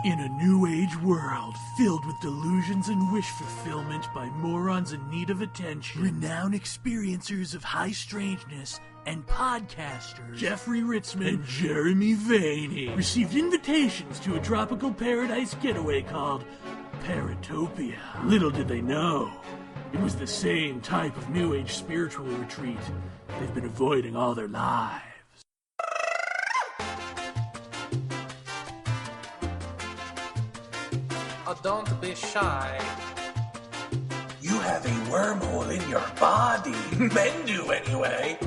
In a new age world filled with delusions and wish fulfillment by morons in need of attention, renowned experiencers of high strangeness and podcasters Jeffrey Ritzman and Jeremy Vaeni received invitations to a tropical paradise getaway called Paratopia. Little did they know, it was the same type of new age spiritual retreat they've been avoiding all their lives. Oh, don't be shy. You have a wormhole in your body. Men do anyway.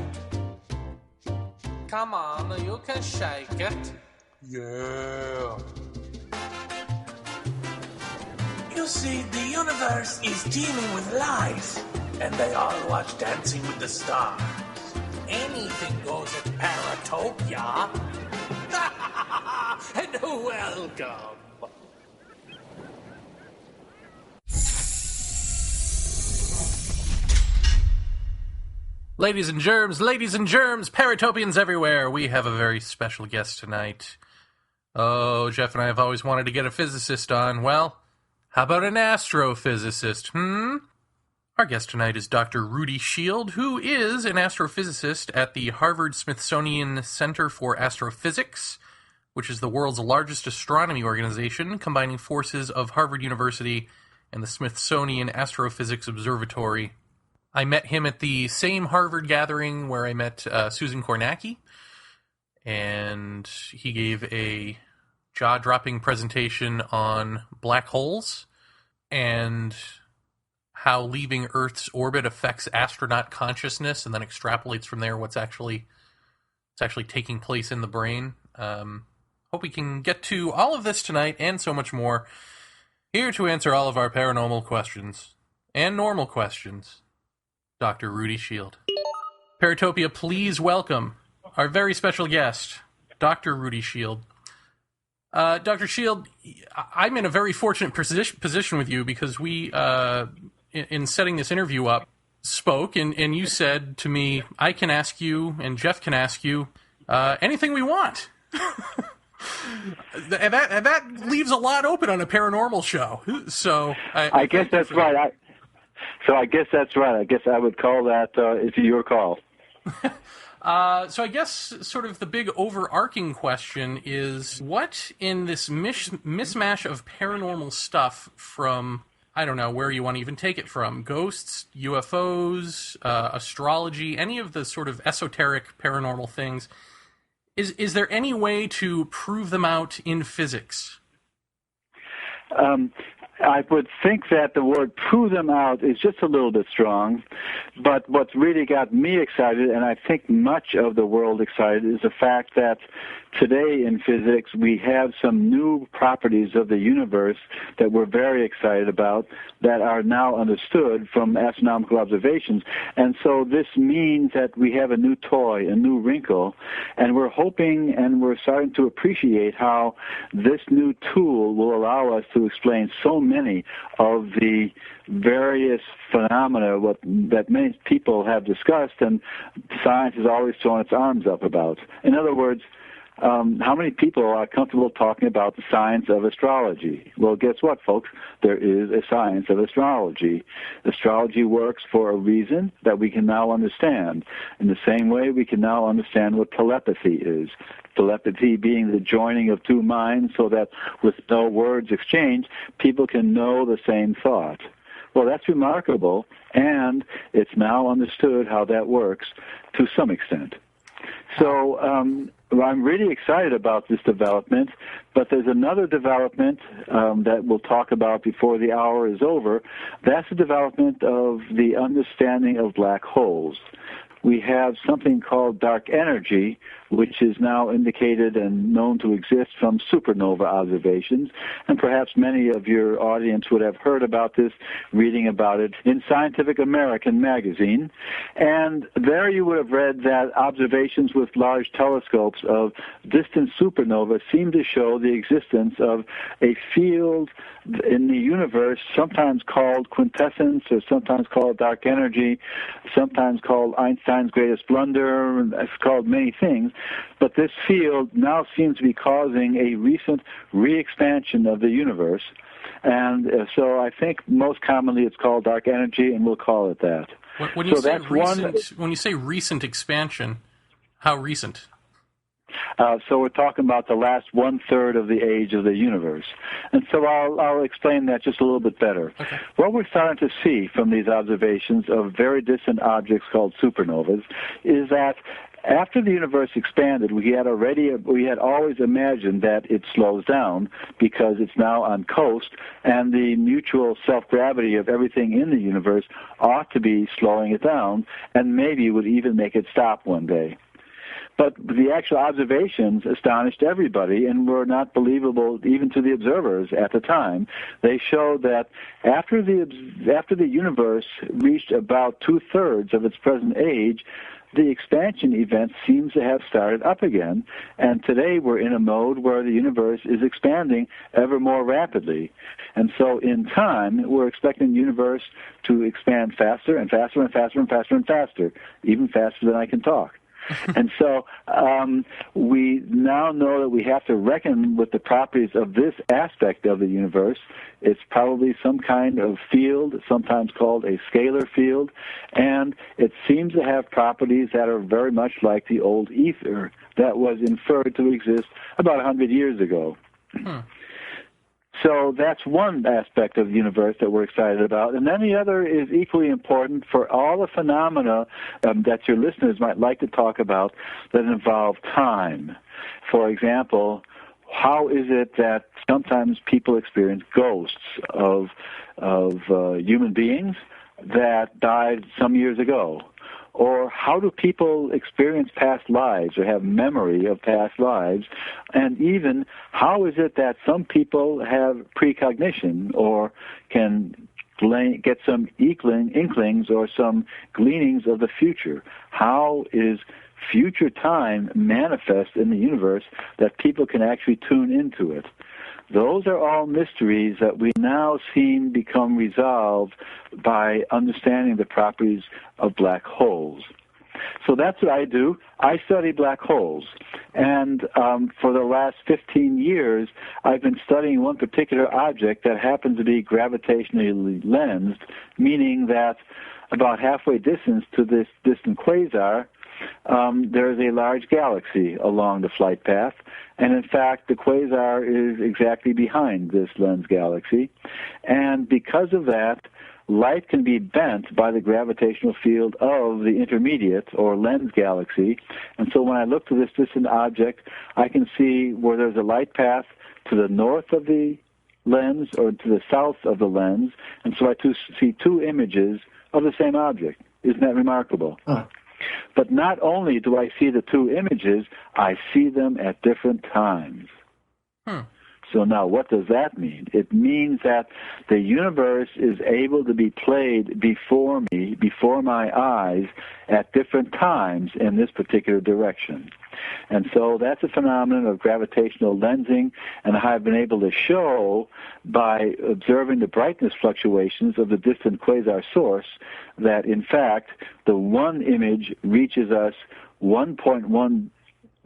Come on, you can shake it. Yeah. You see, the universe is teeming with life, and they all watch Dancing with the Stars. Anything goes at Paratopia. And welcome. Ladies and germs, Paratopians everywhere, we have a very special guest tonight. Oh, Jeff and I have always wanted to get a physicist on. Well, how about an astrophysicist, Our guest tonight is Dr. Rudy Schild, who is an astrophysicist at the Harvard-Smithsonian Center for Astrophysics, which is the world's largest astronomy organization, combining forces of Harvard University and the Smithsonian Astrophysics Observatory. I met him at the same Harvard gathering where I met Susan Kornacki, and he gave a jaw-dropping presentation on black holes and how leaving Earth's orbit affects astronaut consciousness, and then extrapolates from there what's actually taking place in the brain. Hope we can get to all of this tonight and so much more. Here to answer all of our paranormal questions and normal questions, Dr. Rudy Schild. Paratopia, please welcome our very special guest, Dr. Rudy Schild. Dr. Schild, I'm in a very fortunate position with you because we, in setting this interview up, spoke, and you said to me, I can ask you, and Jeff can ask you, anything we want. and that leaves a lot open on a paranormal show. So I guess that's right. I guess that's right. I guess I would call that, it's your call. So I guess sort of the big overarching question is, what in this mismatch of paranormal stuff from, I don't know where you want to even take it from, ghosts, UFOs, astrology, any of the sort of esoteric paranormal things, is there any way to prove them out in physics? I would think that the word prove them out is just a little bit strong, but what's really got me excited, and I think much of the world excited, is the fact that today in physics we have some new properties of the universe that we're very excited about that are now understood from astronomical observations. And so this means that we have a new toy, a new wrinkle, and we're hoping and we're starting to appreciate how this new tool will allow us to explain so many of the various phenomena that many people have discussed and science has always thrown its arms up about. In other words, how many people are comfortable talking about the science of astrology? Well, guess what, folks? There is a science of astrology. Astrology works for a reason that we can now understand. In the same way, we can now understand what telepathy is. Telepathy being the joining of two minds so that with no words exchanged, people can know the same thought. Well, that's remarkable, and it's now understood how that works to some extent. So I'm really excited about this development, but there's another development that we'll talk about before the hour is over. That's the development of the understanding of black holes. We have something called dark energy, which is now indicated and known to exist from supernova observations. And perhaps many of your audience would have heard about this, reading about it in Scientific American magazine. And there you would have read that observations with large telescopes of distant supernovae seem to show the existence of a field in the universe, sometimes called quintessence or sometimes called dark energy, sometimes called Einstein's greatest blunder, it's called many things, but this field now seems to be causing a recent re-expansion of the universe. And so I think most commonly it's called dark energy, and we'll call it that. When you say recent expansion, how recent? So we're talking about the last one-third of the age of the universe. And so I'll explain that just a little bit better. Okay. What we're starting to see from these observations of very distant objects called supernovas is that after the universe expanded, we had always imagined that it slows down because it's now on coast, and the mutual self-gravity of everything in the universe ought to be slowing it down, and maybe would even make it stop one day. But the actual observations astonished everybody and were not believable even to the observers at the time. They showed that after the universe reached about two-thirds of its present age, the expansion event seems to have started up again, and today we're in a mode where the universe is expanding ever more rapidly. And so in time, we're expecting the universe to expand faster and faster and faster and faster and faster, even faster than I can talk. And so we now know that we have to reckon with the properties of this aspect of the universe. It's probably some kind of field, sometimes called a scalar field, and it seems to have properties that are very much like the old ether that was inferred to exist about 100 years ago. So that's one aspect of the universe that we're excited about. And then the other is equally important for all the phenomena that your listeners might like to talk about that involve time. For example, how is it that sometimes people experience ghosts of human beings that died some years ago? Or how do people experience past lives or have memory of past lives? And even how is it that some people have precognition or can get some inklings or some gleanings of the future? How is future time manifest in the universe that people can actually tune into it? Those are all mysteries that we now seem become resolved by understanding the properties of black holes. So that's what I do. I study black holes. And for the last 15 years, I've been studying one particular object that happens to be gravitationally lensed, meaning that about halfway distance to this distant quasar, there is a large galaxy along the flight path, and in fact the quasar is exactly behind this lens galaxy, and because of that, light can be bent by the gravitational field of the intermediate or lens galaxy, and so when I look to this distant object, I can see where there's a light path to the north of the lens or to the south of the lens, and so I see two images of the same object. Isn't that remarkable? But not only do I see the two images, I see them at different times. So now what does that mean? It means that the universe is able to be played before me, before my eyes, at different times in this particular direction. And so that's a phenomenon of gravitational lensing, and I've been able to show by observing the brightness fluctuations of the distant quasar source that, in fact, the one image reaches us 1.1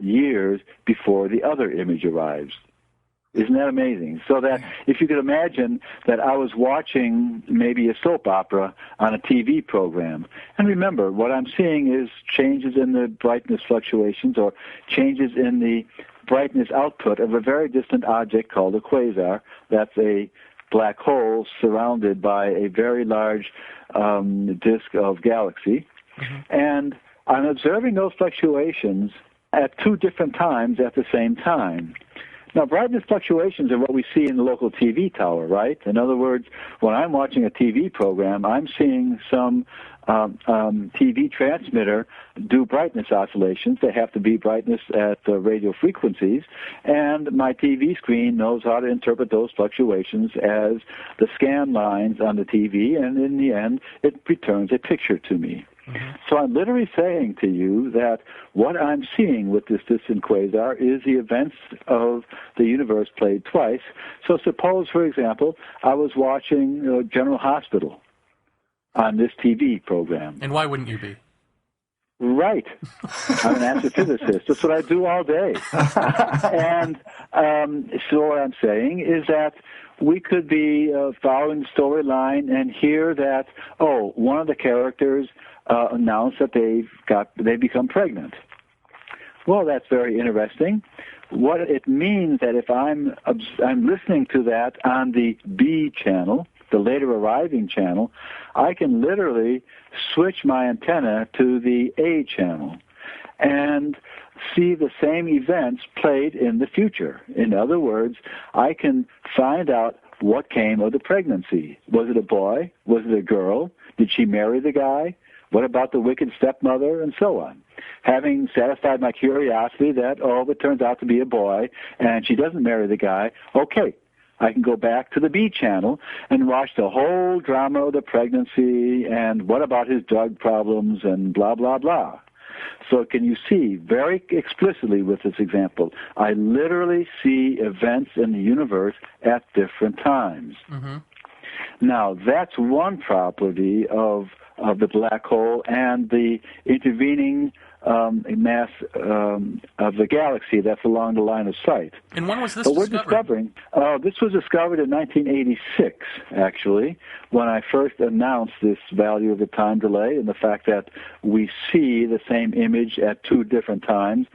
years before the other image arrives. Isn't that amazing? So that if you could imagine that I was watching maybe a soap opera on a TV program, and remember, what I'm seeing is changes in the brightness fluctuations or changes in the brightness output of a very distant object called a quasar. That's a black hole surrounded by a very large disk of galaxy. And I'm observing those fluctuations at two different times at the same time. Now, brightness fluctuations are what we see in the local TV tower, right? In other words, when I'm watching a TV program, I'm seeing some TV transmitter do brightness oscillations. They have to be brightness at radio frequencies, and my TV screen knows how to interpret those fluctuations as the scan lines on the TV, and in the end, it returns a picture to me. So I'm literally saying to you that what I'm seeing with this distant quasar is the events of the universe played twice. So suppose, for example, I was watching General Hospital on this TV program. And why wouldn't you be? Right. I'm an astrophysicist. That's what I do all day. And so what I'm saying is that we could be following the storyline and hear that, one of the characters announced that they've become pregnant. Well, that's very interesting. What it means that if I'm listening to that on the B channel, the later arriving channel, I can literally switch my antenna to the A channel and see the same events played in the future. In other words, I can find out what came of the pregnancy. Was it a boy? Was it a girl? Did she marry the guy? What about the wicked stepmother? And so on. Having satisfied my curiosity that, it turns out to be a boy, and she doesn't marry the guy, okay, I can go back to the B channel and watch the whole drama of the pregnancy and what about his drug problems and blah, blah, blah. So can you see very explicitly with this example, I literally see events in the universe at different times. Mm-hmm. Now, that's one property of the black hole and the intervening mass of the galaxy that's along the line of sight. And when was this discovered? This was discovered in 1986, actually, when I first announced this value of the time delay and the fact that we see the same image at two different times.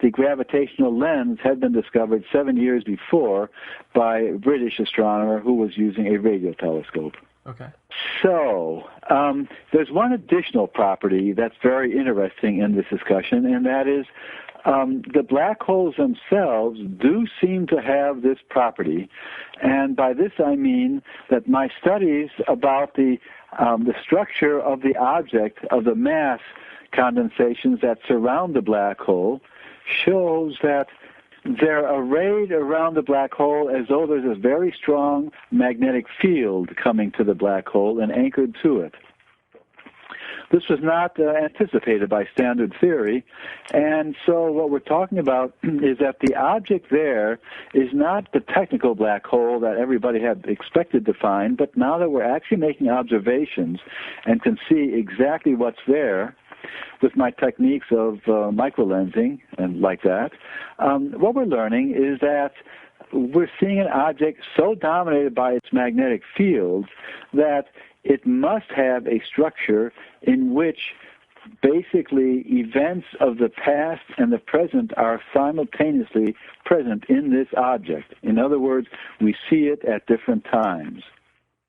The gravitational lens had been discovered 7 years before by a British astronomer who was using a radio telescope. Okay. So, there's one additional property that's very interesting in this discussion, and that is the black holes themselves do seem to have this property. And by this I mean that my studies about the structure of the object, of the mass condensations that surround the black hole, shows that they're arrayed around the black hole as though there's a very strong magnetic field coming to the black hole and anchored to it. This was not anticipated by standard theory, and so what we're talking about is that the object there is not the technical black hole that everybody had expected to find, but now that we're actually making observations and can see exactly what's there, with my techniques of microlensing and like that, what we're learning is that we're seeing an object so dominated by its magnetic field that it must have a structure in which basically events of the past and the present are simultaneously present in this object. In other words, we see it at different times.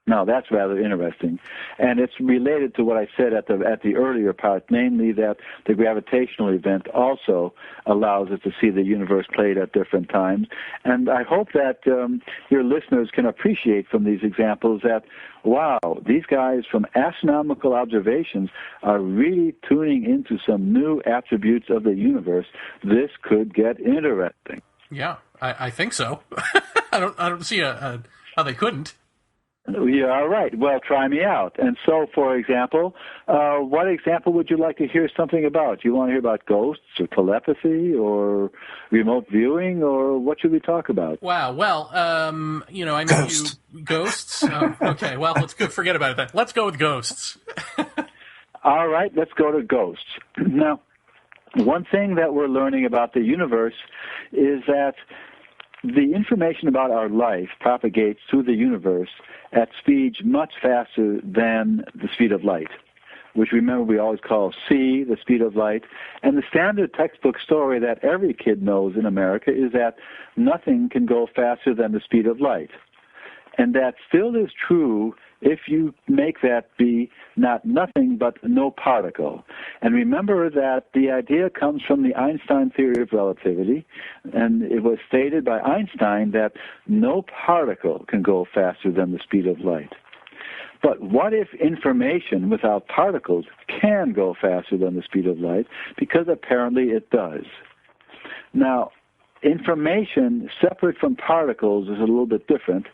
Now, that's rather interesting, and it's related to what I said at the earlier part, namely that the gravitational event also allows us to see the universe played at different times. And I hope that your listeners can appreciate from these examples that, wow, these guys from astronomical observations are really tuning into some new attributes of the universe. This could get interesting. Yeah, I think so. I don't see how they couldn't. Yeah, all right. Well, try me out. And so, for example, what example would you like to hear something about? Do you want to hear about ghosts or telepathy or remote viewing, or what should we talk about? Wow. Well, I know ghosts. Ghosts? Okay, well, let's forget about it. Let's go with ghosts. All right, let's go to ghosts. Now, one thing that we're learning about the universe is that the information about our life propagates through the universe at speeds much faster than the speed of light, which remember we always call c, the speed of light. And the standard textbook story that every kid knows in America is that nothing can go faster than the speed of light. And that still is true if you make that be not nothing but no particle. And remember that the idea comes from the Einstein theory of relativity, and it was stated by Einstein that no particle can go faster than the speed of light. But what if information without particles can go faster than the speed of light? Because apparently it does. Now, information separate from particles is a little bit different.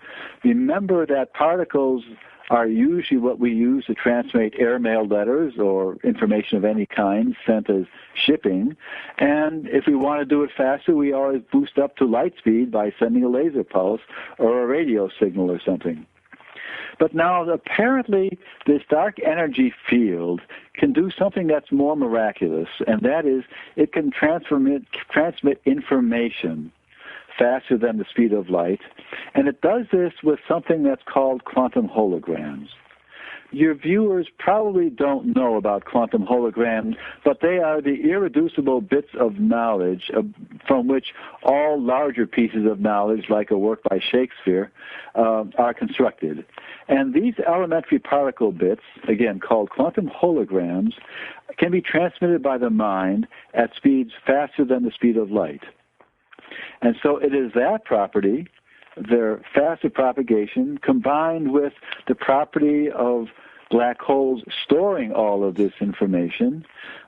Remember that particles are usually what we use to transmit airmail letters or information of any kind sent as shipping. And if we want to do it faster, we always boost up to light speed by sending a laser pulse or a radio signal or something. But now, apparently, this dark energy field can do something that's more miraculous, and that is it can transmit information faster than the speed of light, and it does this with something that's called quantum holograms. Your viewers probably don't know about quantum holograms, but they are the irreducible bits of knowledge from which all larger pieces of knowledge, like a work by Shakespeare, are constructed. And these elementary particle bits, again called quantum holograms, can be transmitted by the mind at speeds faster than the speed of light. And so it is that property, their faster propagation, combined with the property of black holes storing all of this information,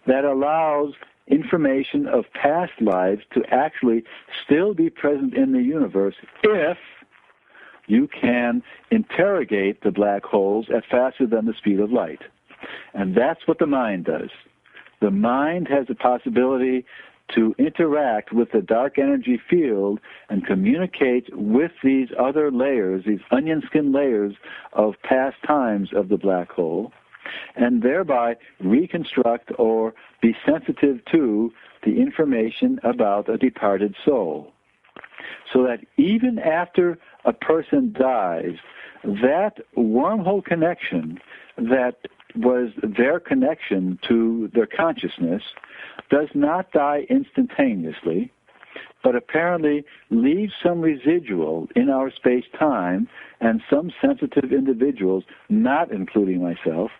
that allows information of past lives to actually still be present in the universe if you can interrogate the black holes at faster than the speed of light. And that's what the mind does. The mind has the possibility to interact with the dark energy field and communicate with these other layers, these onion skin layers of past times of the black hole, and thereby reconstruct or be sensitive to the information about a departed soul. So that even after a person dies, that wormhole connection that was their connection to their consciousness does not die instantaneously, but apparently leaves some residual in our space-time, and some sensitive individuals, not including myself,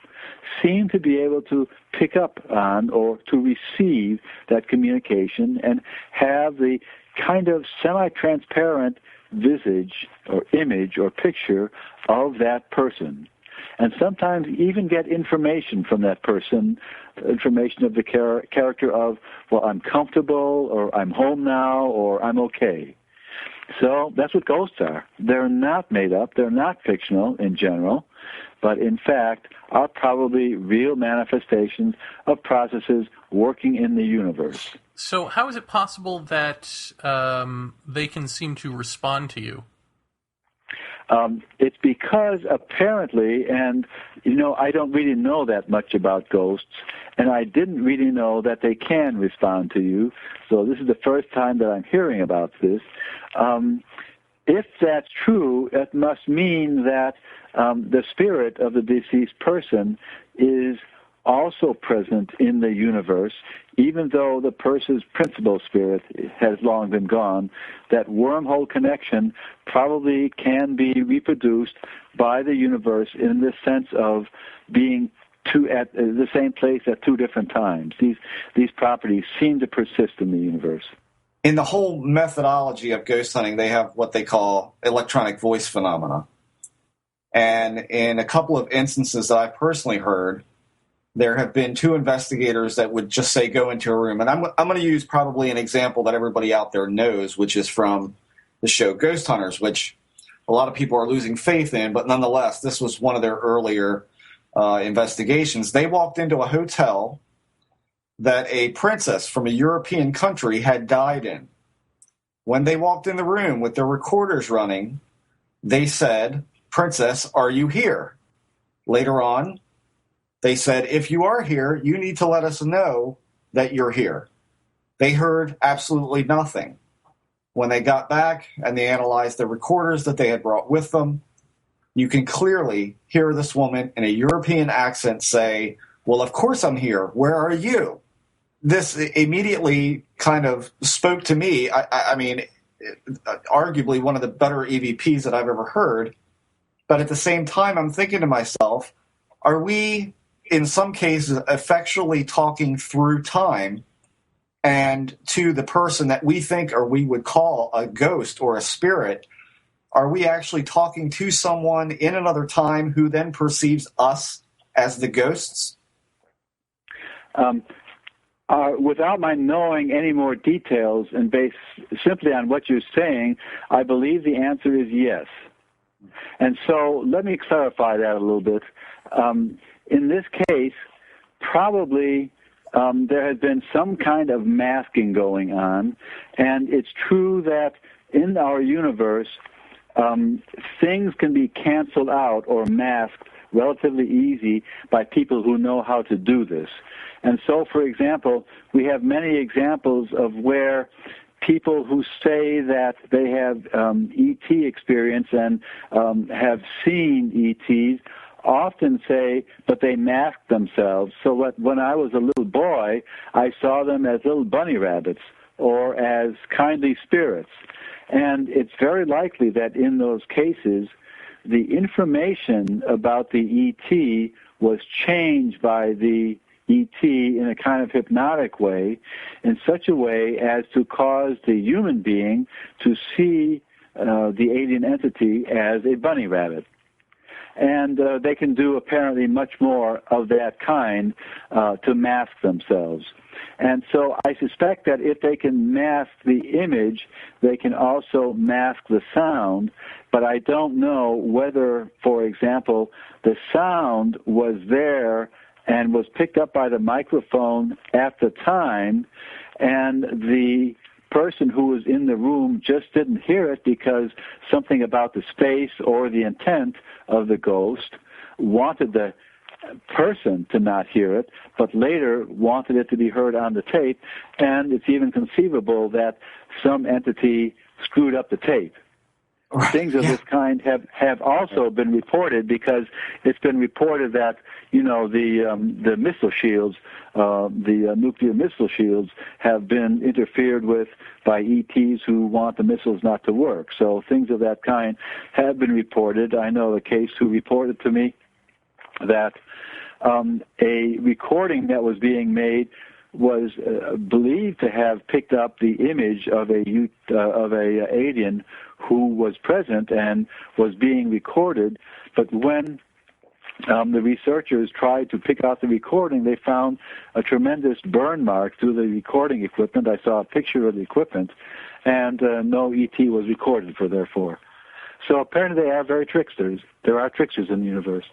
seem to be able to pick up on or to receive that communication and have the kind of semi-transparent visage or image or picture of that person. And sometimes even get information from that person, information of the character of, well, I'm comfortable, or I'm home now, or I'm okay. So that's what ghosts are. They're not made up. They're not fictional in general, but in fact are probably real manifestations of processes working in the universe. So how is it possible that they can seem to respond to you? It's because apparently, and I don't really know that much about ghosts, and I didn't really know that they can respond to you. So this is the first time that I'm hearing about this. If that's true, it must mean that the spirit of the deceased person is also present in the universe, even though the person's principal spirit has long been gone. That wormhole connection probably can be reproduced by the universe in the sense of being at the same place at two different times. These properties seem to persist in the universe. In the whole methodology of ghost hunting, they have what they call electronic voice phenomena. And in a couple of instances that I've personally heard, there have been two investigators that would just say, go into a room. And I'm going to use probably an example that everybody out there knows, which is from the show Ghost Hunters, which a lot of people are losing faith in. But nonetheless, this was one of their earlier investigations. They walked into a hotel that a princess from a European country had died in. When they walked in the room with their recorders running, they said, "Princess, are you here?" Later on, they said, "If you are here, you need to let us know that you're here." They heard absolutely nothing. When they got back and they analyzed the recorders that they had brought with them, you can clearly hear this woman in a European accent say, "Well, of course I'm here. Where are you?" This immediately kind of spoke to me. I mean, arguably one of the better EVPs that I've ever heard. But at the same time, I'm thinking to myself, are we in some cases effectually talking through time, and to the person that we think or we would call a ghost or a spirit, are we actually talking to someone in another time who then perceives us as the ghosts? Without my knowing any more details and based simply on what you're saying, I believe the answer is yes. And so let me clarify that a little bit. In this case, probably there has been some kind of masking going on, and it's true that in our universe, things can be canceled out or masked relatively easy by people who know how to do this. And so, for example, we have many examples of where people who say that they have ET experience and have seen ETs often say, but they mask themselves. So when I was a little boy, I saw them as little bunny rabbits or as kindly spirits. And it's very likely that in those cases, the information about the ET was changed by the ET in a kind of hypnotic way, in such a way as to cause the human being to see the alien entity as a bunny rabbit. And they can do apparently much more of that kind to mask themselves. And so I suspect that if they can mask the image, they can also mask the sound. But I don't know whether, for example, the sound was there and was picked up by the microphone at the time, and the person who was in the room just didn't hear it because something about the space or the intent of the ghost wanted the person to not hear it, but later wanted it to be heard on the tape, and it's even conceivable that some entity screwed up the tape. Right. Things of this kind have also been reported, because it's been reported that, you know, the missile shields, the nuclear missile shields have been interfered with by ETs who want the missiles not to work. So things of that kind have been reported. I know a case who reported to me that a recording that was being made was believed to have picked up the image of a alien who was present and was being recorded, but when the researchers tried to pick out the recording, they found a tremendous burn mark through the recording equipment. I saw a picture of the equipment, and no ET was recorded therefore. So apparently they are very tricksters. There are tricksters in the universe.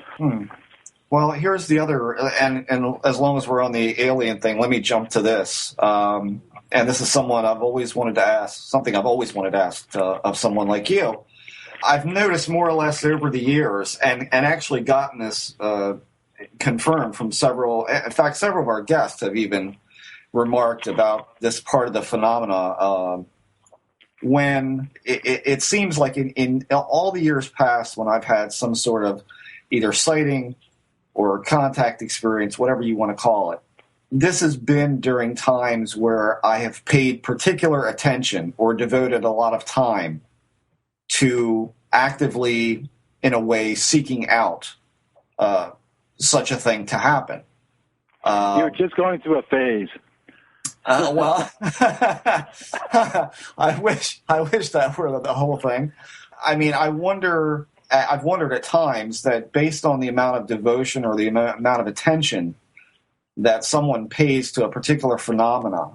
Well, here's the other, and as long as we're on the alien thing, let me jump to this. And this is something I've always wanted to ask of someone like you. I've noticed more or less over the years, and actually gotten this confirmed from several of our guests have even remarked about this part of the phenomena. When it seems like in all the years past, when I've had some sort of either sighting or contact experience, whatever you want to call it, this has been during times where I have paid particular attention or devoted a lot of time to actively, in a way, seeking out such a thing to happen. You're just going through a phase. Well, I wish that were the whole thing. I mean, I've wondered at times that based on the amount of devotion or the amount of attention that someone pays to a particular phenomena,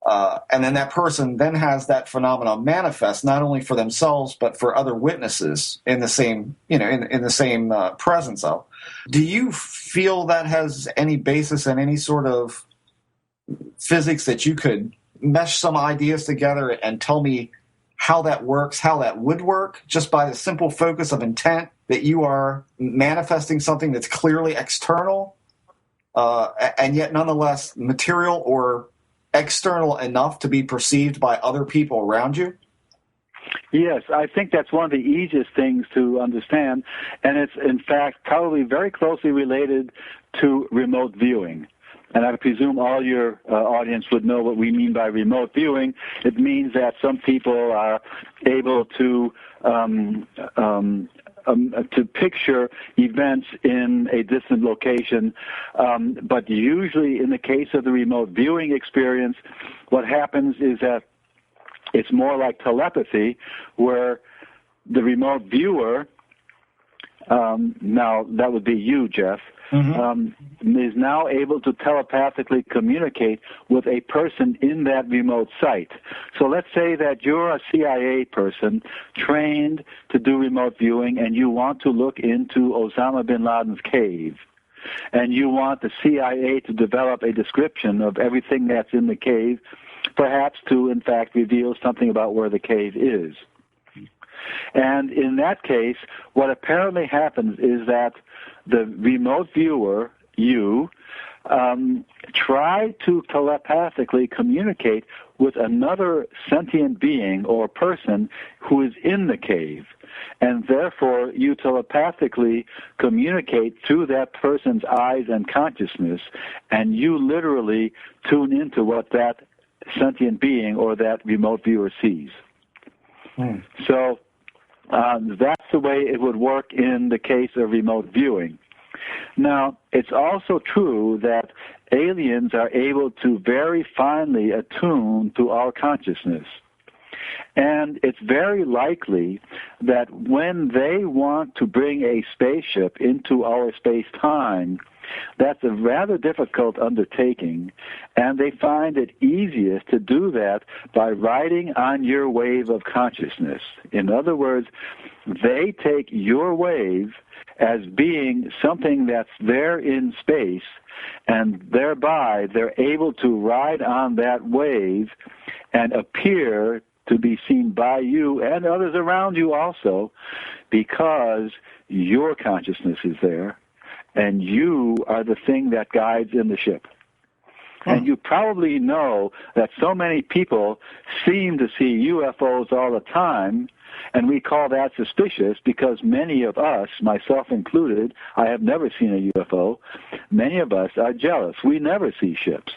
and then that person then has that phenomena manifest not only for themselves but for other witnesses in the same, in the same presence of. Do you feel that has any basis in any sort of physics that you could mesh some ideas together and tell me how that works, how that would work, just by the simple focus of intent that you are manifesting something that's clearly external, and yet nonetheless material or external enough to be perceived by other people around you? Yes, I think that's one of the easiest things to understand, and it's in fact probably very closely related to remote viewing. And I presume all your audience would know what we mean by remote viewing. It means that some people are able to picture events in a distant location. But usually in the case of the remote viewing experience, what happens is that it's more like telepathy, where the remote viewer, now that would be you, Jeff, is now able to telepathically communicate with a person in that remote site. So let's say that you're a CIA person trained to do remote viewing, and you want to look into Osama bin Laden's cave, and you want the CIA to develop a description of everything that's in the cave, perhaps to, in fact, reveal something about where the cave is. And in that case, what apparently happens is that the remote viewer, you, try to telepathically communicate with another sentient being or person who is in the cave. And therefore, you telepathically communicate through that person's eyes and consciousness, and you literally tune into what that sentient being or that remote viewer sees. So that's the way it would work in the case of remote viewing. Now, it's also true that aliens are able to very finely attune to our consciousness. And it's very likely that when they want to bring a spaceship into our space-time, that's a rather difficult undertaking, and they find it easiest to do that by riding on your wave of consciousness. In other words, they take your wave as being something that's there in space, and thereby they're able to ride on that wave and appear to be seen by you and others around you also, because your consciousness is there and you are the thing that guides in the ship. And you probably know that so many people seem to see UFOs all the time, and we call that suspicious because many of us, myself included, I have never seen a UFO. Many of us are jealous. We never see ships.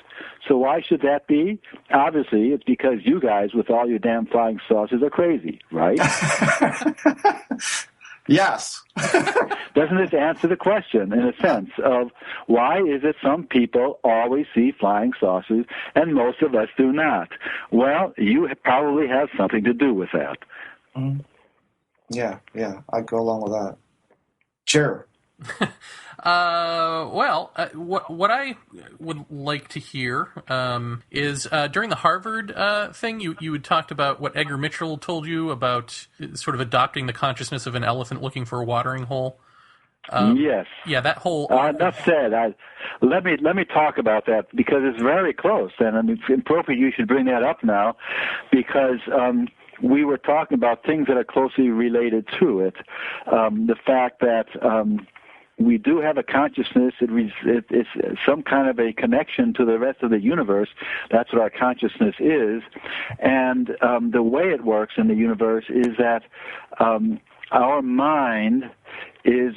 So why should that be? Obviously, it's because you guys with all your damn flying saucers are crazy, right? Yes. Doesn't this answer the question in a sense of why is it some people always see flying saucers and most of us do not? Well, you probably have something to do with that. Yeah, I'd go along with that. Jer. What I would like to hear is during the Harvard thing, you had talked about what Edgar Mitchell told you about sort of adopting the consciousness of an elephant looking for a watering hole. Yes. Yeah, that whole... Enough said. Let me talk about that because it's very close, and it's appropriate you should bring that up now because... we were talking about things that are closely related to it. The fact that we do have a consciousness, it's some kind of a connection to the rest of the universe. That's what our consciousness is. And the way it works in the universe is that our mind is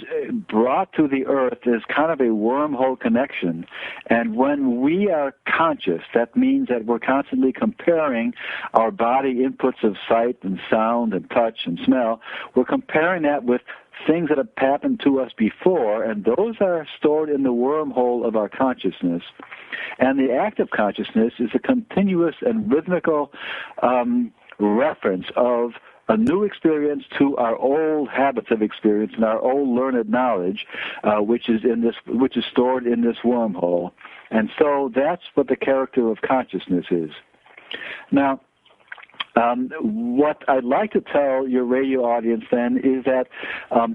brought to the earth as kind of a wormhole connection. And when we are conscious, that means that we're constantly comparing our body inputs of sight and sound and touch and smell. We're comparing that with things that have happened to us before, and those are stored in the wormhole of our consciousness. And the active consciousness is a continuous and rhythmical reference of a new experience to our old habits of experience and our old learned knowledge, which is stored in this wormhole. And so that's what the character of consciousness is. Now, what I'd like to tell your radio audience then is that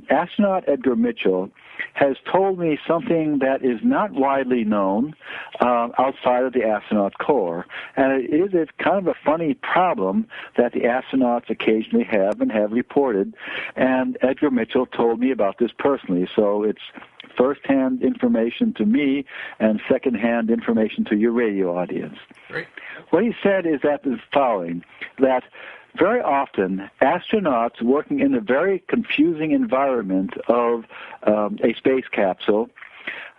astronaut Edgar Mitchell has told me something that is not widely known outside of the astronaut corps. And it's kind of a funny problem that the astronauts occasionally have and have reported. And Edgar Mitchell told me about this personally. So it's first-hand information to me and second-hand information to your radio audience. Great. What he said is that the following, that very often astronauts working in a very confusing environment of a space capsule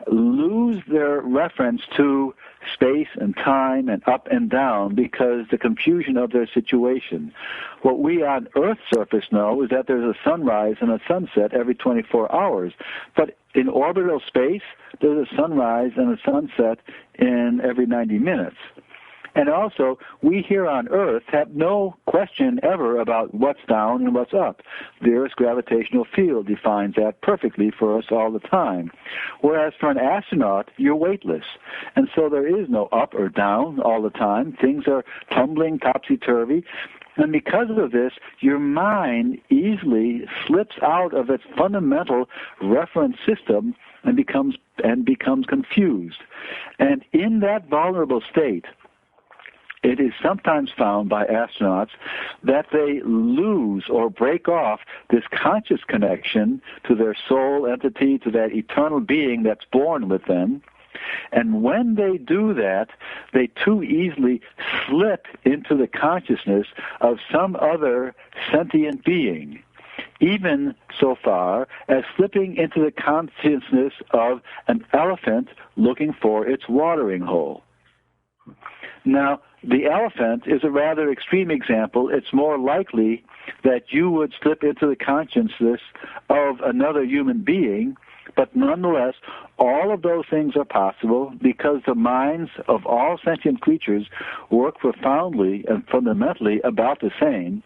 lose their reference to space and time and up and down because the confusion of their situation. What we on Earth's surface know is that there's a sunrise and a sunset every 24 hours. But in orbital space, there's a sunrise and a sunset in every 90 minutes. And also, we here on Earth have no question ever about what's down and what's up. The Earth's gravitational field defines that perfectly for us all the time. Whereas for an astronaut, you're weightless. And so there is no up or down all the time. Things are tumbling topsy-turvy. And because of this, your mind easily slips out of its fundamental reference system and becomes confused. And in that vulnerable state, it is sometimes found by astronauts that they lose or break off this conscious connection to their soul entity, to that eternal being that's born with them. And when they do that, they too easily slip into the consciousness of some other sentient being, even so far as slipping into the consciousness of an elephant looking for its watering hole. Now, the elephant is a rather extreme example. It's more likely that you would slip into the consciousness of another human being, but nonetheless, all of those things are possible because the minds of all sentient creatures work profoundly and fundamentally about the same.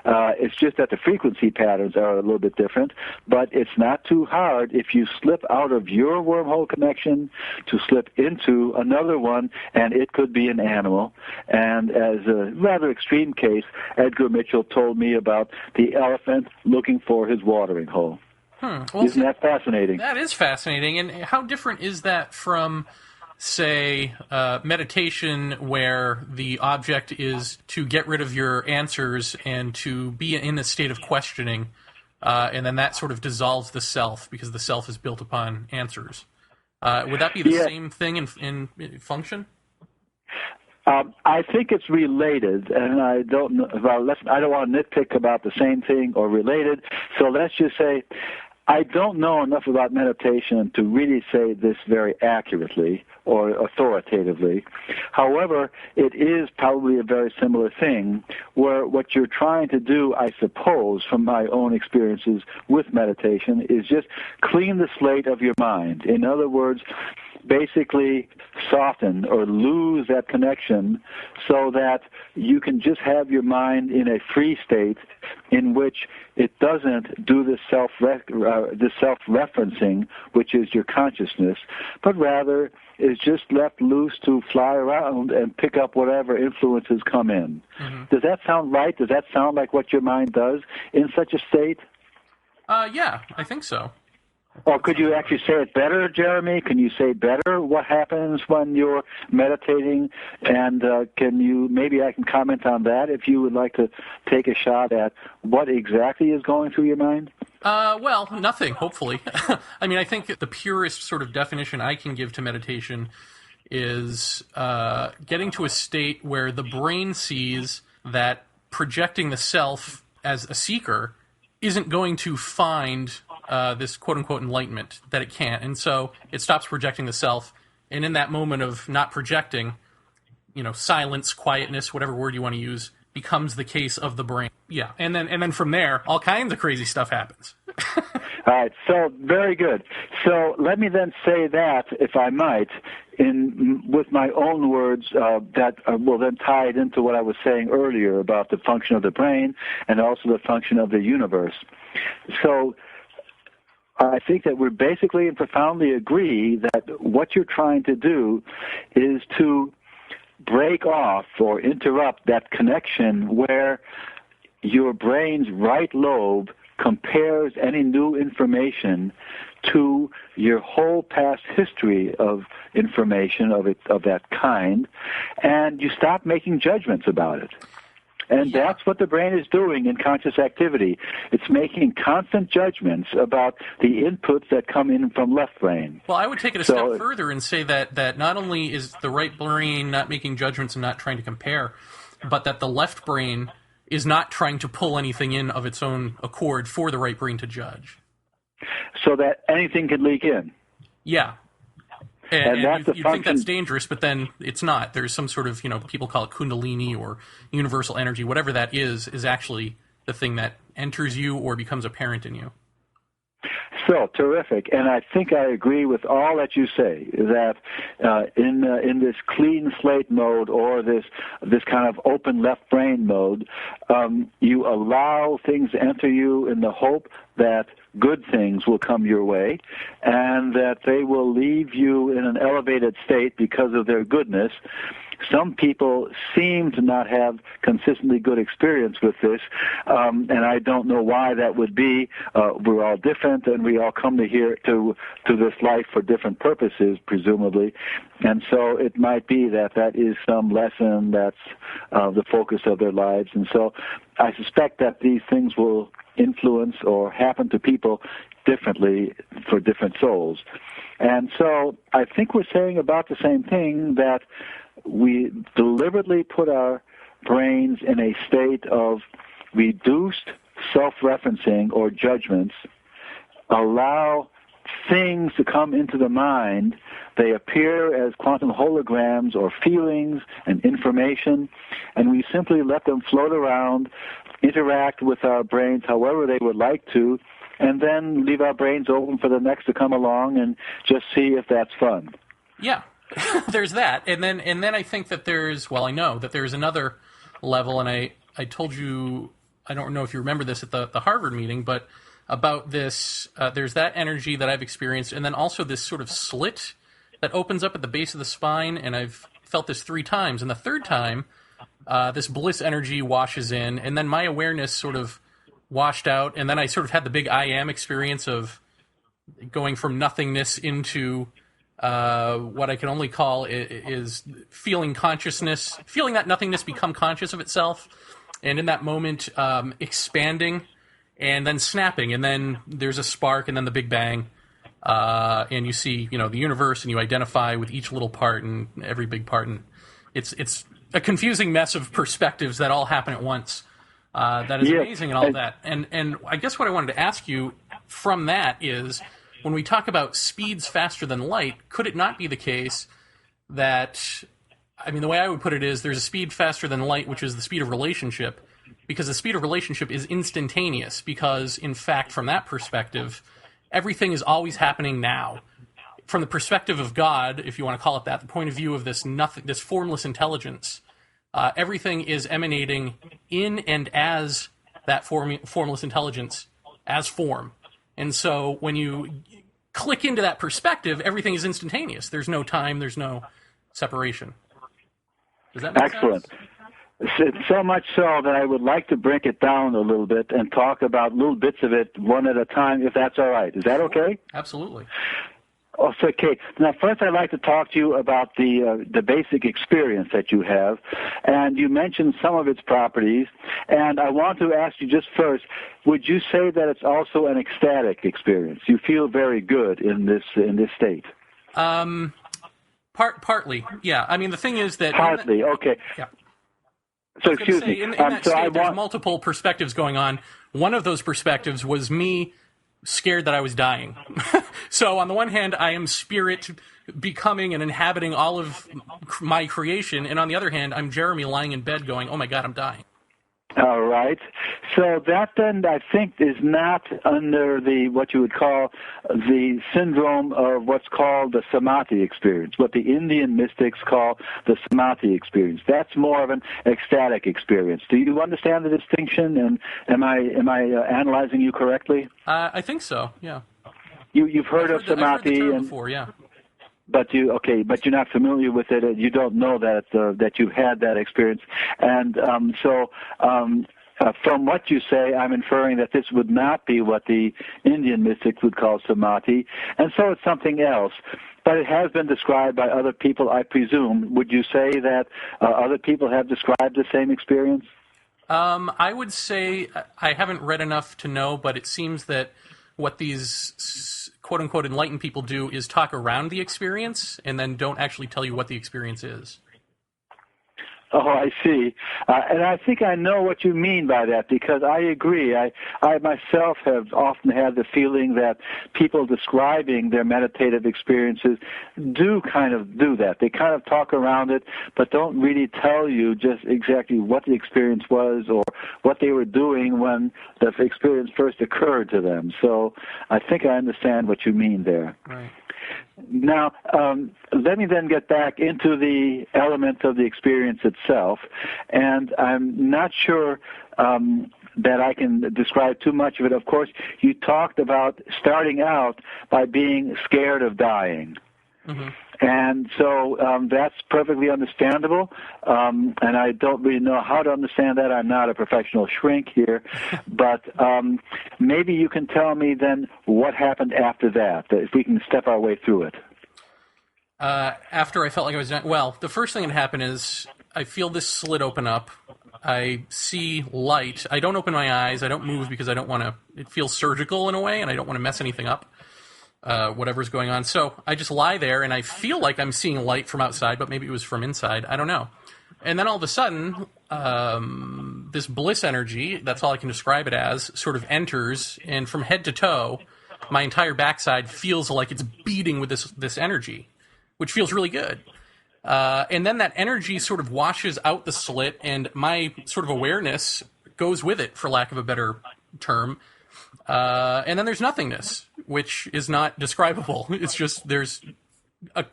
It's just that the frequency patterns are a little bit different, but it's not too hard if you slip out of your wormhole connection to slip into another one, and it could be an animal. And as a rather extreme case, Edgar Mitchell told me about the elephant looking for his watering hole. Well, isn't that fascinating? That is fascinating. And how different is that from, say, meditation, where the object is to get rid of your answers and to be in a state of questioning, and then that sort of dissolves the self because the self is built upon answers? Would that be the same thing in function? I think it's related, and I don't know. Well, I don't want to nitpick about the same thing or related. So let's just say I don't know enough about meditation to really say this very accurately or authoritatively. However, it is probably a very similar thing where what you're trying to do, I suppose, from my own experiences with meditation, is just clean the slate of your mind. In other words, basically soften or lose that connection so that you can just have your mind in a free state in which it doesn't do this self-referencing, which is your consciousness, but rather is just left loose to fly around and pick up whatever influences come in. Mm-hmm. Does that sound right? Does that sound like what your mind does in such a state? Yeah, I think so. Or could you actually say it better, Jeremy? Can you say better what happens when you're meditating? And maybe I can comment on that if you would like to take a shot at what exactly is going through your mind? Well, nothing, hopefully. I mean, I think the purest sort of definition I can give to meditation is getting to a state where the brain sees that projecting the self as a seeker isn't going to find this quote-unquote enlightenment, that it can't. And so it stops projecting the self. And in that moment of not projecting, silence, quietness, whatever word you want to use, becomes the case of the brain. Yeah. And then from there, all kinds of crazy stuff happens. All right. So very good. So let me then say that, if I might, with my own words, that will then tie it into what I was saying earlier about the function of the brain and also the function of the universe. So I think that we basically and profoundly agree that what you're trying to do is to break off or interrupt that connection where your brain's right lobe compares any new information to your whole past history of information of that kind, and you stop making judgments about it. And that's what the brain is doing in conscious activity. It's making constant judgments about the inputs that come in from left brain. Well, I would take it a step further and say that not only is the right brain not making judgments and not trying to compare, but that the left brain is not trying to pull anything in of its own accord for the right brain to judge. So that anything can leak in. Yeah. And you think that's dangerous, but then it's not. There's some sort of, people call it kundalini or universal energy. Whatever that is actually the thing that enters you or becomes apparent in you. So terrific, and I think I agree with all that you say. That in this clean slate mode or this kind of open left brain mode, you allow things to enter you in the hope that good things will come your way, and that they will leave you in an elevated state because of their goodness. Some people seem to not have consistently good experience with this, and I don't know why that would be. We're all different, and we all come to this life for different purposes, presumably, and so it might be that is some lesson that's the focus of their lives, and so I suspect that these things will influence or happen to people differently for different souls. And so I think we're saying about the same thing, that we deliberately put our brains in a state of reduced self-referencing or judgments, allow things to come into the mind. They appear as quantum holograms or feelings and information, and we simply let them float around, interact with our brains however they would like to, and then leave our brains open for the next to come along and just see if that's fun. Yeah, there's that. And then I think that I know that there's another level, and I told you, I don't know if you remember this at the Harvard meeting, but about this, there's that energy that I've experienced, and then also this sort of slit that opens up at the base of the spine, and I've felt this 3 times. And the third time, this bliss energy washes in, and then my awareness sort of washed out, and then I sort of had the big I am experience of going from nothingness into what I can only call is feeling consciousness, feeling that nothingness become conscious of itself, and in that moment expanding and then snapping, and then there's a spark, and then the big bang, and you see, the universe, and you identify with each little part and every big part, and it's a confusing mess of perspectives that all happen at once. That is amazing and all that. And I guess what I wanted to ask you from that is, when we talk about speeds faster than light, could it not be the case that, the way I would put it is, there's a speed faster than light, which is the speed of relationship, because the speed of relationship is instantaneous, because, in fact, from that perspective, everything is always happening now. From the perspective of God, if you want to call it that, the point of view of this formless intelligence, everything is emanating in and as that formless intelligence, as form. And so when you click into that perspective, everything is instantaneous. There's no time, there's no separation. Does that make sense? So much so that I would like to break it down a little bit and talk about little bits of it one at a time, if that's all right. Is that okay? Absolutely. Okay. Now, first, I'd like to talk to you about the basic experience that you have, and you mentioned some of its properties. And I want to ask you just first: would you say that it's also an ecstatic experience? You feel very good in this state. Partly, yeah. The thing is that partly, okay. Yeah. So excuse me. In that state, there's multiple perspectives going on. One of those perspectives was me scared that I was dying. So on the one hand, I am spirit becoming and inhabiting all of my creation, and on the other hand, I'm Jeremy lying in bed going, oh my God, I'm dying. All right. So that then, I think, is not under what you would call the syndrome of what's called the samadhi experience, what the Indian mystics call the samadhi experience. That's more of an ecstatic experience. Do you understand the distinction? And am I analyzing you correctly? I think so. Yeah. You've heard of samadhi? I've heard the term before, yeah. But you're not familiar with it. You don't know that you've had that experience, and from what you say, I'm inferring that this would not be what the Indian mystics would call samadhi, and so it's something else. But it has been described by other people, I presume. Would you say that other people have described the same experience? I would say I haven't read enough to know, but it seems that what these quote-unquote enlightened people do is talk around the experience and then don't actually tell you what the experience is. Oh, I see. And I think I know what you mean by that, because I agree. I myself have often had the feeling that people describing their meditative experiences do kind of do that. They kind of talk around it, but don't really tell you just exactly what the experience was or what they were doing when the experience first occurred to them. So I think I understand what you mean there. Right. Now, let me then get back into the element of the experience itself, and I'm not sure that I can describe too much of it. Of course, you talked about starting out by being scared of dying. Mm-hmm. And so that's perfectly understandable, and I don't really know how to understand that. I'm not a professional shrink here, but maybe you can tell me then what happened after that, if we can step our way through it. After I felt like I was done, well, the first thing that happened is I feel this slit open up. I see light. I don't open my eyes. I don't move because I don't want to. It feels surgical in a way, and I don't want to mess anything up. Whatever's going on. So I just lie there, and I feel like I'm seeing light from outside, but maybe it was from inside. I don't know. And then all of a sudden, this bliss energy, that's all I can describe it as, sort of enters, and from head to toe, my entire backside feels like it's beating with this energy, which feels really good. And then that energy sort of washes out the slit, and my sort of awareness goes with it, for lack of a better term. And then there's nothingness, which is not describable. It's just there's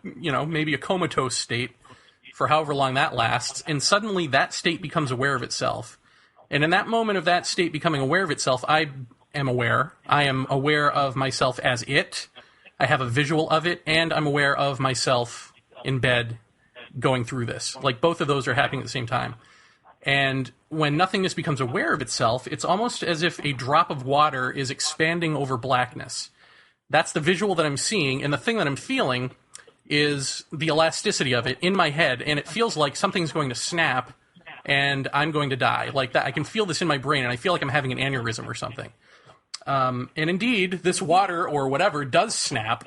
maybe a comatose state for however long that lasts, and suddenly that state becomes aware of itself. And in that moment of that state becoming aware of itself, I am aware. I am aware of myself as it. I have a visual of it, and I'm aware of myself in bed going through this. Like, both of those are happening at the same time. And when nothingness becomes aware of itself, it's almost as if a drop of water is expanding over blackness. That's the visual that I'm seeing, and the thing that I'm feeling is the elasticity of it in my head, and it feels like something's going to snap, and I'm going to die. Like that, I can feel this in my brain, and I feel like I'm having an aneurysm or something. And indeed, this water or whatever does snap,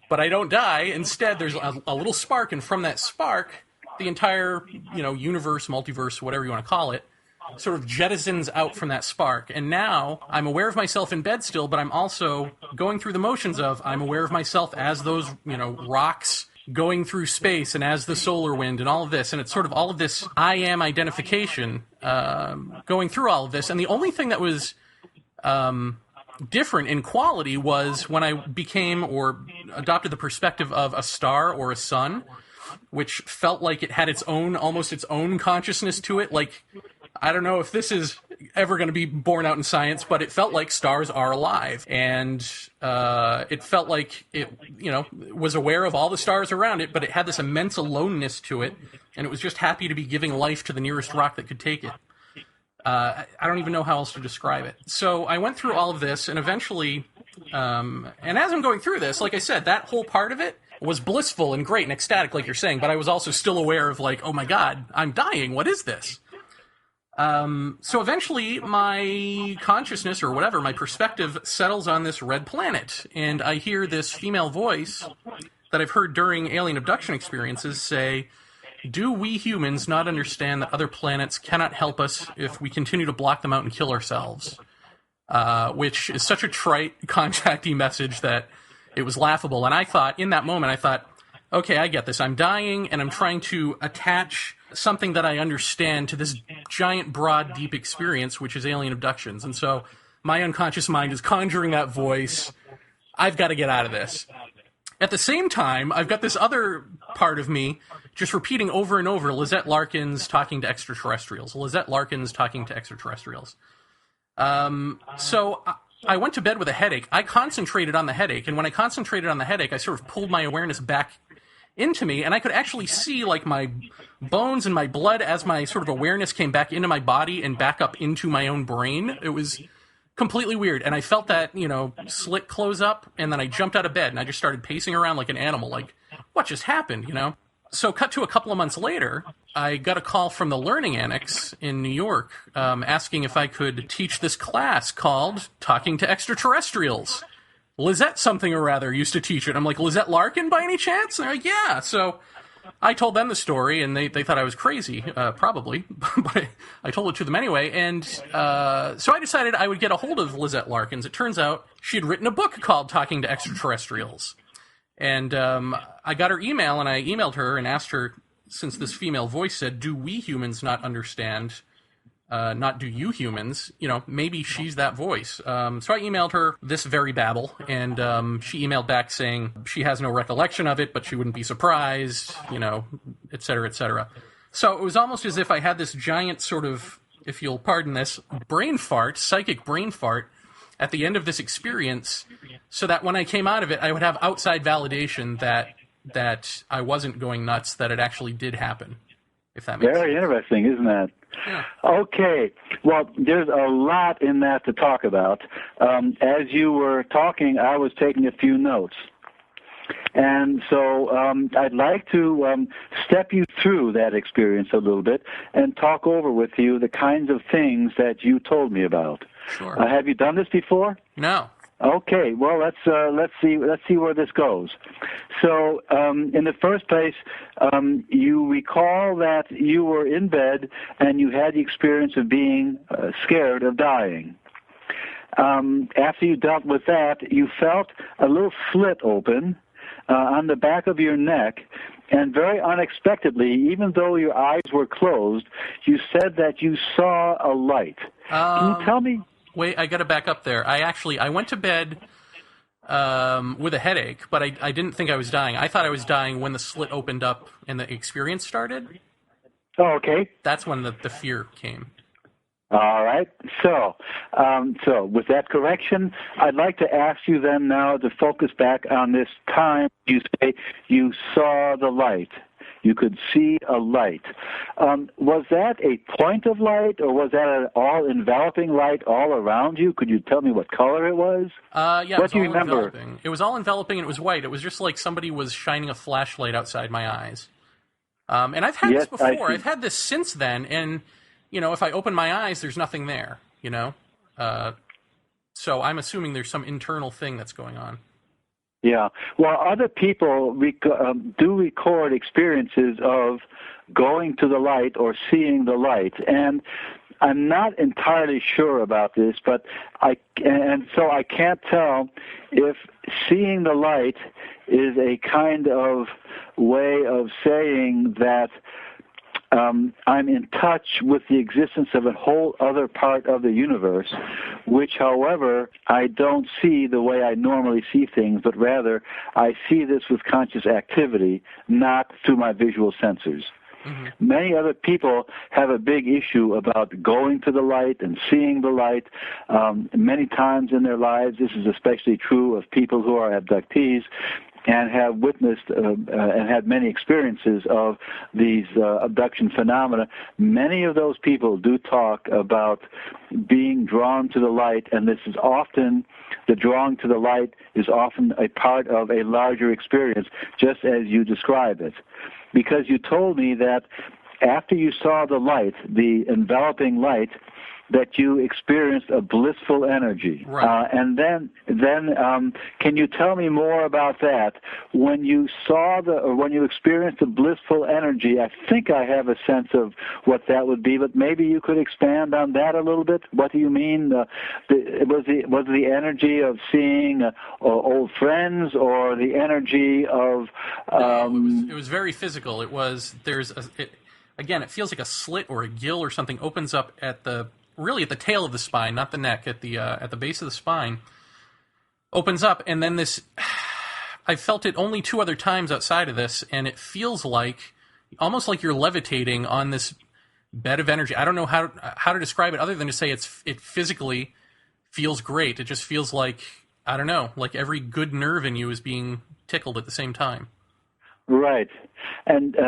but I don't die. Instead, there's a little spark, and from that spark, the entire, universe, multiverse, whatever you want to call it, sort of jettisons out from that spark. And now I'm aware of myself in bed still, but I'm also going through the motions of I'm aware of myself as those, rocks going through space, and as the solar wind and all of this. And it's sort of all of this I am identification going through all of this. And the only thing that was different in quality was when I became or adopted the perspective of a star or a sun, which felt like it had almost its own consciousness to it. Like, I don't know if this is ever going to be borne out in science, but it felt like stars are alive. And it felt like it, was aware of all the stars around it, but it had this immense aloneness to it, and it was just happy to be giving life to the nearest rock that could take it. I don't even know how else to describe it. So I went through all of this, and eventually, and as I'm going through this, like I said, that whole part of it was blissful and great and ecstatic, like you're saying, but I was also still aware of, like, oh my God, I'm dying, what is this? So eventually my consciousness, or whatever, my perspective settles on this red planet, and I hear this female voice that I've heard during alien abduction experiences say, do we humans not understand that other planets cannot help us if we continue to block them out and kill ourselves? Which is such a trite, contacty message that it was laughable. And I thought, in that moment, okay, I get this. I'm dying, and I'm trying to attach something that I understand to this giant, broad, deep experience, which is alien abductions. And so my unconscious mind is conjuring that voice. I've got to get out of this. At the same time, I've got this other part of me just repeating over and over, Lizette Larkin's talking to extraterrestrials. Lizette Larkin's talking to extraterrestrials. So I went to bed with a headache. I concentrated on the headache, and when I concentrated on the headache, I sort of pulled my awareness back into me, and I could actually see, like, my bones and my blood as my sort of awareness came back into my body and back up into my own brain. It was completely weird, and I felt that, slit close up, and then I jumped out of bed, and I just started pacing around like an animal, like, what just happened, So cut to a couple of months later, I got a call from the Learning Annex in New York asking if I could teach this class called Talking to Extraterrestrials. Lizette something or rather used to teach it. I'm like, Lizette Larkin by any chance? And they're like, yeah. So I told them the story, and they thought I was crazy, probably, but I told it to them anyway. And so I decided I would get a hold of Lizette Larkins. It turns out she had written a book called Talking to Extraterrestrials. And I got her email, and I emailed her and asked her, since this female voice said, do we humans not understand, not do you humans, maybe she's that voice. So I emailed her this very babble, and she emailed back saying she has no recollection of it, but she wouldn't be surprised, et cetera, et cetera. So it was almost as if I had this giant sort of, if you'll pardon this, brain fart, psychic brain fart, at the end of this experience, so that when I came out of it, I would have outside validation that that I wasn't going nuts, that it actually did happen, if that makes Very sense. interesting, isn't that? Yeah. Okay. Well, there's a lot in that to talk about. As you were talking, I was taking a few notes. And so I'd like to step you through that experience a little bit and talk over with you the kinds of things that you told me about. Sure. Have you done this before? No. Okay. Well, let's see where this goes. So, in the first place, you recall that you were in bed and you had the experience of being scared of dying. After you dealt with that, you felt a little slit open on the back of your neck, and very unexpectedly, even though your eyes were closed, you said that you saw a light. Can you tell me? Wait, I got to back up there. I went to bed with a headache, but I didn't think I was dying. I thought I was dying when the slit opened up and the experience started. Oh, okay. That's when the fear came. All right. So with that correction, I'd like to ask you then now to focus back on this time you say you saw the light. You could see a light. Was that a point of light, or was that an all-enveloping light all around you? Could you tell me what color it was? Yeah, what do you remember? Enveloping. It was all enveloping, and it was white. It was just like somebody was shining a flashlight outside my eyes. And I've had this before. I've had this since then, and if I open my eyes, there's nothing there, So I'm assuming there's some internal thing that's going on. Yeah. Well, other people do record experiences of going to the light or seeing the light. And I'm not entirely sure about this, but so I can't tell if seeing the light is a kind of way of saying that I'm in touch with the existence of a whole other part of the universe, which, however, I don't see the way I normally see things, but rather I see this with conscious activity, not through my visual sensors. Mm-hmm. Many other people have a big issue about going to the light and seeing the light. Many times in their lives, this is especially true of people who are abductees, and have witnessed and had many experiences of these abduction phenomena. Many of those people do talk about being drawn to the light, and the drawing to the light is often a part of a larger experience, just as you describe it. Because you told me that after you saw the light, the enveloping light, that you experienced a blissful energy. Right. And then, can you tell me more about that? When you when you experienced the blissful energy, I think I have a sense of what that would be, but maybe you could expand on that a little bit. What do you mean? Was the energy of seeing old friends, or the energy of? It was very physical. It was again. It feels like a slit or a gill or something opens up at the tail of the spine, not the neck, at the base of the spine, opens up, and then this, I felt it only 2 other times outside of this, and it feels almost like you're levitating on this bed of energy. I don't know how to describe it other than to say it physically feels great. It just feels like, I don't know, like every good nerve in you is being tickled at the same time. Right. And,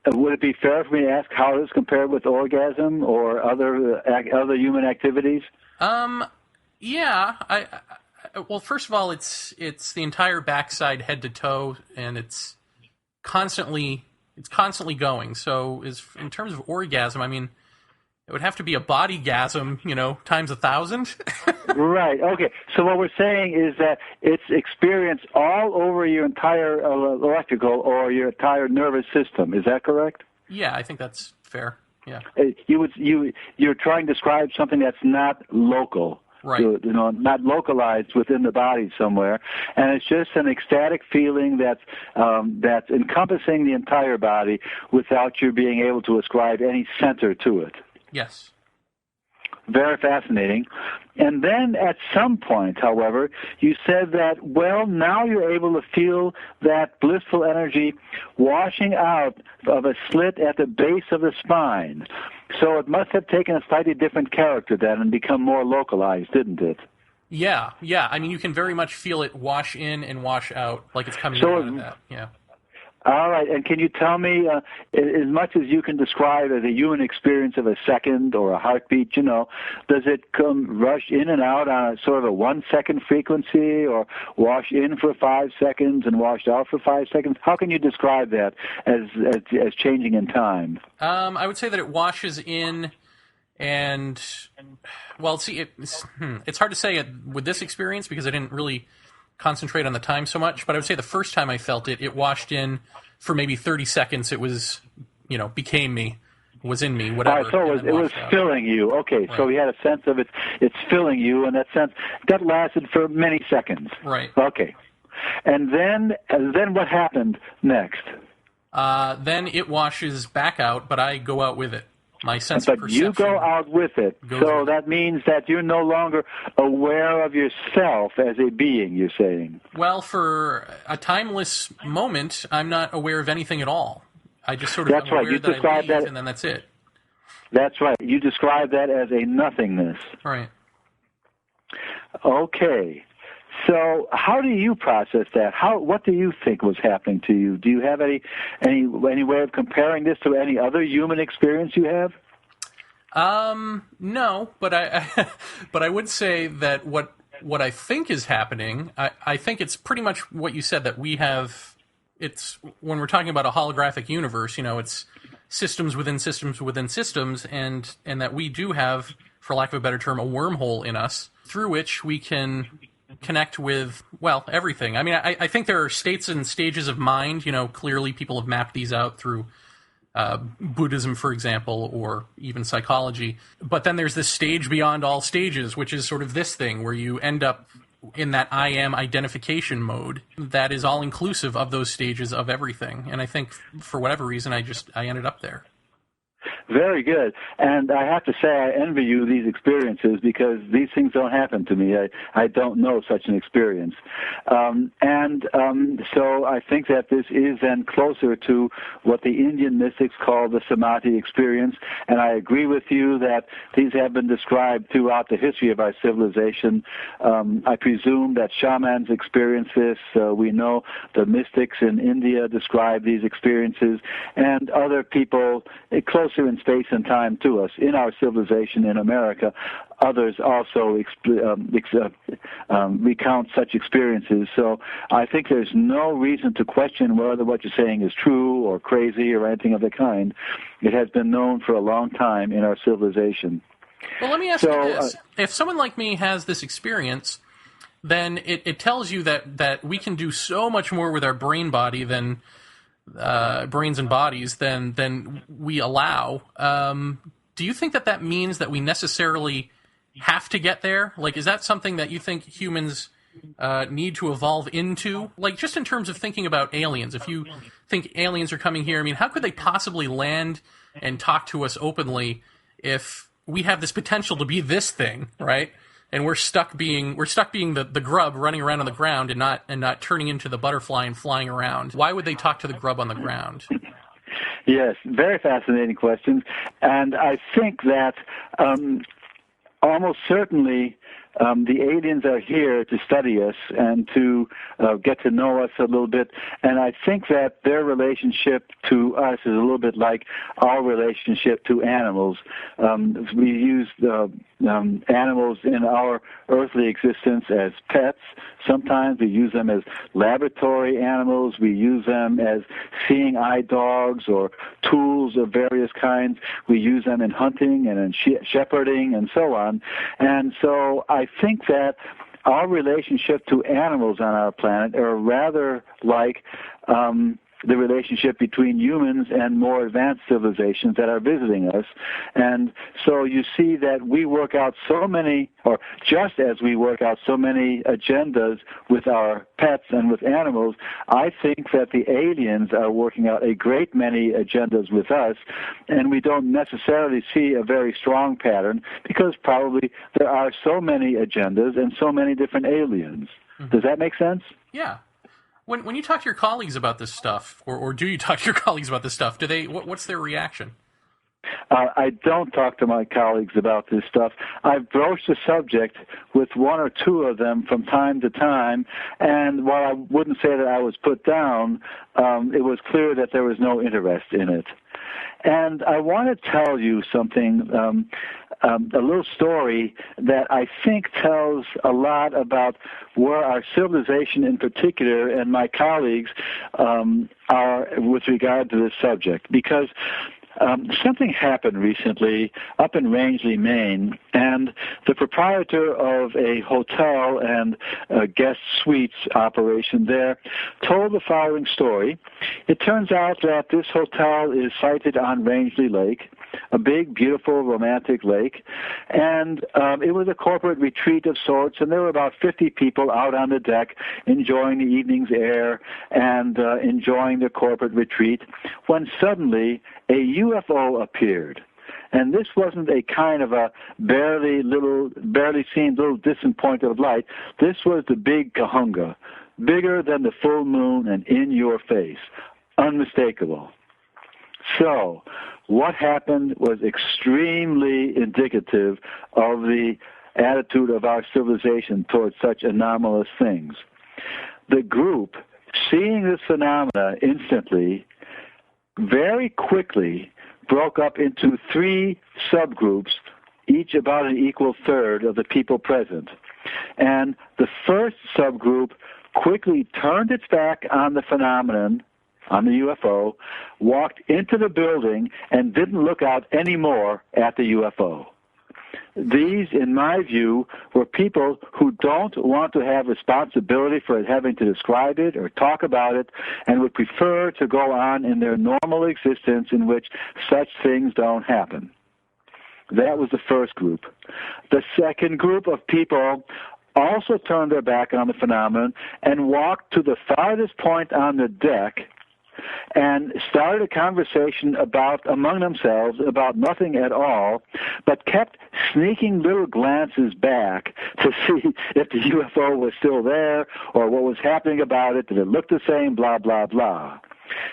would it be fair for me to ask how this compared with orgasm or other human activities? Yeah. Well, first of all, it's the entire backside, head to toe, and it's constantly going. So, in terms of orgasm, I mean, it would have to be a bodygasm, times 1,000. Right. Okay. So what we're saying is that it's experienced all over your entire electrical or your entire nervous system. Is that correct? Yeah, I think that's fair. Yeah. You're trying to describe something that's not local. Right. Not localized within the body somewhere, and it's just an ecstatic feeling that's encompassing the entire body without you being able to ascribe any center to it. Yes. Very fascinating. And then at some point, however, you said that, now you're able to feel that blissful energy washing out of a slit at the base of the spine. So it must have taken a slightly different character then and become more localized, didn't it? Yeah. I mean, you can very much feel it wash in and wash out, like it's coming out of that. Yeah. All right, and can you tell me, as much as you can describe as a human experience of a second or a heartbeat, does it come rush in and out on a sort of a 1 second frequency, or wash in for 5 seconds and wash out for 5 seconds? How can you describe that as changing in time? I would say that it washes in, and, well, see, it's hard to say it with this experience because I didn't really concentrate on the time so much, but I would say the first time I felt it, it washed in for maybe 30 seconds. It was, became me, was in me, whatever. All right, so it was filling you. Okay, right. So you had a sense of it's filling you, and that sense, that lasted for many seconds. Right. Okay. And then what happened next? Then it washes back out, but I go out with it. My sense of perception. But you go out with it, so that means that you're no longer aware of yourself as a being, you're saying. Well, for a timeless moment, I'm not aware of anything at all. I just sort of am aware that I leave, and then that's it. That's right. You describe that as a nothingness. Right. Okay. So how do you process that? What do you think was happening to you? Do you have any way of comparing this to any other human experience you have? No, but I would say that what I think is happening, I think it's pretty much what you said, that we have, it's, when we're talking about a holographic universe, it's systems within systems within systems, and that we do have, for lack of a better term, a wormhole in us through which we can connect with, well, everything. I mean, I think there are states and stages of mind. Clearly people have mapped these out through Buddhism, for example, or even psychology. But then there's this stage beyond all stages, which is sort of this thing where you end up in that I am identification mode that is all inclusive of those stages of everything. And I think for whatever reason, I ended up there. Very good. And I have to say I envy you these experiences, because these things don't happen to me. I don't know such an experience. So I think that this is then closer to what the Indian mystics call the samadhi experience. And I agree with you that these have been described throughout the history of our civilization. I presume that shamans experience this. We know the mystics in India describe these experiences, and other people closer in space and time to us in our civilization in America. Others also recount such experiences. So I think there's no reason to question whether what you're saying is true or crazy or anything of the kind. It has been known for a long time in our civilization. Well, let me ask you this. If someone like me has this experience, then it tells you that we can do so much more with our brains and bodies than we allow. Do you think that means that we necessarily have to get there? Like, is that something that you think humans need to evolve into? Like, just in terms of thinking about aliens, if you think aliens are coming here, I mean, how could they possibly land and talk to us openly if we have this potential to be this thing, right? And we're stuck being the grub running around on the ground and not turning into the butterfly and flying around. Why would they talk to the grub on the ground? Yes, very fascinating questions. And I think that almost certainly the aliens are here to study us and to get to know us a little bit. And I think that their relationship to us is a little bit like our relationship to animals. We use animals in our earthly existence as pets. Sometimes we use them as laboratory animals. We use them as seeing eye dogs or tools of various kinds. We use them in hunting and in shepherding and so on. And so I think that our relationship to animals on our planet are rather like the relationship between humans and more advanced civilizations that are visiting us. And so you see that we work out so many, or just as we work out so many agendas with our pets and with animals, I think that the aliens are working out a great many agendas with us, and we don't necessarily see a very strong pattern because probably there are so many agendas and so many different aliens. Mm-hmm. Does that make sense? Yeah. When you talk to your colleagues about this stuff, or do you talk to your colleagues about this stuff, what's their reaction? I don't talk to my colleagues about this stuff. I've broached the subject with one or two of them from time to time, and while I wouldn't say that I was put down, it was clear that there was no interest in it. And I want to tell you something, a little story that I think tells a lot about where our civilization in particular and my colleagues are with regard to this subject. Because something happened recently up in Rangeley, Maine, and the proprietor of a hotel and guest suites operation there told the following story. It turns out that this hotel is sited on Rangeley Lake, a big, beautiful, romantic lake, and it was a corporate retreat of sorts, and there were about 50 people out on the deck enjoying the evening's air and enjoying the corporate retreat, when suddenly a UFO appeared. And this wasn't a kind of a barely seen little distant point of light. This was the big kahunga, bigger than the full moon and in your face, unmistakable. So what happened was extremely indicative of the attitude of our civilization towards such anomalous things. The group, seeing this phenomena instantly, very quickly broke up into 3 subgroups, each about an equal third of the people present. And the first subgroup quickly turned its back on the phenomenon, on the UFO, walked into the building, and didn't look out anymore at the UFO. These, in my view, were people who don't want to have responsibility for having to describe it or talk about it, and would prefer to go on in their normal existence in which such things don't happen. That was the first group. The second group of people also turned their back on the phenomenon and walked to the farthest point on the deck and started a conversation among themselves about nothing at all, but kept sneaking little glances back to see if the UFO was still there or what was happening about it, did it look the same, blah, blah, blah.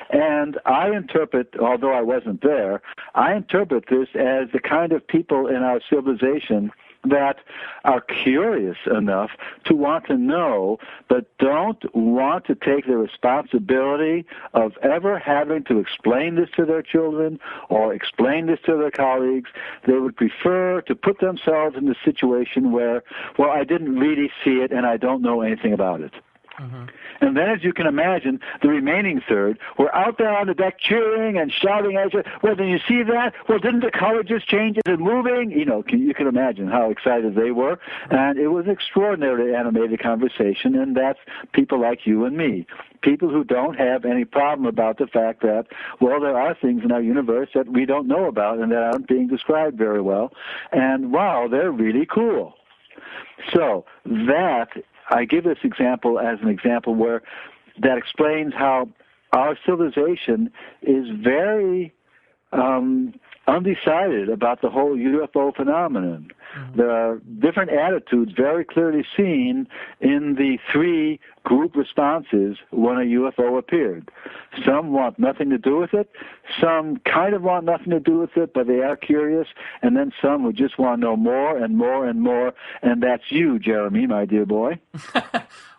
And I interpret, although I wasn't there, I interpret this as the kind of people in our civilization that are curious enough to want to know, but don't want to take the responsibility of ever having to explain this to their children or explain this to their colleagues. They would prefer to put themselves in the situation where, well, I didn't really see it and I don't know anything about it. Mm-hmm. And then, as you can imagine, the remaining third were out there on the deck cheering and shouting at you. Well, did you see that? Well, didn't the color just change? Is it moving? You can imagine how excited they were. And it was an extraordinarily animated conversation, and that's people like you and me, people who don't have any problem about the fact that, well, there are things in our universe that we don't know about and that aren't being described very well. And, wow, they're really cool. So that, I give this example as an example where that explains how our civilization is very undecided about the whole UFO phenomenon. Mm-hmm. There are different attitudes very clearly seen in the 3 group responses when a UFO appeared. Some want nothing to do with it, some kind of want nothing to do with it, but they are curious, and then some who just want to know more and more and more, and that's you, Jeremy, my dear boy.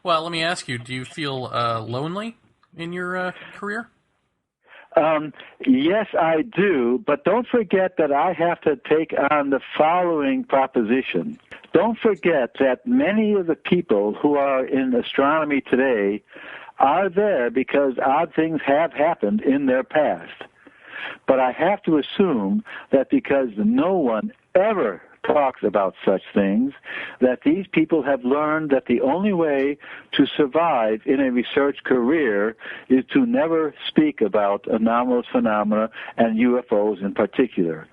Well, let me ask you, do you feel lonely in your career? Yes, I do, but don't forget that I have to take on the following proposition. Don't forget that many of the people who are in astronomy today are there because odd things have happened in their past. But I have to assume that because no one ever talks about such things, that these people have learned that the only way to survive in a research career is to never speak about anomalous phenomena and UFOs in particular.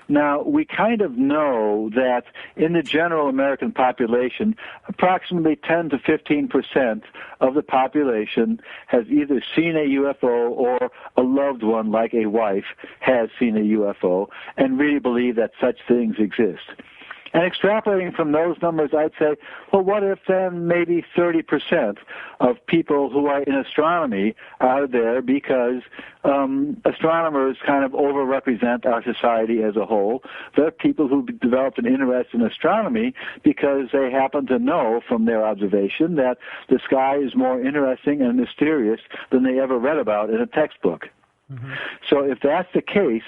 Now, we kind of know that in the general American population, approximately 10 to 15% of the population has either seen a UFO or a loved one, like a wife, has seen a UFO and really believe that such things exist. And extrapolating from those numbers, I'd say, well, what if then maybe 30% of people who are in astronomy are there because astronomers kind of overrepresent our society as a whole. There are people who developed an interest in astronomy because they happen to know from their observation that the sky is more interesting and mysterious than they ever read about in a textbook. Mm-hmm. So if that's the case,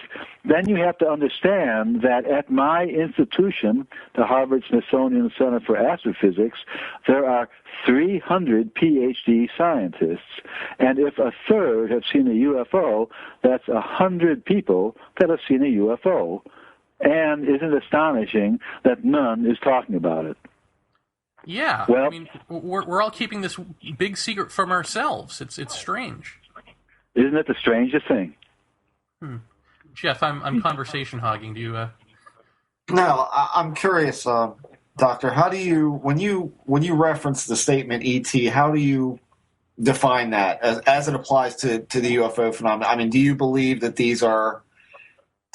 then you have to understand that at my institution, the Harvard-Smithsonian Center for Astrophysics, there are 300 PhD scientists. And if a third have seen a UFO, that's 100 people that have seen a UFO. And isn't it astonishing that none is talking about it? Yeah, well, I mean, we're all keeping this big secret from ourselves. It's strange. Isn't it the strangest thing? Jeff, I'm conversation hogging. Do you? No, I'm curious, Doctor. How do you when you reference the statement ET? How do you define that as it applies to the UFO phenomenon? I mean, do you believe that these are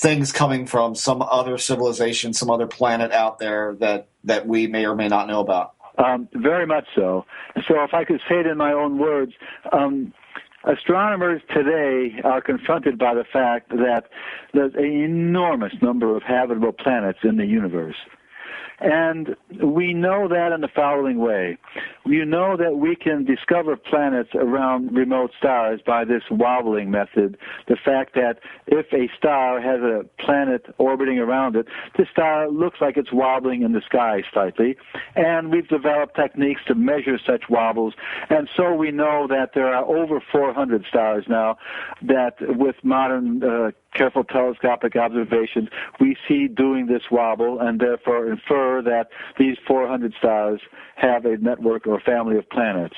things coming from some other civilization, some other planet out there that we may or may not know about? Very much so. So if I could say it in my own words, astronomers today are confronted by the fact that there's an enormous number of habitable planets in the universe. And we know that in the following way. You know that we can discover planets around remote stars by this wobbling method, the fact that if a star has a planet orbiting around it, the star looks like it's wobbling in the sky slightly, and we've developed techniques to measure such wobbles, and so we know that there are over 400 stars now that with modern careful telescopic observations, we see doing this wobble and therefore infer that these 400 stars have a network or family of planets.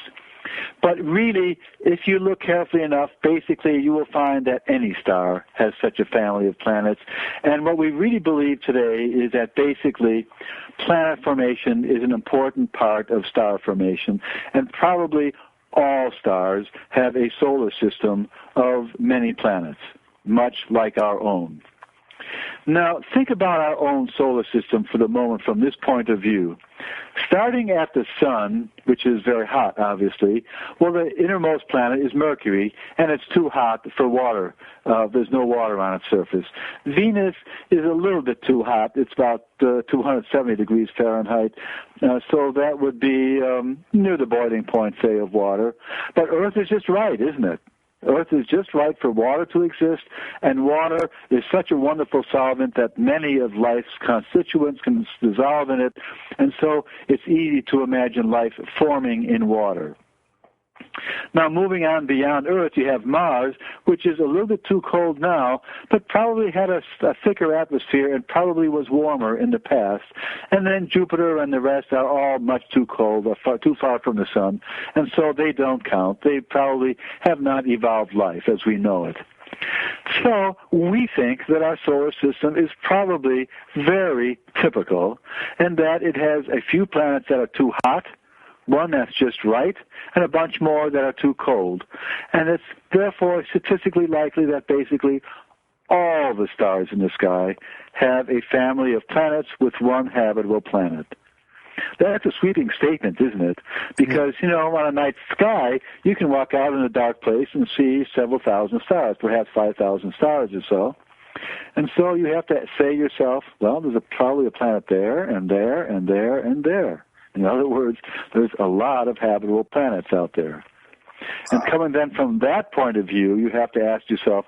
But really, if you look carefully enough, basically you will find that any star has such a family of planets. And what we really believe today is that basically planet formation is an important part of star formation, and probably all stars have a solar system of many planets, much like our own. Now, think about our own solar system for the moment from this point of view. Starting at the sun, which is very hot, obviously, well, the innermost planet is Mercury, and it's too hot for water. There's no water on its surface. Venus is a little bit too hot. It's about 270 degrees Fahrenheit, so that would be near the boiling point, say, of water. But Earth is just right, isn't it? Earth is just right for water to exist, and water is such a wonderful solvent that many of life's constituents can dissolve in it, and so it's easy to imagine life forming in water. Now, moving on beyond Earth, you have Mars, which is a little bit too cold now, but probably had a thicker atmosphere and probably was warmer in the past. And then Jupiter and the rest are all much too cold, or too far from the sun, and so they don't count. They probably have not evolved life as we know it. So we think that our solar system is probably very typical, and that it has a few planets that are too hot, one that's just right, and a bunch more that are too cold. And it's therefore statistically likely that basically all the stars in the sky have a family of planets with one habitable planet. That's a sweeping statement, isn't it? Because, you know, on a night sky, you can walk out in a dark place and see several thousand stars, perhaps 5,000 stars or so. And so you have to say to yourself, well, there's probably a planet there, and there, and there, and there. In other words, there's a lot of habitable planets out there. And coming then from that point of view, you have to ask yourself,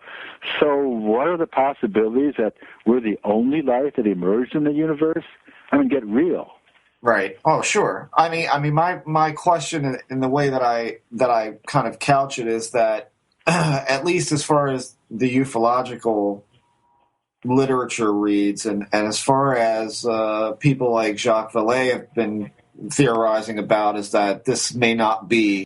so what are the possibilities that we're the only life that emerged in the universe? I mean, get real. Right. Oh, sure. I mean, my question in the way that I kind of couch it is that, at least as far as the ufological literature reads, and as far as people like Jacques Vallée have been theorizing about, is that this may not be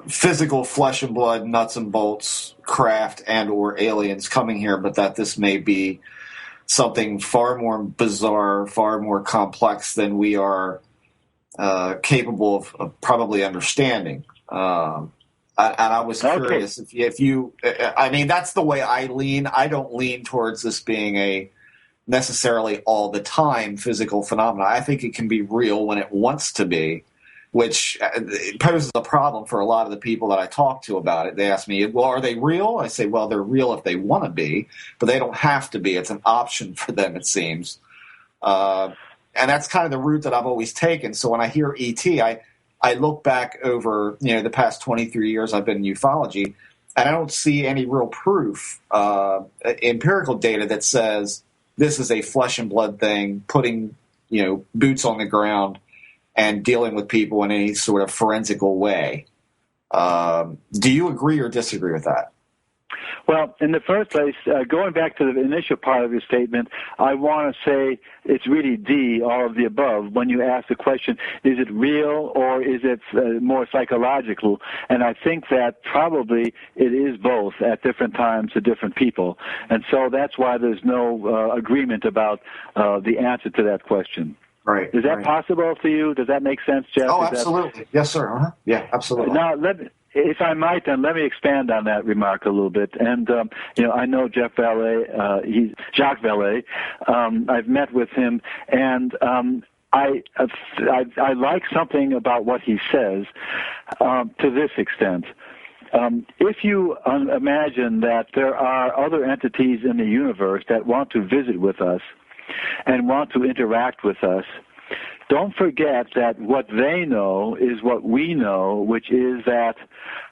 physical flesh and blood, nuts and bolts craft and or aliens coming here, but that this may be something far more bizarre, far more complex than we are capable of probably understanding. And I was curious if you, I mean, that's the way I lean. I don't lean towards this being a necessarily all the time physical phenomena. I think it can be real when it wants to be, which poses a problem for a lot of the people that I talk to about it. They ask me, well, are they real? I say, well, they're real if they want to be, but they don't have to be. It's an option for them, it seems. And that's kind of the route that I've always taken. So when I hear ET, I look back over, the past 23 years I've been in ufology, and I don't see any real proof, empirical data that says this is a flesh and blood thing, putting, boots on the ground and dealing with people in any sort of forensical way. Do you agree or disagree with that? Well, in the first place, going back to the initial part of your statement, I want to say it's really D, all of the above. When you ask the question, is it real or is it more psychological? And I think that probably it is both at different times to different people. And so that's why there's no agreement about the answer to that question. Right. Is that possible for you? Does that make sense, Jeff? Oh, absolutely. Yes, sir. Uh-huh. Yeah, absolutely. Now, if I might, then let me expand on that remark a little bit. And I know Jacques Vallée. I've met with him, and I like something about what he says to this extent. If you imagine that there are other entities in the universe that want to visit with us and want to interact with us, don't forget that what they know is what we know, which is that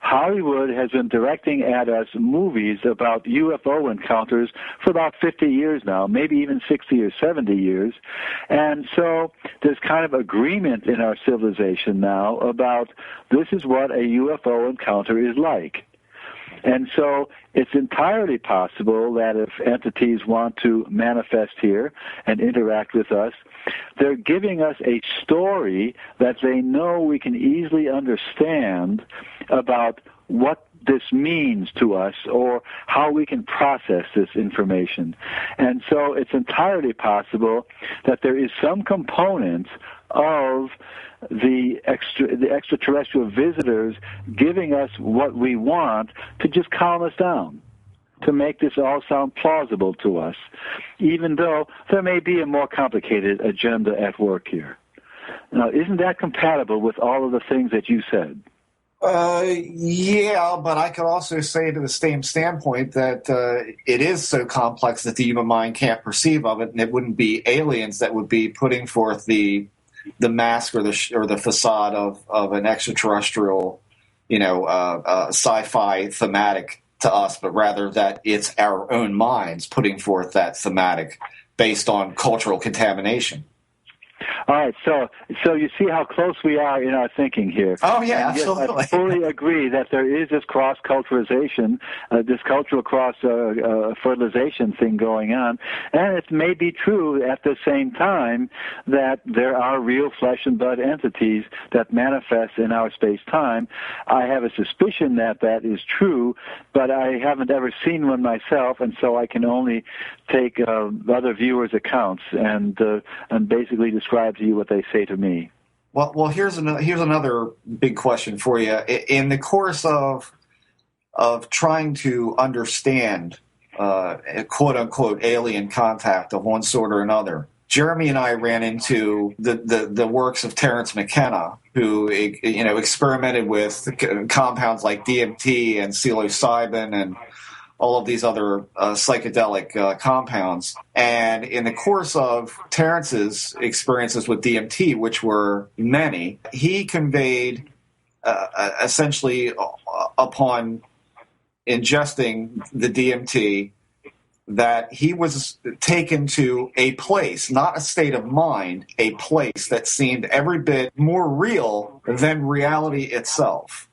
Hollywood has been directing at us movies about UFO encounters for about 50 years now, maybe even 60 or 70 years. And so there's kind of agreement in our civilization now about this is what a UFO encounter is like. And so it's entirely possible that if entities want to manifest here and interact with us, they're giving us a story that they know we can easily understand about what this means to us or how we can process this information. And so it's entirely possible that there is some component of the extraterrestrial visitors giving us what we want to just calm us down, to make this all sound plausible to us, even though there may be a more complicated agenda at work here. Now, isn't that compatible with all of the things that you said? Yeah, but I could also say to the same standpoint that it is so complex that the human mind can't perceive of it, and it wouldn't be aliens that would be putting forth the mask or the facade of an extraterrestrial, sci-fi thematic to us, but rather that it's our own minds putting forth that thematic based on cultural contamination. All right, so you see how close we are in our thinking here. Oh, yeah, and absolutely. Yes, I fully agree that there is this cross-culturalization, this cultural cross-fertilization thing going on, and it may be true at the same time that there are real flesh and blood entities that manifest in our space-time. I have a suspicion that that is true, but I haven't ever seen one myself, and so I can only take other viewers' accounts and basically describe to you what they say to me. Well, here's another big question for you. In the course of trying to understand quote unquote alien contact of one sort or another, Jeremy and I ran into the works of Terence McKenna, who experimented with compounds like DMT and psilocybin and all of these other psychedelic compounds. And in the course of Terence's experiences with DMT, which were many, he conveyed essentially upon ingesting the DMT that he was taken to a place, not a state of mind, a place that seemed every bit more real than reality itself.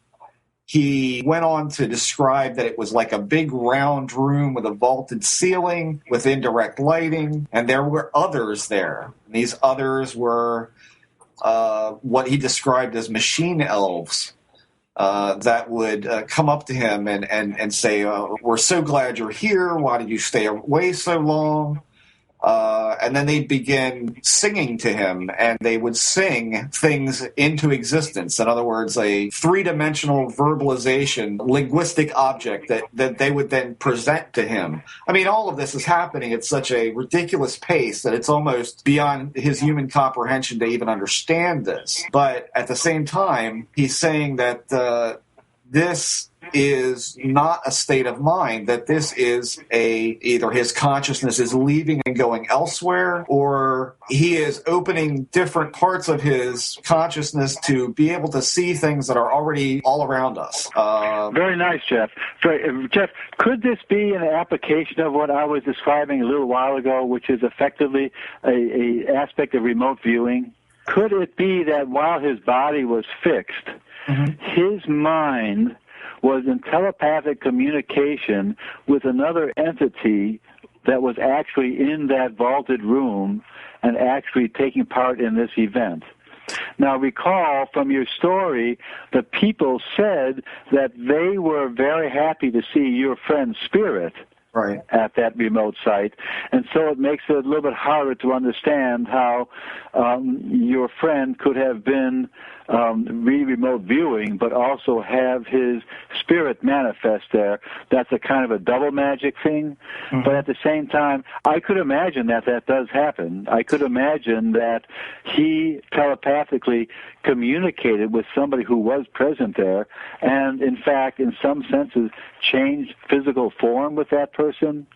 He went on to describe that it was like a big round room with a vaulted ceiling with indirect lighting, and there were others there. These others were what he described as machine elves that would come up to him and say, we're so glad you're here. Why did you stay away so long? And then they'd begin singing to him, and they would sing things into existence. In other words, a three-dimensional verbalization, linguistic object that they would then present to him. I mean, all of this is happening at such a ridiculous pace that it's almost beyond his human comprehension to even understand this. But at the same time, he's saying that this is not a state of mind, that this is either his consciousness is leaving and going elsewhere, or he is opening different parts of his consciousness to be able to see things that are already all around us. Very nice, Jeff. Jeff, could this be an application of what I was describing a little while ago, which is effectively a aspect of remote viewing? Could it be that while his body was fixed, his mind was in telepathic communication with another entity that was actually in that vaulted room and actually taking part in this event? Now, recall from your story, the people said that they were very happy to see your friend's spirit at that remote site, and so it makes it a little bit harder to understand how your friend could have been remote viewing, but also have his spirit manifest there. That's a kind of a double magic thing. But at the same time, I could imagine that does happen. I could imagine that he telepathically communicated with somebody who was present there, and in fact, in some senses, changed physical form with that person.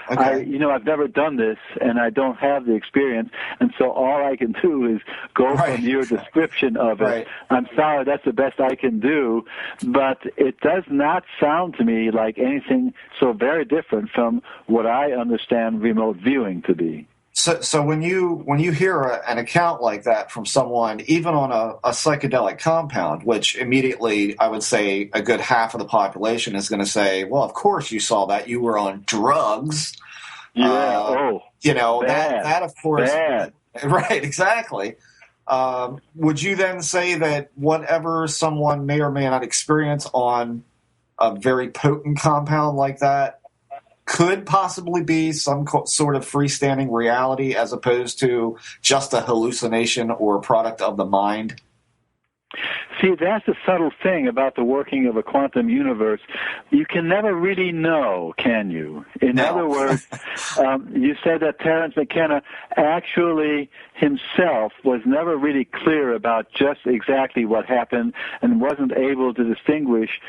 Okay. I've never done this, and I don't have the experience, and so all I can do is go from your description of it. I'm sorry, that's the best I can do, but it does not sound to me like anything so very different from what I understand remote viewing to be. So when you hear an account like that from someone, even on a psychedelic compound, which immediately I would say a good half of the population is going to say, well, of course you saw that. You were on drugs. Yeah. That of course. Bad. Right, exactly. Would you then say that whatever someone may or may not experience on a very potent compound like that could possibly be some sort of freestanding reality as opposed to just a hallucination or product of the mind? See, that's the subtle thing about the working of a quantum universe. You can never really know, can you? In other words, you said that Terence McKenna actually himself was never really clear about just exactly what happened and wasn't able to distinguish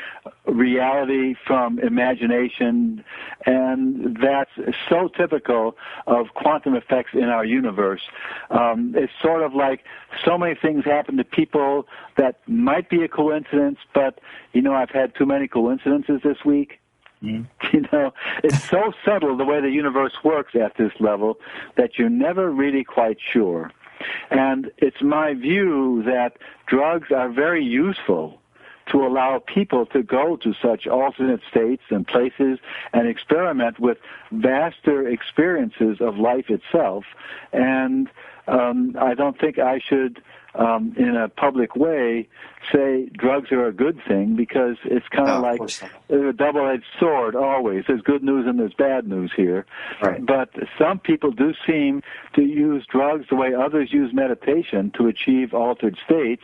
reality from imagination, and that's so typical of quantum effects in our universe. It's sort of like so many things happen to people that might be a coincidence, but, I've had too many coincidences this week. It's so subtle the way the universe works at this level that you're never really quite sure. And it's my view that drugs are very useful to allow people to go to such alternate states and places and experiment with vaster experiences of life itself. And I don't think I should, in a public way, say drugs are a good thing, because it's kind of like a double-edged sword always. There's good news and there's bad news here. Right. But some people do seem to use drugs the way others use meditation to achieve altered states.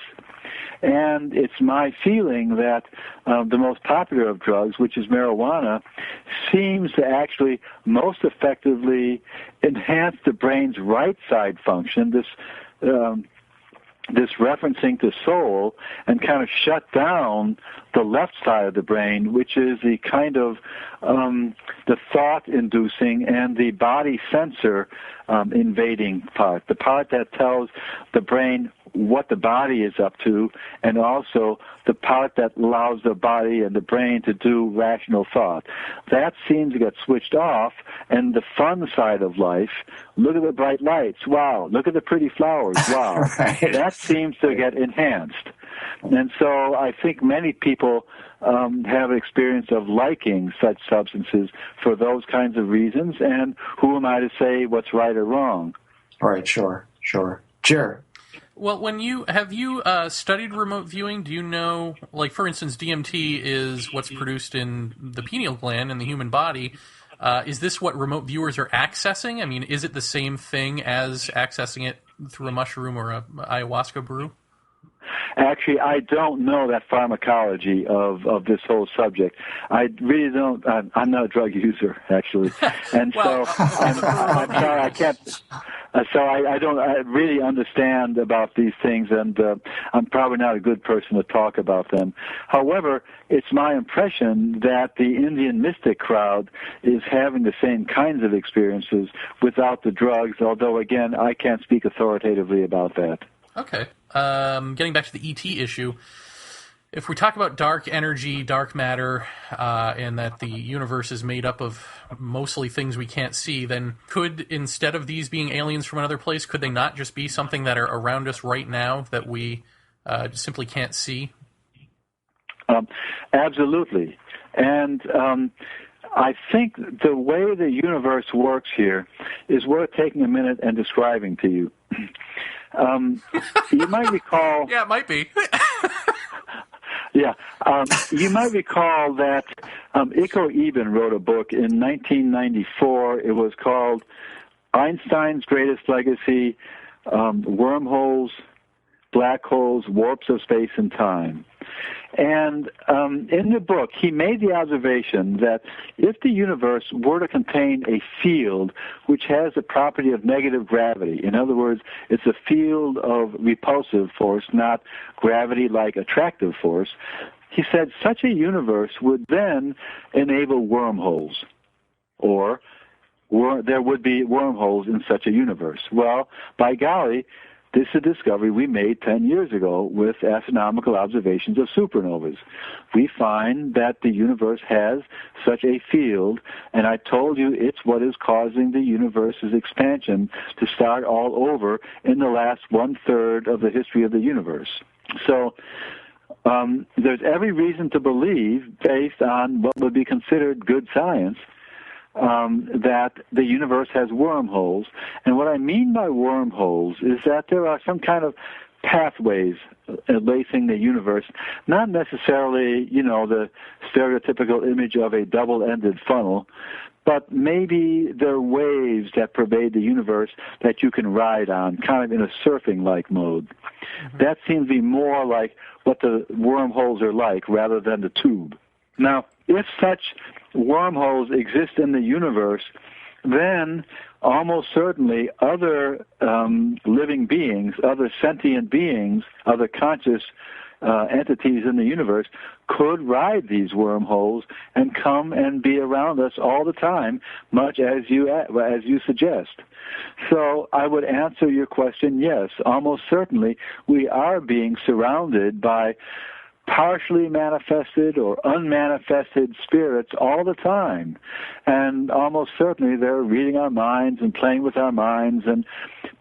And it's my feeling that the most popular of drugs, which is marijuana, seems to actually most effectively enhance the brain's right side function, this referencing to soul, and kind of shut down the left side of the brain, which is the kind of the thought-inducing and the body sensor invading part, the part that tells the brain what the body is up to, and also the part that allows the body and the brain to do rational thought. That seems to get switched off, and the fun side of life, look at the bright lights, wow, look at the pretty flowers, wow, that seems to get enhanced. And so I think many people have experience of liking such substances for those kinds of reasons, and who am I to say what's right or wrong? Right, sure. Jer? Well, have you studied remote viewing? Do you know, like, for instance, DMT is what's produced in the pineal gland in the human body. Is this what remote viewers are accessing? I mean, is it the same thing as accessing it through a mushroom or a ayahuasca brew? Actually, I don't know that pharmacology of this whole subject. I really don't. I'm not a drug user, actually, and Well, so I'm sorry I can't. So I don't really understand about these things, and I'm probably not a good person to talk about them. However, it's my impression that the Indian mystic crowd is having the same kinds of experiences without the drugs, although, again, I can't speak authoritatively about that. Okay. Getting back to the ET issue, if we talk about dark energy, dark matter, and that the universe is made up of mostly things we can't see, then could, instead of these being aliens from another place, could they not just be something that are around us right now that we simply can't see? Absolutely. And I think the way the universe works here is worth taking a minute and describing to you. You might recall... Yeah, it might be. Yeah. You might recall that Iko Eben wrote a book in 1994. It was called Einstein's Greatest Legacy, Wormholes, Black Holes, Warps of Space and Time. And in the book, he made the observation that if the universe were to contain a field which has the property of negative gravity, in other words, it's a field of repulsive force, not gravity like attractive force, he said such a universe would then enable wormholes, or there would be wormholes in such a universe. Well, by golly, this is a discovery we made 10 years ago with astronomical observations of supernovas. We find that the universe has such a field, and I told you it's what is causing the universe's expansion to start all over in the last one-third of the history of the universe. So there's every reason to believe, based on what would be considered good science, that the universe has wormholes. And what I mean by wormholes is that there are some kind of pathways lacing the universe, not necessarily, the stereotypical image of a double-ended funnel, but maybe there are waves that pervade the universe that you can ride on, kind of in a surfing-like mode. Mm-hmm. That seems to be more like what the wormholes are like rather than the tube. Now, if such wormholes exist in the universe, then almost certainly other living beings, other sentient beings, other conscious entities in the universe could ride these wormholes and come and be around us all the time, much as you suggest. So I would answer your question, yes, almost certainly we are being surrounded by partially manifested or unmanifested spirits all the time. And almost certainly they're reading our minds and playing with our minds and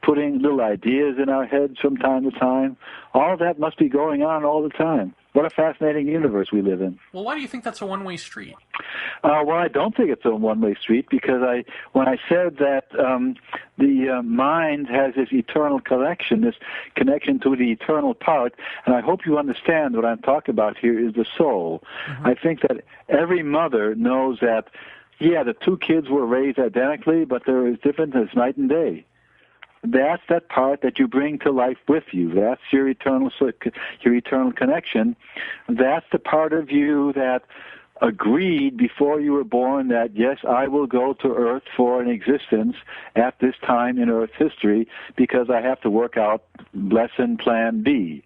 putting little ideas in our heads from time to time. All of that must be going on all the time. What a fascinating universe we live in. Well, why do you think that's a one-way street? Well, I don't think it's a one-way street because when I said that the mind has this eternal connection, this connection to the eternal part, and I hope you understand what I'm talking about here is the soul. Mm-hmm. I think that every mother knows that, yeah, the two kids were raised identically, but they're as different as night and day. That's that part that you bring to life with you. That's your eternal connection. That's the part of you that agreed before you were born that, yes, I will go to Earth for an existence at this time in Earth's history because I have to work out lesson plan B.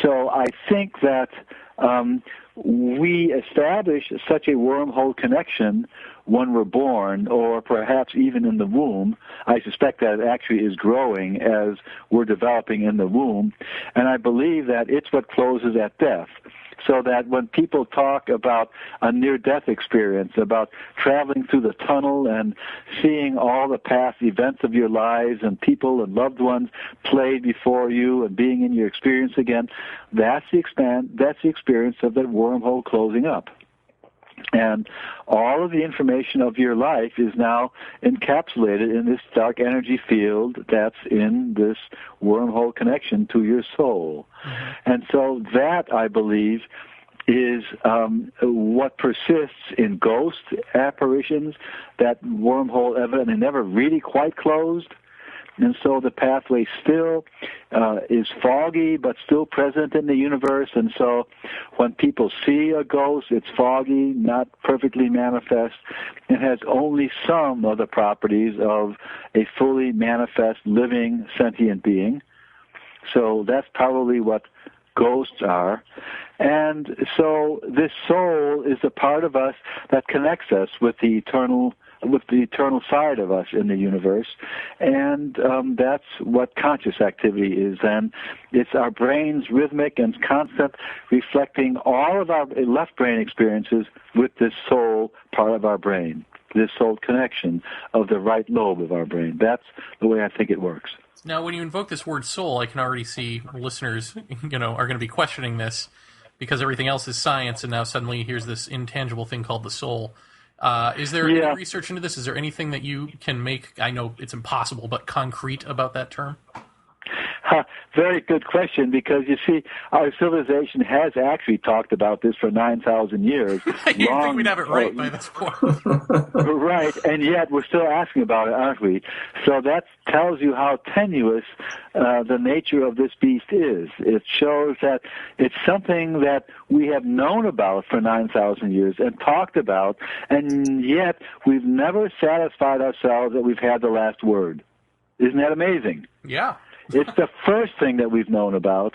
So I think that we establish such a wormhole connection when we're born, or perhaps even in the womb. I suspect that it actually is growing as we're developing in the womb, and I believe that it's what closes at death. So that when people talk about a near-death experience, about traveling through the tunnel and seeing all the past events of your lives and people and loved ones played before you and being in your experience again, that's the experience of that wormhole closing up. And all of the information of your life is now encapsulated in this dark energy field that's in this wormhole connection to your soul. Mm-hmm. And so that, I believe, is what persists in ghost apparitions, that wormhole evidently never really quite closed. And so the pathway still is foggy, but still present in the universe. And so when people see a ghost, it's foggy, not perfectly manifest, and has only some of the properties of a fully manifest, living, sentient being. So that's probably what ghosts are. And so this soul is a part of us that connects us with the eternal side of us in the universe, and that's what conscious activity is. And it's our brain's rhythmic and constant reflecting all of our left brain experiences with this soul part of our brain, this soul connection of the right lobe of our brain. That's the way I think it works. Now, when you invoke this word soul, I can already see listeners, are going to be questioning this because everything else is science, and now suddenly here's this intangible thing called the soul. Is there any research into this? Is there anything that you can make, I know it's impossible, but concrete about that term? Very good question, because you see, our civilization has actually talked about this for 9,000 years. You'd think we'd have it right by this point. Right, and yet we're still asking about it, aren't we? So that tells you how tenuous the nature of this beast is. It shows that it's something that we have known about for 9,000 years and talked about, and yet we've never satisfied ourselves that we've had the last word. Isn't that amazing? Yeah. It's the first thing that we've known about,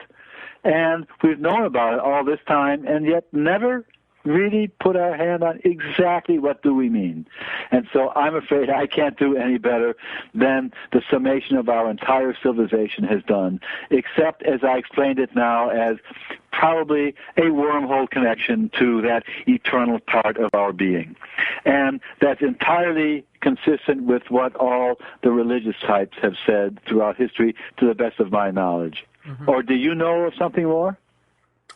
and we've known about it all this time, and yet never really put our hand on exactly what do we mean. And so I'm afraid I can't do any better than the summation of our entire civilization has done, except as I explained it now as probably a wormhole connection to that eternal part of our being. And that's entirely consistent with what all the religious types have said throughout history, to the best of my knowledge. Mm-hmm. Or do you know of something more?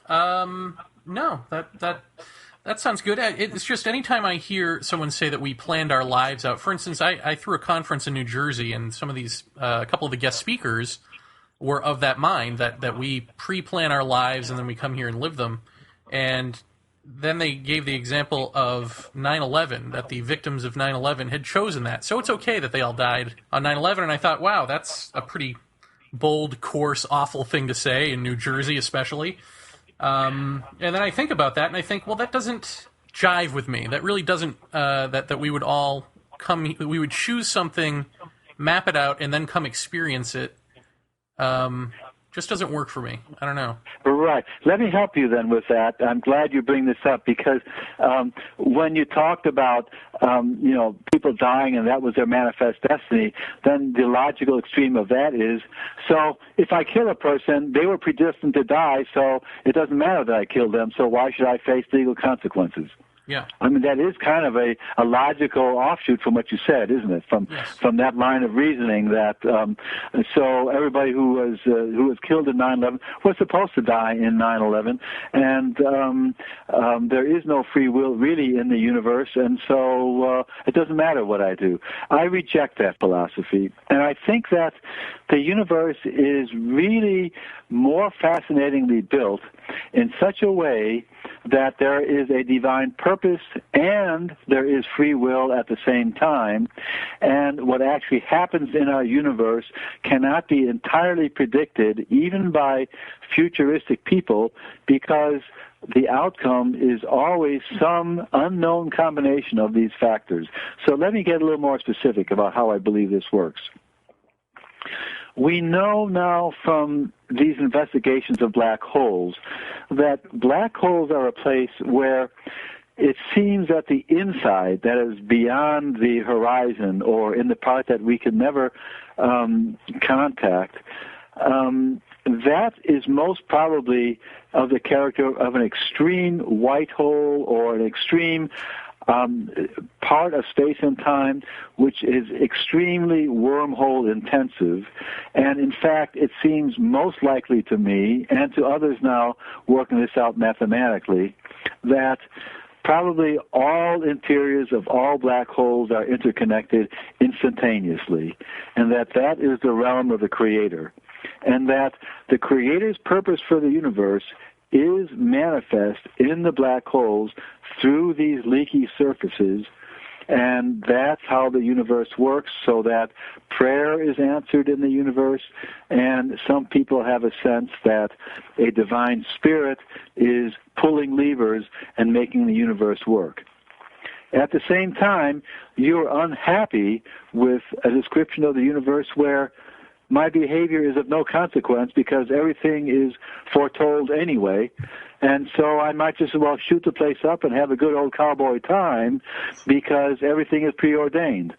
No, that sounds good. It's just anytime I hear someone say that we planned our lives out. For instance, I threw a conference in New Jersey, and some of these, a couple of the guest speakers were of that mind, that we pre-plan our lives and then we come here and live them. And then they gave the example of 9/11, that the victims of 9/11 had chosen that. So it's okay that they all died on 9/11. And I thought, wow, that's a pretty bold, coarse, awful thing to say, in New Jersey especially. And then I think about that, and I think, well, that doesn't jive with me. That really doesn't, that we would all come, we would choose something, map it out, and then come experience it. Just doesn't work for me. I don't know. Right. Let me help you then with that. I'm glad you bring this up, because when you talked about people dying and that was their manifest destiny, then the logical extreme of that is, so if I kill a person, they were predestined to die, so it doesn't matter that I killed them, so why should I face legal consequences? Yeah. I mean, that is kind of a logical offshoot from what you said, isn't it? From that line of reasoning that so everybody who was killed in 9/11 was supposed to die in 9/11, and there is no free will really in the universe, and so it doesn't matter what I do. I reject that philosophy, and I think that the universe is really more fascinatingly built in such a way that there is a divine purpose and there is free will at the same time. And what actually happens in our universe cannot be entirely predicted, even by futuristic people, because the outcome is always some unknown combination of these factors. So let me get a little more specific about how I believe this works. We know now from these investigations of black holes that black holes are a place where it seems that the inside, that is beyond the horizon or in the part that we can never contact, that is most probably of the character of an extreme white hole or an extreme part of space and time which is extremely wormhole intensive. And in fact, it seems most likely to me, and to others now working this out mathematically, that probably all interiors of all black holes are interconnected instantaneously, and that is the realm of the Creator, and that the Creator's purpose for the universe is manifest in the black holes through these leaky surfaces, and that's how the universe works, so that prayer is answered in the universe, and some people have a sense that a divine spirit is pulling levers and making the universe work. At the same time, you're unhappy with a description of the universe where my behavior is of no consequence because everything is foretold anyway, and so I might just as well shoot the place up and have a good old cowboy time because everything is preordained.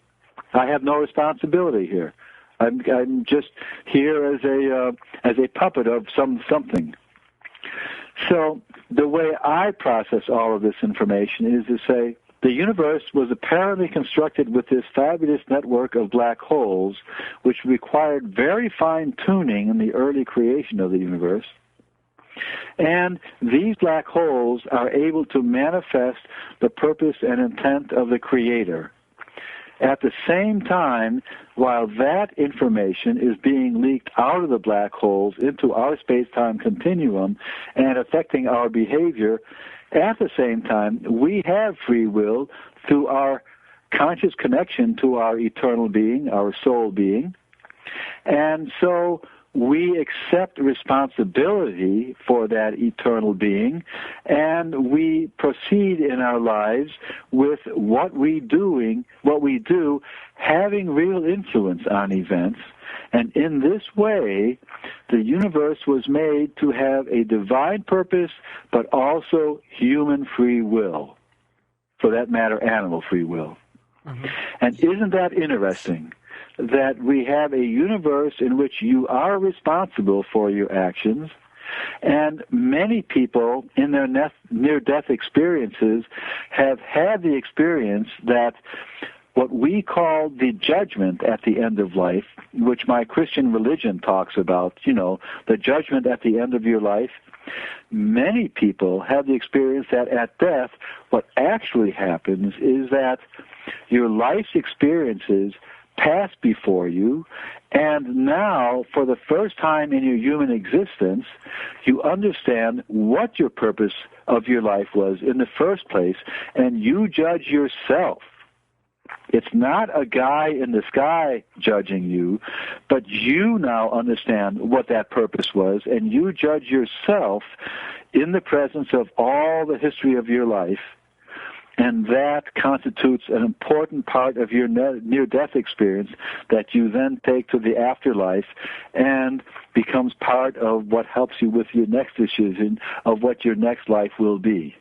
I have no responsibility here. I'm just here as a puppet of something. So the way I process all of this information is to say, the universe was apparently constructed with this fabulous network of black holes, which required very fine tuning in the early creation of the universe. And these black holes are able to manifest the purpose and intent of the Creator. At the same time, while that information is being leaked out of the black holes into our space-time continuum and affecting our behavior, at the same time, we have free will through our conscious connection to our eternal being, our soul being. And so we accept responsibility for that eternal being, and we proceed in our lives with what we do having real influence on events. And in this way, the universe was made to have a divine purpose, but also human free will. For that matter, animal free will. Mm-hmm. And isn't that interesting? That we have a universe in which you are responsible for your actions, and many people in their near-death experiences have had the experience that what we call the judgment at the end of life, which my Christian religion talks about, the judgment at the end of your life, many people have the experience that at death, what actually happens is that your life's experiences pass before you, and now, for the first time in your human existence, you understand what your purpose of your life was in the first place, and you judge yourself. It's not a guy in the sky judging you, but you now understand what that purpose was, and you judge yourself in the presence of all the history of your life. And that constitutes an important part of your near-death experience that you then take to the afterlife and becomes part of what helps you with your next decision of what your next life will be.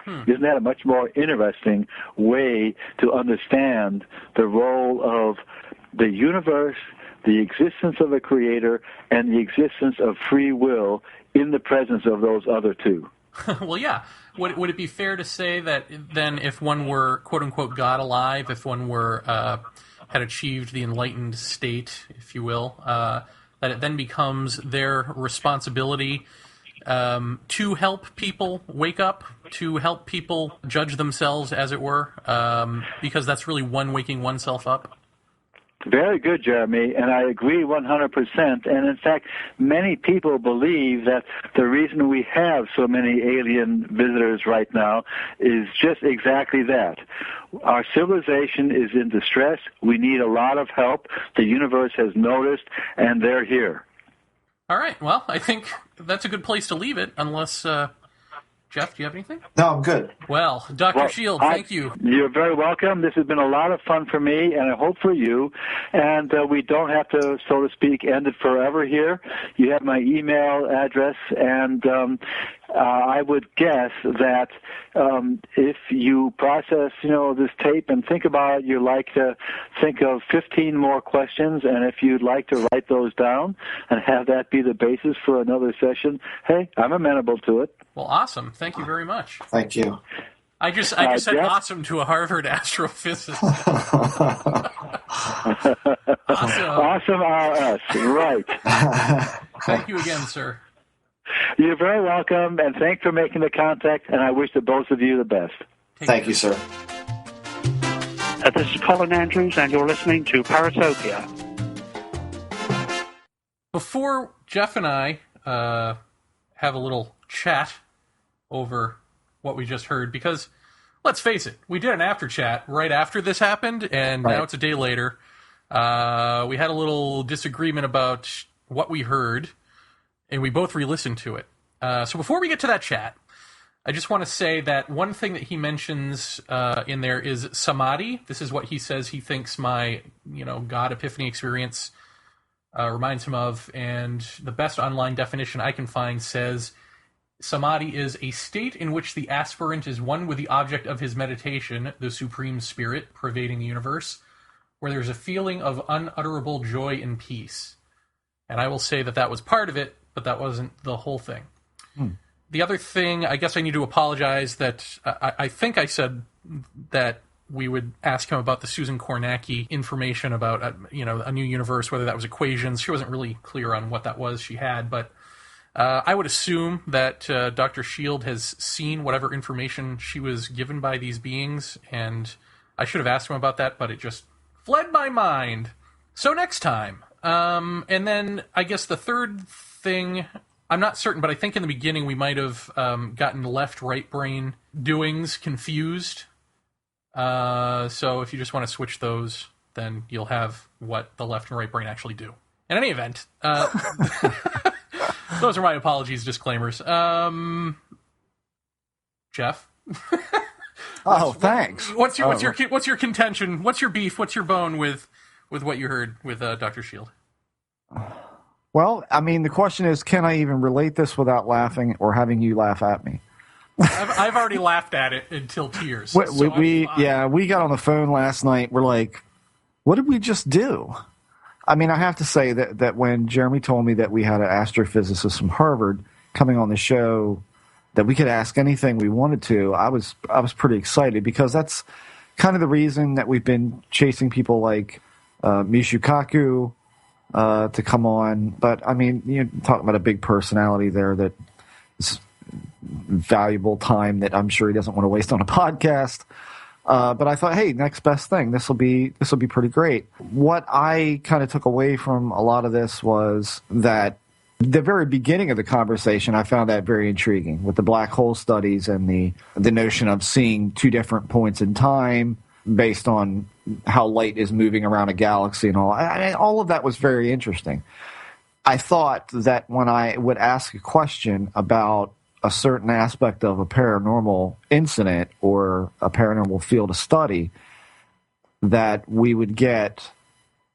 Isn't that a much more interesting way to understand the role of the universe, the existence of a creator, and the existence of free will in the presence of those other two? Well, yeah. Would it be fair to say that then if one were, quote-unquote, God alive, if one were had achieved the enlightened state, if you will, that it then becomes their responsibility to help people wake up, to help people judge themselves, as it were, because that's really one waking oneself up? Very good, Jeremy, and I agree 100%. And in fact, many people believe that the reason we have so many alien visitors right now is just exactly that. Our civilization is in distress. We need a lot of help. The universe has noticed, and they're here. All right. Well, I think that's a good place to leave it, unless... Jeff, do you have anything? No, I'm good. Well, Dr. Schild, thank you. You're very welcome. This has been a lot of fun for me, and I hope for you. And we don't have to, so to speak, end it forever here. You have my email address, and I would guess that if you process, this tape and think about it, you'd like to think of 15 more questions, and if you'd like to write those down and have that be the basis for another session, hey, I'm amenable to it. Well, awesome. Thank you very much. Thank you. I just said Jeff? Awesome to a Harvard astrophysicist. Awesome. Awesome are us, right. Thank you again, sir. You're very welcome, and thanks for making the contact, and I wish the both of you the best. Thank you, sir. This is Colin Andrews, and you're listening to Paratopia. Before Jeff and I have a little chat over what we just heard, because let's face it, we did an after chat right after this happened, and now it's a day later. We had a little disagreement about what we heard, and we both re-listened to it. So before we get to that chat, I just want to say that one thing that he mentions in there is samadhi. This is what he says he thinks my, God epiphany experience reminds him of, and the best online definition I can find says samadhi is a state in which the aspirant is one with the object of his meditation, the supreme spirit pervading the universe, where there's a feeling of unutterable joy and peace. And I will say that was part of it, but that wasn't the whole thing. The other thing, I guess I need to apologize that I think I said that we would ask him about the Susan Kornacki information about, a new universe, whether that was equations. She wasn't really clear on what that was she had, but I would assume that Dr. Schild has seen whatever information she was given by these beings, and I should have asked him about that, but it just fled my mind. So next time. And then I guess the third thing, I'm not certain, but I think in the beginning we might have gotten left-right brain doings confused. So if you just want to switch those, then you'll have what the left and right brain actually do. In any event, those are my apologies, disclaimers. Jeff? Thanks. What's your contention? What's your beef? What's your bone with what you heard with Dr. Schild? Well, I mean, the question is, can I even relate this without laughing or having you laugh at me? I've already laughed at it until tears. We got on the phone last night. We're like, what did we just do? I mean, I have to say that when Jeremy told me that we had an astrophysicist from Harvard coming on the show, that we could ask anything we wanted to, I was pretty excited, because that's kind of the reason that we've been chasing people like Mishu Kaku to come on. But, I mean, you're talking about a big personality there that is valuable time that I'm sure he doesn't want to waste on a podcast. But I thought, hey, next best thing. This will be pretty great. What I kind of took away from a lot of this was that the very beginning of the conversation, I found that very intriguing, with the black hole studies and the notion of seeing two different points in time based on how light is moving around a galaxy and all. I mean, all of that was very interesting. I thought that when I would ask a question about a certain aspect of a paranormal incident or a paranormal field of study, that we would get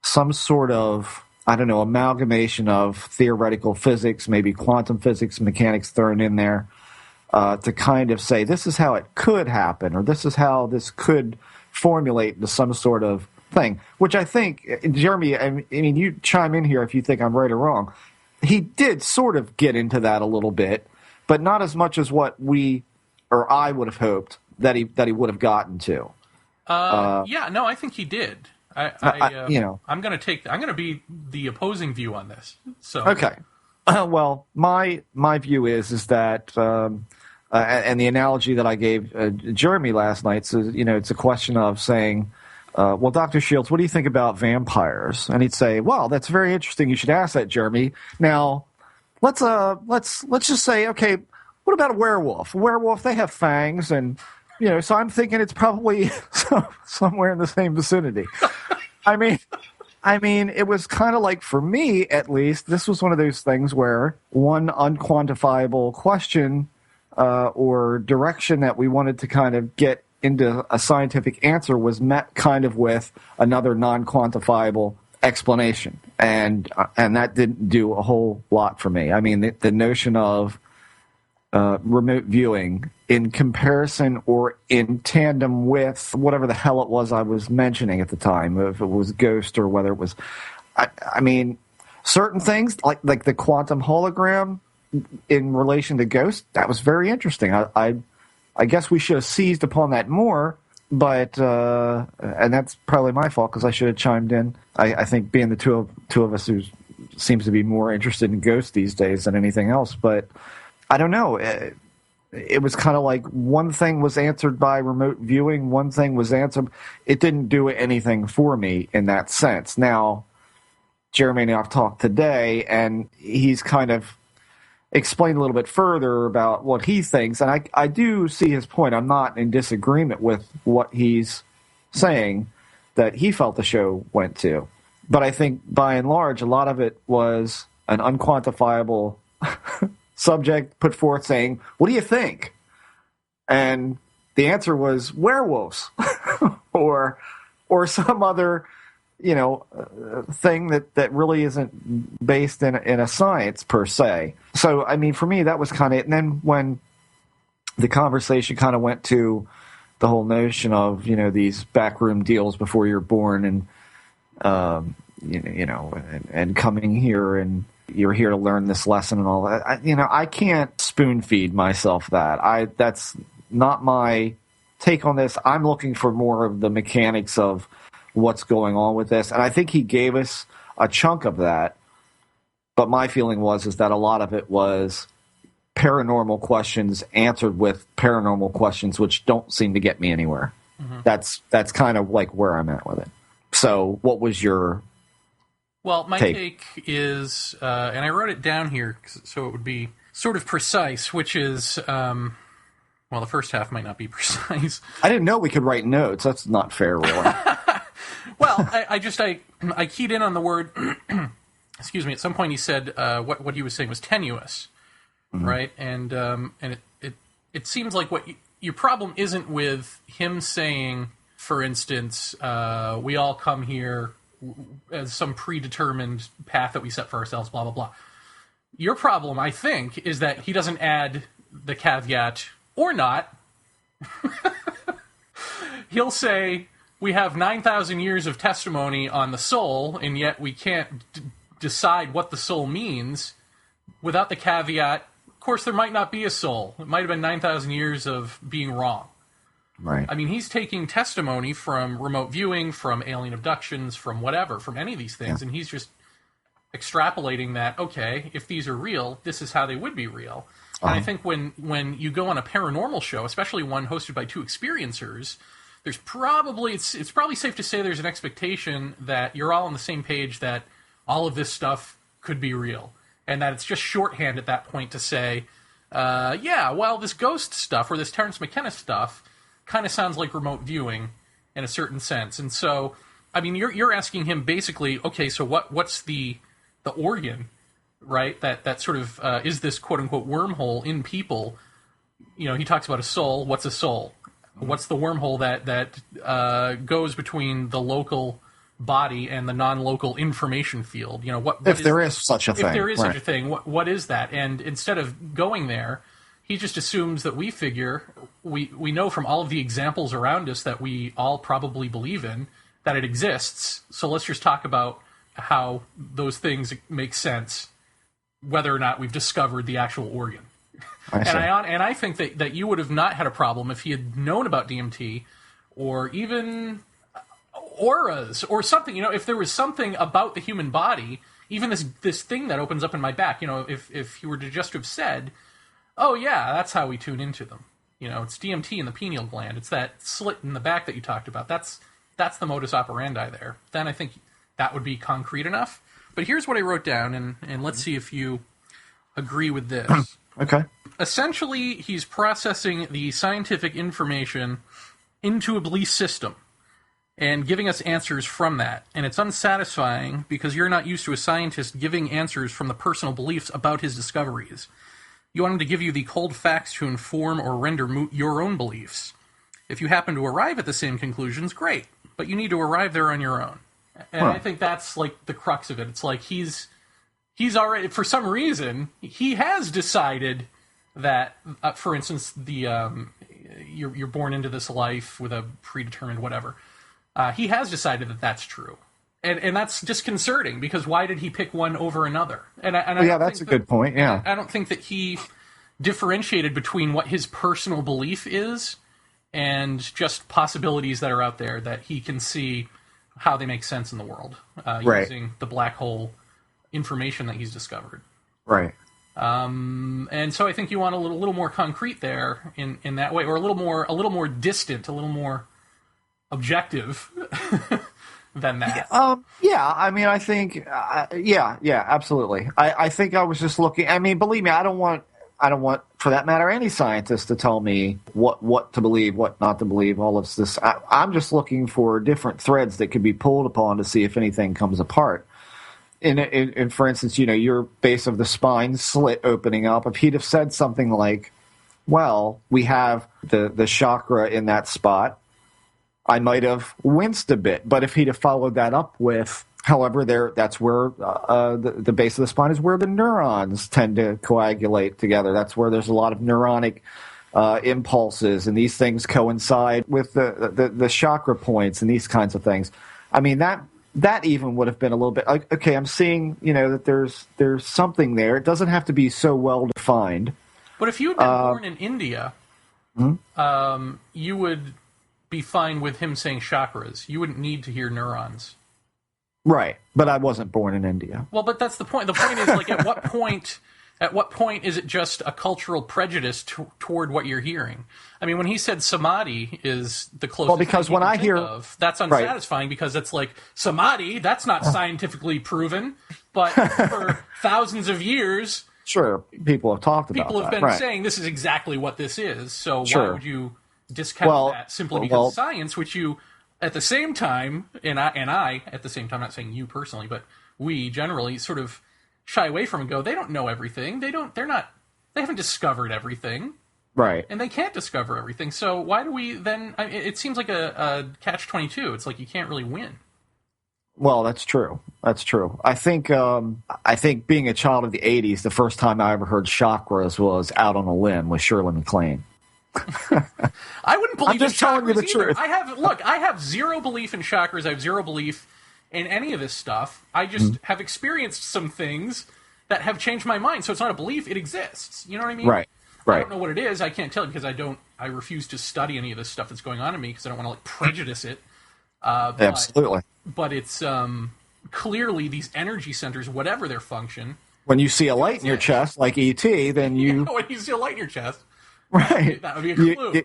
some sort of, amalgamation of theoretical physics, maybe quantum physics, mechanics thrown in there, to kind of say, this is how it could happen, or this is how this could formulate into some sort of thing, which I think, Jeremy, I mean, you chime in here if you think I'm right or wrong. He did sort of get into that a little bit, but not as much as what we or I would have hoped that he would have gotten to. I think he did. I'm going to be the opposing view on this. So okay. Well, my view is that, and the analogy that I gave Jeremy last night, so it's a question of saying, well, Dr. Shields, what do you think about vampires? And he'd say, well, that's very interesting. You should ask that, Jeremy. Now, let's just say, okay, what about a werewolf? A werewolf, they have fangs, and so I'm thinking it's probably somewhere in the same vicinity. I mean, it was kind of like, for me at least, this was one of those things where one unquantifiable question or direction that we wanted to kind of get into a scientific answer was met kind of with another non-quantifiable explanation, and that didn't do a whole lot for me. I mean, the notion of remote viewing in comparison or in tandem with whatever the hell it was I was mentioning at the time, if it was ghost or whether it was, I mean, certain things like the quantum hologram in relation to ghost, that was very interesting. I guess we should have seized upon that more, but and that's probably my fault because I should have chimed in. I think being the two of us who seems to be more interested in ghosts these days than anything else, but I don't know. It was kind of like one thing was answered by remote viewing, one thing was answered. It didn't do anything for me in that sense. Now, Jeremy and I have talked today, and he's kind of explain a little bit further about what he thinks. And I do see his point. I'm not in disagreement with what he's saying that he felt the show went to. But I think, by and large, a lot of it was an unquantifiable subject put forth saying, what do you think? And the answer was werewolves or some other, thing that really isn't based in a science per se. So, I mean, for me, that was kind of it. And then when the conversation kind of went to the whole notion of, these backroom deals before you're born and, and coming here and you're here to learn this lesson and all that. I can't spoon feed myself that. That's not my take on this. I'm looking for more of the mechanics of what's going on with this. And I think he gave us a chunk of that. But my feeling is that a lot of it was paranormal questions answered with paranormal questions, which don't seem to get me anywhere. Mm-hmm. That's kind of like where I'm at with it. So what was your my take is, and I wrote it down here so it would be sort of precise, which is, the first half might not be precise. I didn't know we could write notes. That's not fair, really. Well, I keyed in on the word, excuse me, at some point he said what he was saying was tenuous, mm-hmm. right? And it seems like your problem isn't with him saying, for instance, we all come here as some predetermined path that we set for ourselves, blah, blah, blah. Your problem, I think, is that he doesn't add the caveat, or not. He'll say, we have 9,000 years of testimony on the soul, and yet we can't decide what the soul means without the caveat, of course, there might not be a soul. It might have been 9,000 years of being wrong. Right. I mean, he's taking testimony from remote viewing, from alien abductions, from whatever, from any of these things, and he's just extrapolating that, okay, if these are real, this is how they would be real. And I think when you go on a paranormal show, especially one hosted by two experiencers, there's probably it's probably safe to say there's an expectation that you're all on the same page that all of this stuff could be real, and that it's just shorthand at that point to say, this ghost stuff or this Terence McKenna stuff kind of sounds like remote viewing in a certain sense. And so, I mean, you're asking him basically, okay, so what's the organ, right? That sort of is this quote unquote wormhole in people. He talks about a soul. What's a soul? What's the wormhole that goes between the local body and the non-local information field? What if there is such a thing? If there is such a thing, what is that? And instead of going there, he just assumes that we figure we know from all of the examples around us that we all probably believe in that it exists. So let's just talk about how those things make sense, whether or not we've discovered the actual organ. And I think that you would have not had a problem if he had known about DMT or even auras or something. If there was something about the human body, even this thing that opens up in my back, if he were to just have said, oh yeah, that's how we tune into them. It's DMT in the pineal gland. It's that slit in the back that you talked about. That's the modus operandi there. Then I think that would be concrete enough. But here's what I wrote down, and let's see if you agree with this. Okay. Essentially, he's processing the scientific information into a belief system and giving us answers from that. And it's unsatisfying because you're not used to a scientist giving answers from the personal beliefs about his discoveries. You want him to give you the cold facts to inform or render moot your own beliefs. If you happen to arrive at the same conclusions, great. But you need to arrive there on your own. And I think that's like the crux of it. It's like he's already, for some reason, he has decided that, for instance, you're born into this life with a predetermined whatever. He has decided that that's true. And that's disconcerting, because why did he pick one over another? That's a good point, yeah. I don't think that he differentiated between what his personal belief is and just possibilities that are out there that he can see how they make sense in the world, using the black hole information that he's discovered. Right. And so I think you want a little more concrete there in that way, or a little more distant, a little more objective than that. Yeah, I mean, I think, yeah, absolutely. I think I was just looking. I mean, believe me, I don't want, for that matter, any scientist to tell me what to believe, what not to believe. All of this, I'm just looking for different threads that could be pulled upon to see if anything comes apart. In for instance, your base of the spine slit opening up. If he'd have said something like, "Well, we have the chakra in that spot," I might have winced a bit. But if he'd have followed that up with, however, that's where the base of the spine is where the neurons tend to coagulate together. That's where there's a lot of neuronic impulses, and these things coincide with the chakra points and these kinds of things. I mean, that even would have been a little bit like, okay, I'm seeing, that there's something there. It doesn't have to be so well defined. But if you had been born in India, you would be fine with him saying chakras. You wouldn't need to hear neurons. Right, but I wasn't born in India. Well, but that's the point. The point is, like, at what point is it just a cultural prejudice toward what you're hearing? I mean, when he said samadhi is the closest because thing when I hear of, that's unsatisfying, because it's like, samadhi, that's not scientifically proven, but for thousands of years, sure, people have talked about people have that. been saying this is exactly what this is. So why would you discount that simply because of science, which you, at the same time, and I at the same time, not saying you personally, but we generally sort of shy away from and go, they don't know everything. They haven't discovered everything. Right. And they can't discover everything. So why do we then, it seems like a catch-22. It's like you can't really win. Well, that's true. That's true. I think being a child of the 80s, the first time I ever heard chakras was Out on a Limb with Shirley MacLaine. I wouldn't believe I'm just in telling you the either. truth. I have zero belief in chakras. I have zero belief in any of this stuff. I just have experienced some things that have changed my mind. So it's not a belief; it exists. You know what I mean? Right. I don't know what it is. I can't tell you because I refuse to study any of this stuff that's going on in me because I don't want to prejudice it. Absolutely. But it's clearly these energy centers, whatever their function. When you see a light in your chest, like ET, then you. When you see a light in your chest. Right. That would be a clue.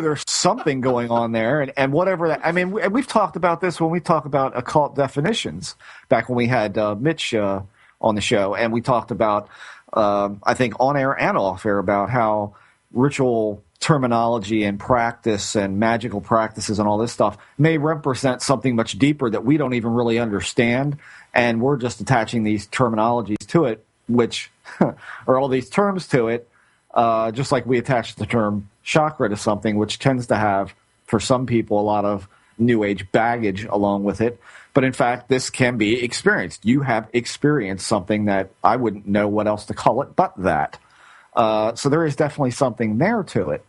There's something going on there, and whatever that. I mean, we've talked about this when we talk about occult definitions. Back when we had Mitch on the show, and we talked about, I think, on air and off air about how ritual terminology and practice and magical practices and all this stuff may represent something much deeper that we don't even really understand, and we're just attaching these terminologies to it, which or all these terms to it. Just like we attach the term chakra to something, which tends to have, for some people, a lot of New Age baggage along with it. But in fact, this can be experienced. You have experienced something that I wouldn't know what else to call it but that. So there is definitely something there to it.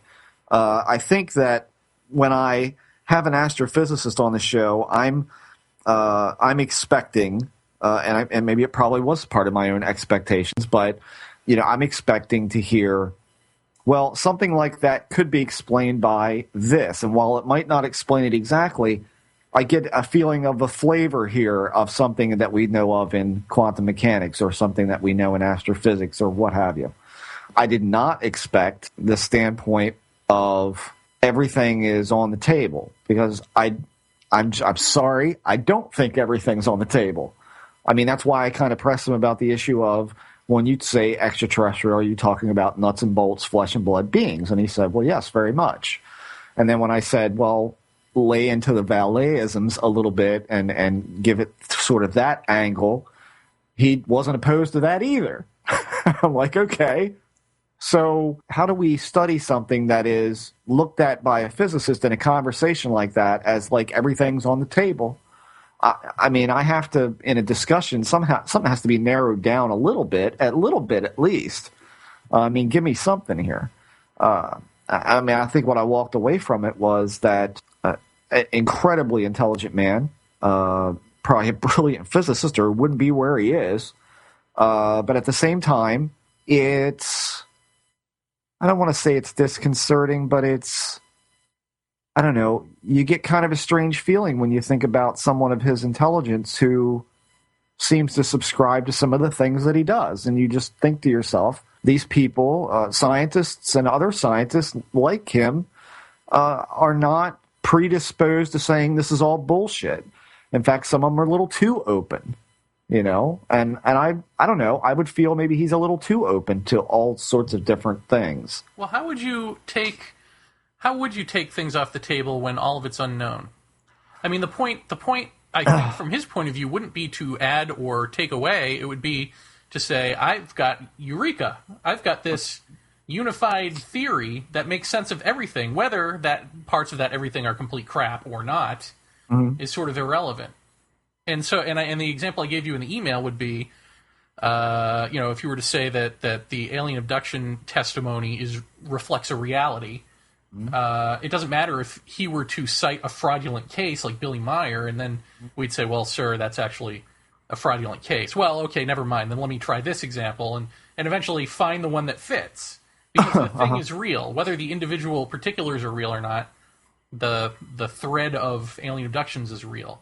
I think that when I have an astrophysicist on the show, I'm expecting, and maybe it probably was part of my own expectations, but I'm expecting to hear, well, something like that could be explained by this. And while it might not explain it exactly, I get a feeling of the flavor here of something that we know of in quantum mechanics or something that we know in astrophysics or what have you. I did not expect the standpoint of everything is on the table because I'm sorry, I don't think everything's on the table. I mean, that's why I kind of pressed him about the issue of, when you say extraterrestrial, are you talking about nuts and bolts, flesh and blood beings? And he said, well, yes, very much. And then when I said, well, lay into the Valet-isms a little bit and give it sort of that angle, he wasn't opposed to that either. I'm like, okay. So how do we study something that is looked at by a physicist in a conversation like that as like everything's on the table? I mean, I have to, in a discussion, something has to be narrowed down a little bit at least. I mean, give me something here. I mean, I think what I walked away from it was that an incredibly intelligent man, probably a brilliant physicist or wouldn't be where he is. But at the same time, I don't want to say it's disconcerting, but I don't know, you get kind of a strange feeling when you think about someone of his intelligence who seems to subscribe to some of the things that he does. And you just think to yourself, these people, scientists and other scientists like him, are not predisposed to saying this is all bullshit. In fact, some of them are a little too open, you know. And I don't know. I would feel maybe he's a little too open to all sorts of different things. Well, how would you take things off the table when all of it's unknown? I mean, the point I think from his point of view wouldn't be to add or take away. It would be to say, I've got Eureka. I've got this unified theory that makes sense of everything, whether that parts of that everything are complete crap or not, is sort of irrelevant. And so, and the example I gave you in the email would be, if you were to say that the alien abduction testimony reflects a reality, it doesn't matter if he were to cite a fraudulent case like Billy Meyer, and then we'd say, well, sir, that's actually a fraudulent case. Well, okay, never mind. Then let me try this example, and eventually find the one that fits. Because the thing is real. Whether the individual particulars are real or not, the thread of alien abductions is real.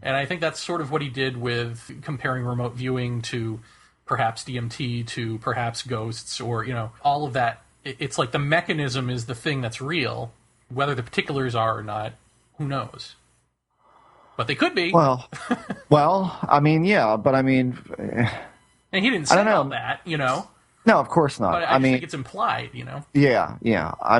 And I think that's sort of what he did with comparing remote viewing to perhaps DMT to perhaps ghosts, or, all of that. It's like the mechanism is the thing that's real. Whether the particulars are or not, who knows? But they could be. Well, I mean, yeah, but I mean... And he didn't say all that, No, of course not. But I mean, think it's implied, Yeah. I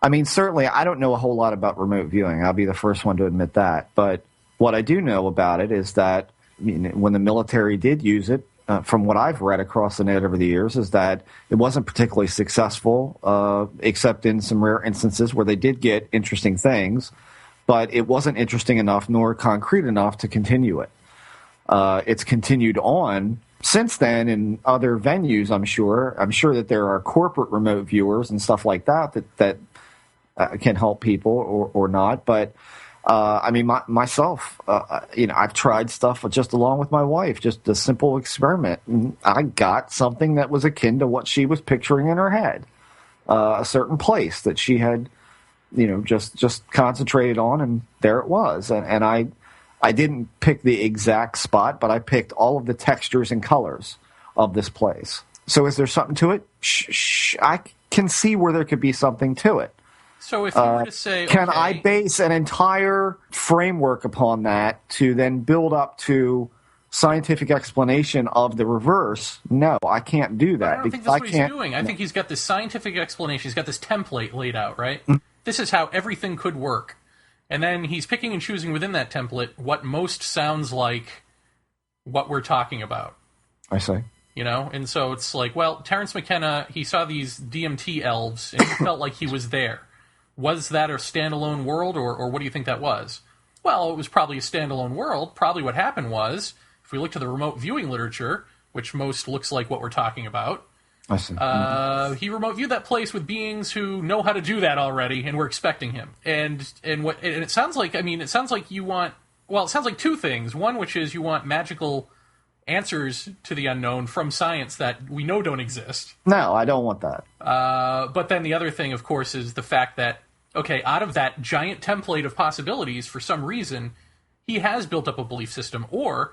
mean, certainly, I don't know a whole lot about remote viewing. I'll be the first one to admit that. But what I do know about it is that when the military did use it, from what I've read across the net over the years, is that it wasn't particularly successful, except in some rare instances where they did get interesting things, but it wasn't interesting enough nor concrete enough to continue it. It's continued on since then in other venues, I'm sure. I'm sure that there are corporate remote viewers and stuff like that can help people or not. But I mean, myself, I've tried stuff just along with my wife, just a simple experiment. And I got something that was akin to what she was picturing in her head, a certain place that she had, just concentrated on, and there it was. And I didn't pick the exact spot, but I picked all of the textures and colors of this place. So is there something to it? I can see where there could be something to it. So if you were to say... Can I base an entire framework upon that to then build up to scientific explanation of the reverse? No, I can't do that. I don't think that's what he's doing. I think he's got this scientific explanation. He's got this template laid out, right? This is how everything could work. And then he's picking and choosing within that template what most sounds like what we're talking about. I see. And so it's like, well, Terence McKenna, he saw these DMT elves, and he felt like he was there. Was that a standalone world, or what do you think that was? Well, it was probably a standalone world. Probably what happened was, if we look to the remote viewing literature, which most looks like what we're talking about, I see. He remote viewed that place with beings who know how to do that already, and we're expecting him. And it sounds like, it sounds like you want, it sounds like two things. One, which is you want magical answers to the unknown from science that we know don't exist. No, I don't want that. But then the other thing, of course, is the fact that, okay, out of that giant template of possibilities, for some reason, he has built up a belief system. Or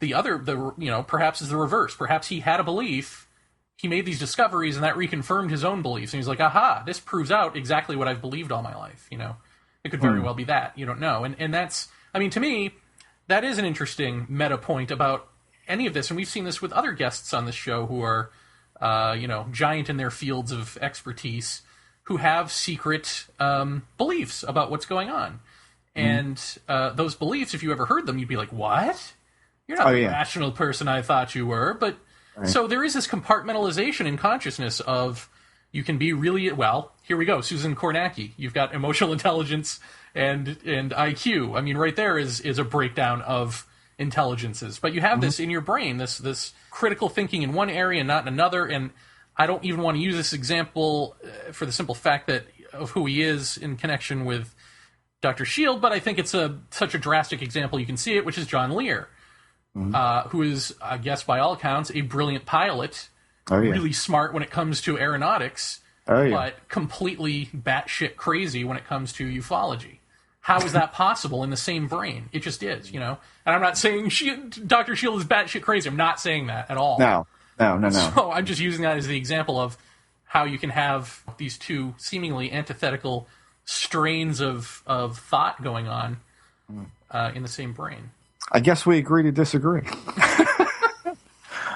perhaps is the reverse. Perhaps he had a belief, he made these discoveries, and that reconfirmed his own beliefs. And he's like, aha, this proves out exactly what I've believed all my life. It could very well be that. You don't know. And that's, to me, that is an interesting meta point about any of this. And we've seen this with other guests on this show who are, giant in their fields of expertise, who have secret beliefs about what's going on. And those beliefs, if you ever heard them, you'd be like, what? You're not the rational person I thought you were. But right. So there is this compartmentalization in consciousness of, you can be really, well, here we go, Susan Kornacki. You've got emotional intelligence and IQ. Right there is a breakdown of intelligences. But you have this in your brain, this critical thinking in one area and not in another. And I don't even want to use this example for the simple fact of who he is in connection with Dr. Schild, but I think it's such a drastic example you can see it, which is John Lear, who is, I guess by all accounts, a brilliant pilot, really smart when it comes to aeronautics, but completely batshit crazy when it comes to ufology. How is that possible in the same brain? It just is, And I'm not saying Dr. Schild is batshit crazy. I'm not saying that at all. No. So I'm just using that as the example of how you can have these two seemingly antithetical strains of thought going on in the same brain. I guess we agree to disagree.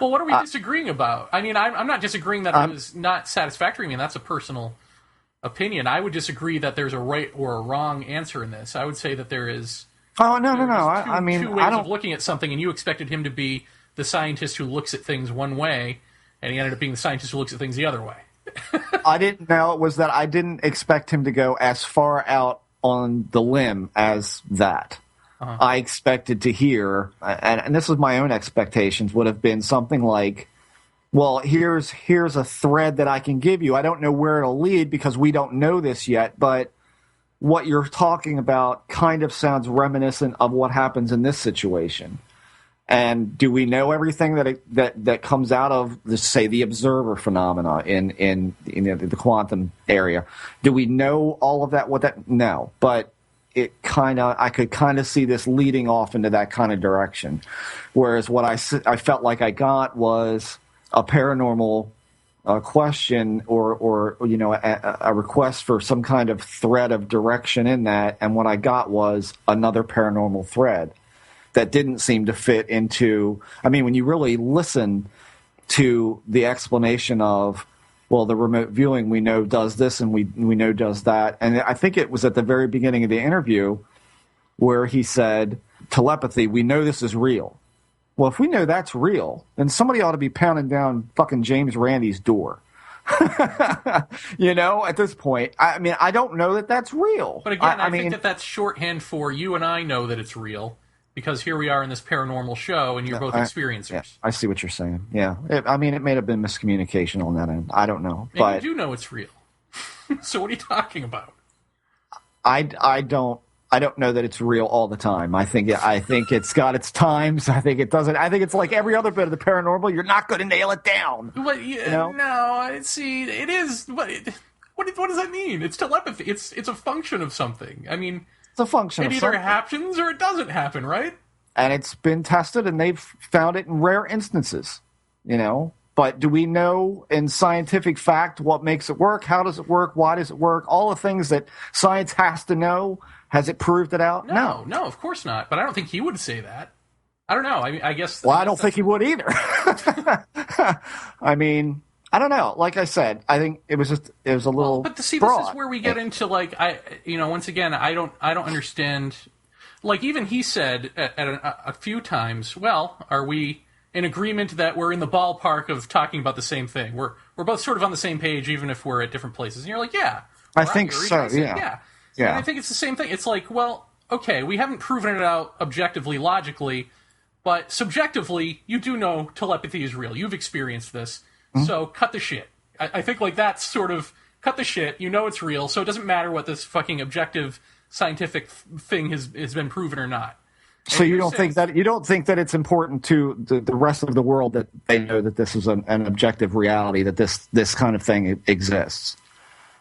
Well, what are we disagreeing about? I mean, I'm not disagreeing that it was not satisfactory. I mean, that's a personal opinion. I would disagree that there's a right or a wrong answer in this. I would say that there is... Oh, no. Two ways of looking at something, and you expected him to be the scientist who looks at things one way, and he ended up being the scientist who looks at things the other way. I didn't know it was that. I didn't expect him to go as far out on the limb as that. Uh-huh. I expected to hear, and this was my own expectations, would have been something like, well, here's a thread that I can give you. I don't know where it'll lead because we don't know this yet, but what you're talking about kind of sounds reminiscent of what happens in this situation. And do we know everything that comes out of, say, the observer phenomena in the quantum area? Do we know all of that? No, but I could kind of see this leading off into that kind of direction. Whereas what I felt like I got was a paranormal question or a request for some kind of thread of direction in that, and what I got was another paranormal thread that didn't seem to fit into. I mean, when you really listen to the explanation of, well, the remote viewing we know does this and we know does that, and I think it was at the very beginning of the interview where he said, telepathy, we know this is real. Well, if we know that's real, then somebody ought to be pounding down fucking James Randi's door. At this point. I mean, I don't know that that's real. But again, I think that's shorthand for you and I know that it's real, because here we are in this paranormal show, and you're both experiencers. Yeah, I see what you're saying. Yeah. It may have been miscommunication on that end. I don't know. But and you do know it's real. So what are you talking about? I don't know that it's real all the time. I think it's got its times. I think it doesn't. I think it's like every other bit of the paranormal. You're not going to nail it down. But no, see, it is. What does that mean? It's telepathy. It's a function of something. I mean, it's a function of something. It either happens or it doesn't happen, right? And it's been tested, and they've found it in rare instances. But do we know in scientific fact what makes it work? How does it work? Why does it work? All the things that science has to know. Has it proved it out? No, of course not. But I don't think he would say that. I don't know. I guess. Well, I don't think he would either. I mean, I don't know. Like I said, I think it was a little. But see, broad. This is where we get into once again, I don't understand. Like even he said at a few times, well, are we in agreement that we're in the ballpark of talking about the same thing? We're both sort of on the same page, even if we're at different places. And you're like, yeah, I think so. Yeah. Yeah. And I think it's the same thing. It's like, well, okay, we haven't proven it out objectively, logically, but subjectively, you do know telepathy is real. You've experienced this, so cut the shit. I think like that's sort of cut the shit. You know it's real, so it doesn't matter what this fucking objective scientific thing has been proven or not. So you don't think that it's important to the rest of the world that they know that this is an objective reality, that this kind of thing exists?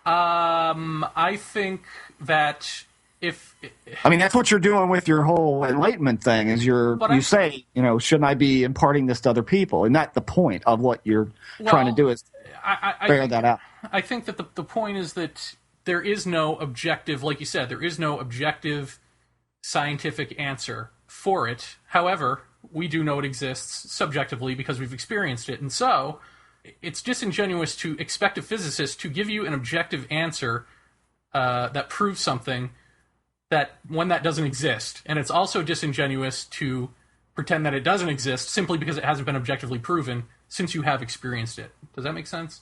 I think that that's what you're doing with your whole enlightenment thing is say, shouldn't I be imparting this to other people? And that's the point of what you're trying to do is figure that out. I think that the point is that there is no objective, like you said, there is no objective scientific answer for it. However, we do know it exists subjectively because we've experienced it. And so it's disingenuous to expect a physicist to give you an objective answer that proves something that when that doesn't exist. And it's also disingenuous to pretend that it doesn't exist simply because it hasn't been objectively proven since you have experienced it. Does that make sense?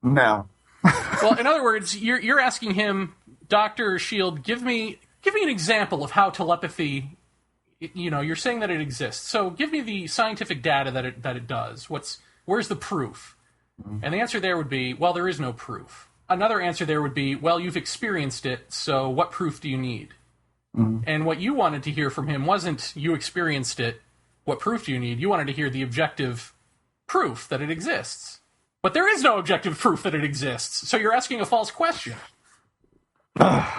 No. Well, in other words, you're asking him, Dr. Schild, give me an example of how telepathy, you're saying that it exists. So give me the scientific data that it does. Where's the proof? And the answer there would be, well, there is no proof. Another answer there would be, well, you've experienced it, so what proof do you need? And what you wanted to hear from him wasn't, you experienced it, what proof do you need? You wanted to hear the objective proof that it exists. But there is no objective proof that it exists, so you're asking a false question. Because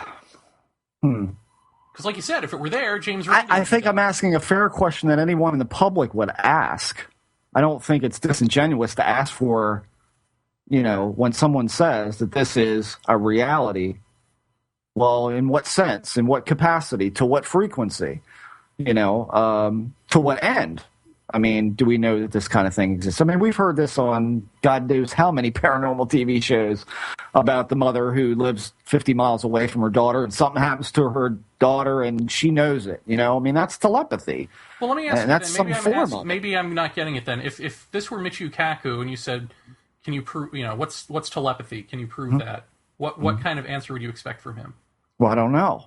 like you said, if it were there, James... I think I'm asking a fair question that anyone in the public would ask. I don't think it's disingenuous to ask for, when someone says that this is a reality, Well, in what sense? In what capacity? To what frequency? To what end? I mean, do we know that this kind of thing exists? I mean, we've heard this on God knows how many paranormal TV shows about the mother who lives 50 miles away from her daughter, and something happens to her daughter, and she knows it. I mean, that's telepathy. Well, let me ask and you that's then. maybe I'm not getting it then. If this were Michio Kaku and you said, can you prove, what's telepathy? Can you prove that? What kind of answer would you expect from him? Well, I don't know.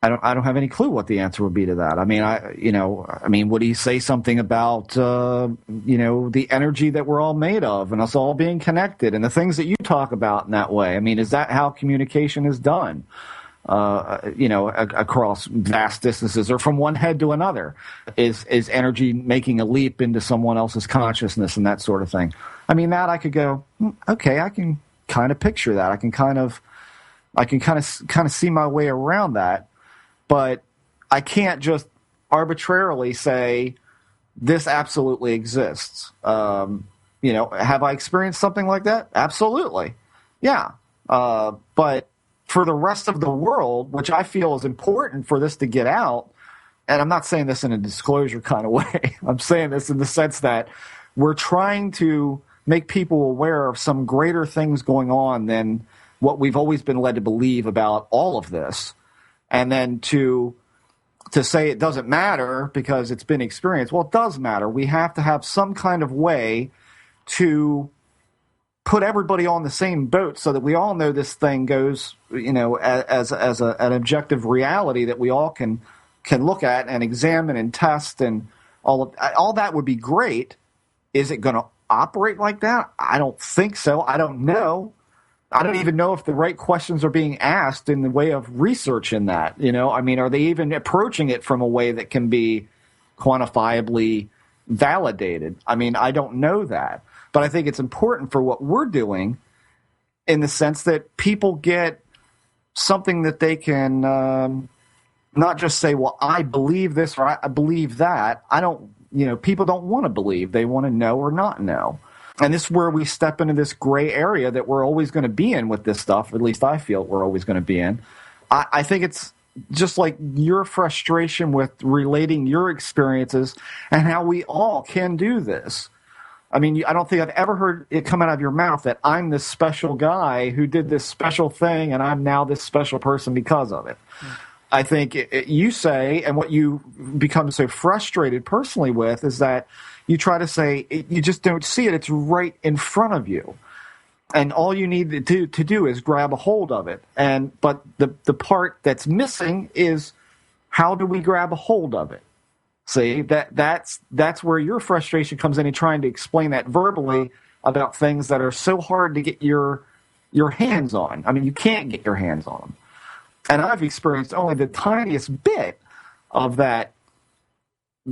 I don't have any clue what the answer would be to that. I mean, would he say something about, the energy that we're all made of and us all being connected and the things that you talk about in that way? I mean, is that how communication is done, across vast distances or from one head to another? Is energy making a leap into someone else's consciousness and that sort of thing? I mean, that I could go, okay, I can kind of picture that. I can kind of see my way around that. But I can't just arbitrarily say this absolutely exists. Have I experienced something like that? Absolutely. Yeah. But for the rest of the world, which I feel is important for this to get out, and I'm not saying this in a disclosure kind of way. I'm saying this in the sense that we're trying to make people aware of some greater things going on than what we've always been led to believe about all of this. And then to say it doesn't matter because it's been experienced, well, it does matter. We have to have some kind of way to put everybody on the same boat so that we all know this thing goes, as an objective reality that we all can look at and examine and test, and all that would be great. Is it going to operate like that? I don't think so. I don't know. I don't even know if the right questions are being asked in the way of research in that. I mean, are they even approaching it from a way that can be quantifiably validated? I mean, I don't know that. But I think it's important for what we're doing in the sense that people get something that they can not just say, well, I believe this or I believe that. People don't want to believe. They want to know or not know. And this is where we step into this gray area that we're always going to be in with this stuff. At least I feel we're always going to be in. I think it's just like your frustration with relating your experiences and how we all can do this. I mean, I don't think I've ever heard it come out of your mouth that I'm this special guy who did this special thing and I'm now this special person because of it. I think you say, and what you become so frustrated personally with is that you try to say you just don't see it. It's right in front of you. And all you need to do is grab a hold of it. But the part that's missing is how do we grab a hold of it? See, that's where your frustration comes in trying to explain that verbally about things that are so hard to get your hands on. I mean, you can't get your hands on them. And I've experienced only the tiniest bit of that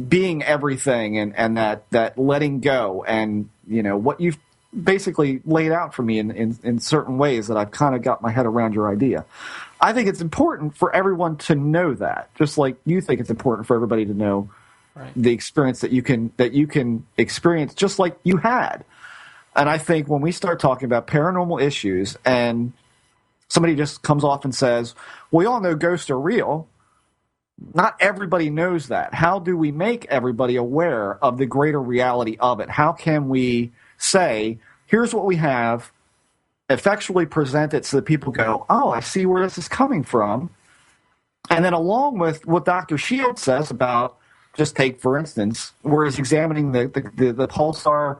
being everything and that letting go and, what you've basically laid out for me in certain ways that I've kind of got my head around your idea. I think it's important for everyone to know that, just like you think it's important for everybody to know the experience that you can experience just like you had. And I think when we start talking about paranormal issues and somebody just comes off and says, we all know ghosts are real. Not everybody knows that. How do we make everybody aware of the greater reality of it? How can we say, here's what we have, effectually present it so that people go, oh, I see where this is coming from. And then along with what Dr. Schild says about, just take, for instance, where he's examining the pulsar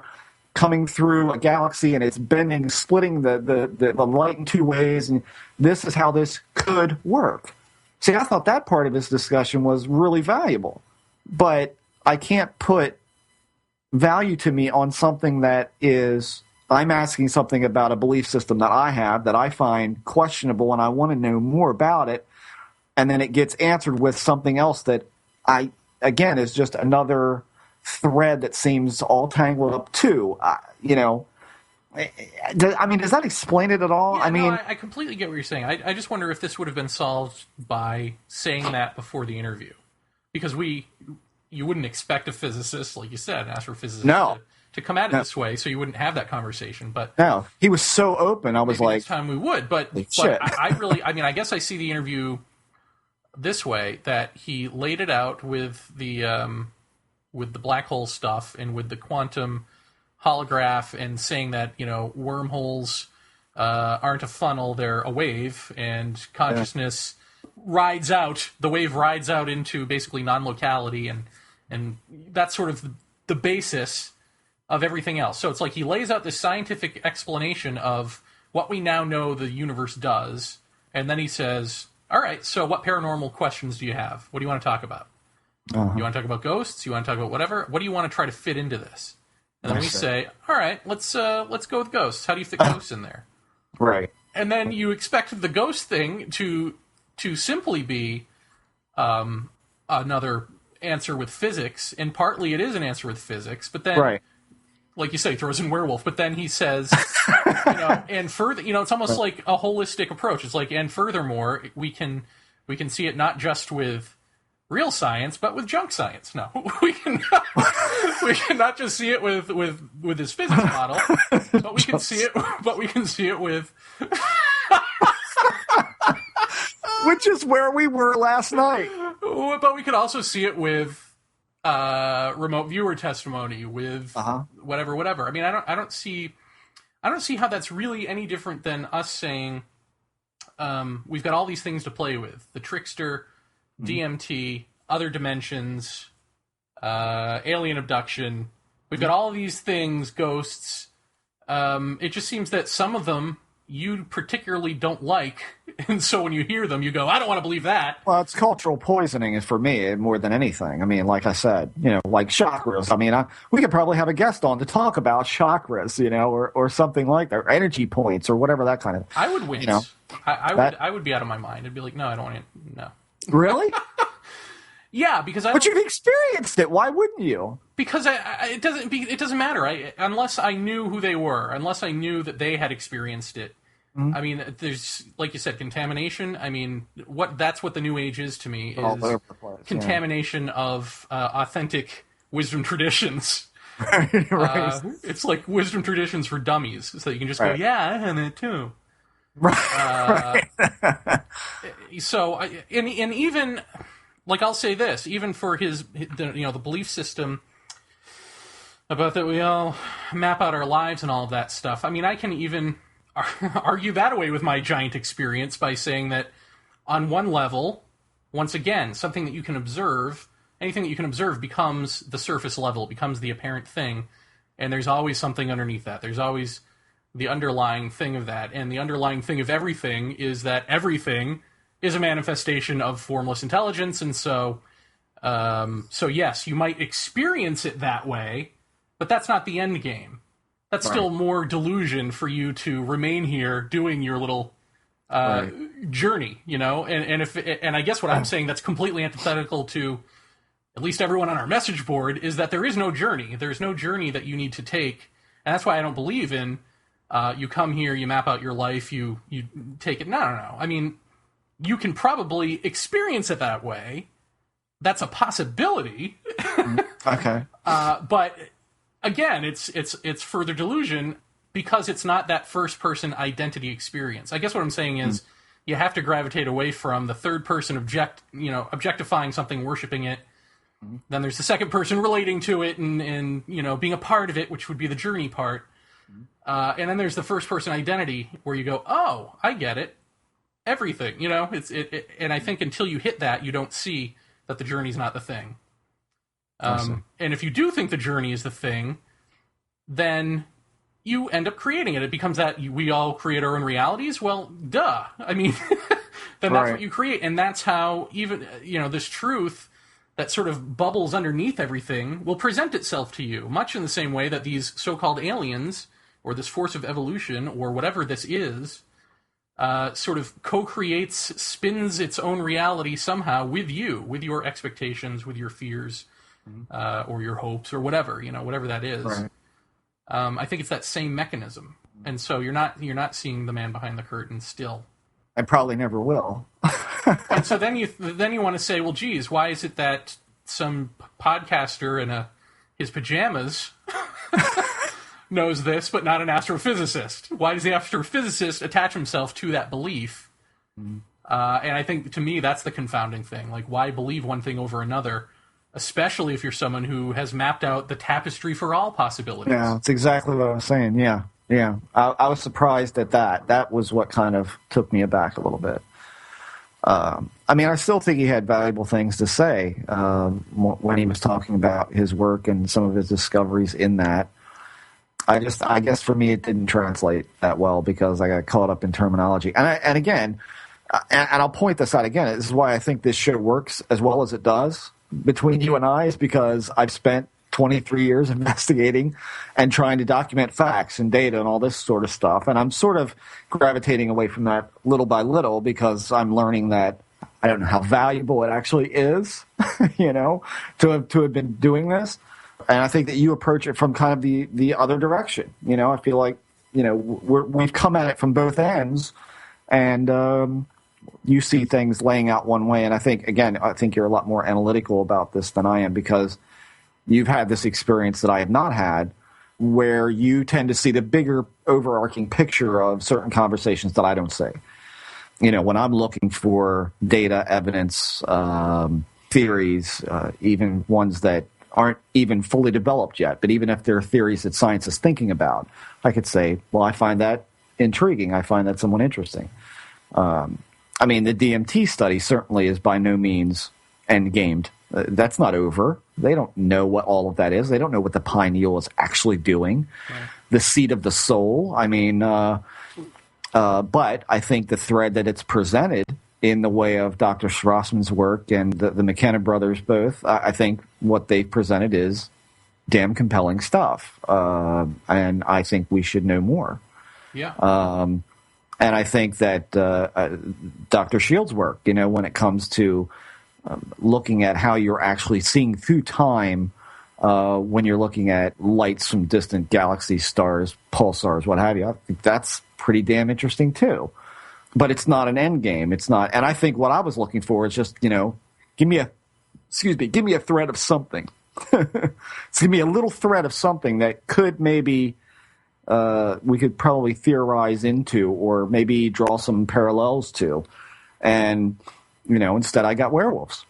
coming through a galaxy and it's bending, splitting the light in two ways, and this is how this could work. See, I thought that part of this discussion was really valuable, but I can't put value to me on something that is, I'm asking something about a belief system that I have that I find questionable and I want to know more about it, and then it gets answered with something else that again, is just another thread that seems all tangled up too. I mean, does that explain it at all? Yeah, I mean, I completely get what you're saying. I just wonder if this would have been solved by saying that before the interview, because you wouldn't expect a physicist, like you said, an astrophysicist, no. to come at it this way, so you wouldn't have that conversation. But no, he was so open. I was maybe like, next time we would. But shit. I guess I see the interview this way, that he laid it out with the black hole stuff and with the quantum holograph, and saying that, you know, wormholes aren't a funnel, they're a wave, and consciousness rides out, the wave rides out into basically non-locality, and that's sort of the basis of everything else. So it's like he lays out this scientific explanation of what we now know the universe does, and then he says, all right, so what paranormal questions do you have? What do you want to talk about? Uh-huh. You want to talk about ghosts? You want to talk about whatever? What do you want to try to fit into this? And then we say, all right, let's go with ghosts. How do you fit ghosts in there? Right. And then you expect the ghost thing to simply be another answer with physics, and partly it is an answer with physics, but then, like you say, he throws in werewolf, but then he says, you know, and further, you know, it's almost like a holistic approach. It's like, and furthermore, we can see it not just with real science, but with junk science. No, we can not just see it with his physics model, but we can see it with which is where we were last night. But we could also see it with remote viewer testimony, with whatever. I mean, I don't see how that's really any different than us saying we've got all these things to play with: the trickster, DMT, other dimensions, alien abduction. We've got all these things, ghosts. It just seems that some of them you particularly don't like, and so when you hear them, you go, I don't want to believe that. Well, it's cultural poisoning for me more than anything. I mean, like I said, you know, like chakras. I mean, we could probably have a guest on to talk about chakras, you know, or something like that, or energy points, or whatever that kind of. I would wince. You know, I would be out of my mind. I'd be like, no, I don't want to. No. Really? Yeah, because but you've experienced it. Why wouldn't you? Because it doesn't matter. Unless I knew who they were, unless I knew that they had experienced it. Mm-hmm. I mean, there's, like you said, contamination. I mean, that's what the New Age is to me, is contamination of authentic wisdom traditions. Right. It's like wisdom traditions for dummies, so you can just go, yeah, I had it too. Right. So, and even, like, I'll say this, even for the belief system about that we all map out our lives and all of that stuff. I mean, I can even argue that away with my giant experience by saying that on one level, once again, something that you can observe, anything that you can observe becomes the surface level, becomes the apparent thing, and there's always something underneath that. There's always the underlying thing of that, and the underlying thing of everything is that everything is a manifestation of formless intelligence, and so yes, you might experience it that way, but that's not the end game. That's still more delusion for you to remain here doing your little journey, you know? And I guess what I'm saying that's completely antithetical to at least everyone on our message board is that there is no journey. There's no journey that you need to take, and that's why I don't believe in you come here, you map out your life, you take it. No. I mean, you can probably experience it that way. That's a possibility. Okay. But again, it's further delusion because it's not that first-person identity experience. I guess what I'm saying is you have to gravitate away from the third person objectifying something, worshiping it. Then there's the second person relating to it and being a part of it, which would be the journey part. And then there's the first-person identity where you go, oh, I get it. Everything, and I think until you hit that, you don't see that the journey's not the thing. And if you do think the journey is the thing, then you end up creating it. It becomes that we all create our own realities. Well, duh. I mean, then that's what you create. And that's how even, this truth that sort of bubbles underneath everything will present itself to you, much in the same way that these so-called aliens, or this force of evolution, or whatever this is, sort of co-creates, spins its own reality somehow with you, with your expectations, with your fears, or your hopes, or whatever, whatever that is. Right. I think it's that same mechanism, and so you're not seeing the man behind the curtain still. I probably never will. And so then you want to say, well, geez, why is it that some podcaster in his pajamas knows this, but not an astrophysicist? Why does the astrophysicist attach himself to that belief? And I think, to me, that's the confounding thing. Like, why believe one thing over another, especially if you're someone who has mapped out the tapestry for all possibilities? Yeah, that's exactly what I was saying. Yeah. I was surprised at that. That was what kind of took me aback a little bit. I mean, I still think he had valuable things to say when he was talking about his work and some of his discoveries in that. I guess for me, it didn't translate that well because I got caught up in terminology. And again, I'll point this out again. This is why I think this show works as well as it does between you and I, is because I've spent 23 years investigating and trying to document facts and data and all this sort of stuff. And I'm sort of gravitating away from that little by little because I'm learning that I don't know how valuable it actually is, to have been doing this. And I think that you approach it from kind of the other direction. I feel like, we've come at it from both ends, and you see things laying out one way. And I think you're a lot more analytical about this than I am, because you've had this experience that I have not had, where you tend to see the bigger overarching picture of certain conversations that I don't see. When I'm looking for data, evidence, theories, even ones that aren't even fully developed yet, but even if there are theories that science is thinking about, I could say, well, I find that intriguing. I find that somewhat interesting. The DMT study certainly is by no means endgamed. That's not over. They don't know what all of that is. They don't know what the pineal is actually doing. Right. The seat of the soul. But I think the thread that it's presented in the way of Dr. Strassman's work and the McKenna brothers both, I think what they've presented is damn compelling stuff. And I think we should know more. Yeah. And I think that Dr. Schild's work, when it comes to looking at how you're actually seeing through time when you're looking at lights from distant galaxies, stars, pulsars, what have you, I think that's pretty damn interesting too. But it's not an end game. It's not. And I think what I was looking for is just, give me a thread of something. Give me a little thread of something that could maybe we could probably theorize into, or maybe draw some parallels to. And, instead I got werewolves.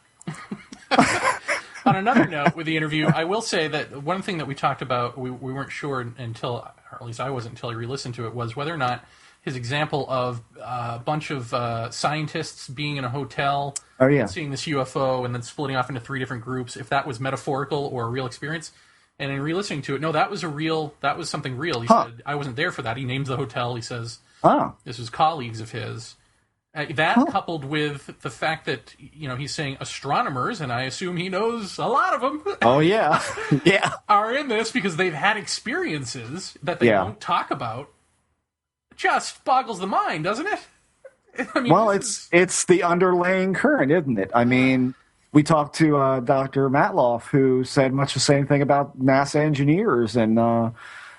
On another note with the interview, I will say that one thing that we talked about, we weren't sure until, or at least I wasn't until I re-listened to it, was whether or not his example of a bunch of scientists being in a hotel, and seeing this UFO and then splitting off into 3 different groups, if that was metaphorical or a real experience. And in re-listening to it, no, that was something real. He said, I wasn't there for that. He names the hotel. He says, this was colleagues of his. Coupled with the fact that, he's saying astronomers, and I assume he knows a lot of them. Oh, yeah. Yeah. Are in this because they've had experiences that they won't talk about. Just boggles the mind, doesn't it? It's the underlying current, isn't it? We talked to Dr. Matloff, who said much the same thing about NASA engineers and all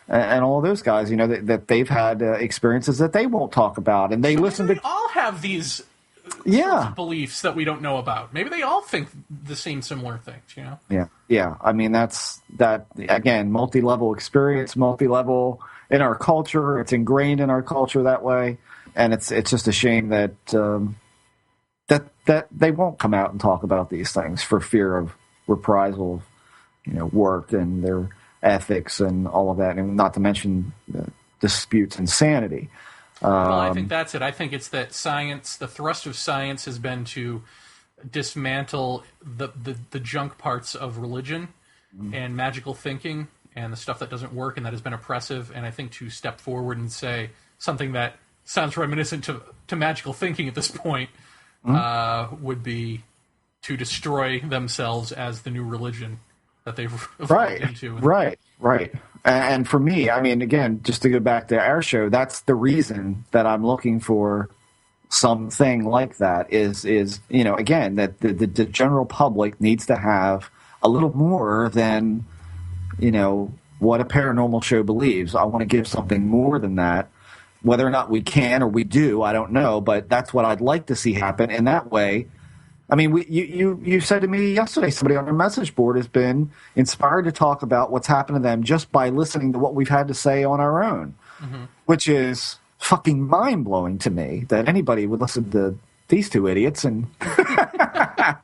of those guys. That they've had experiences that they won't talk about, and they listen to. All have these sorts of beliefs that we don't know about. Maybe they all think the same similar things. Yeah. That's that again. Multi-level experience, multi-level in our culture. It's ingrained in our culture that way, and it's just a shame that that they won't come out and talk about these things for fear of reprisal, work and their ethics and all of that, and not to mention disputes and sanity. Well, I think that's it. I think it's that science, the thrust of science has been to dismantle the junk parts of religion and magical thinking and the stuff that doesn't work and that has been oppressive, and I think to step forward and say something that sounds reminiscent to magical thinking at this point would be to destroy themselves as the new religion that they've evolved into. Right. And for me, again, just to go back to our show, that's the reason that I'm looking for something like that is again, that the general public needs to have a little more than, what a paranormal show believes. I want to give something more than that. Whether or not we can or we do, I don't know, but that's what I'd like to see happen. And that way, I mean, you said to me yesterday, somebody on our message board has been inspired to talk about what's happened to them just by listening to what we've had to say on our own, which is fucking mind-blowing to me that anybody would listen to these two idiots. And but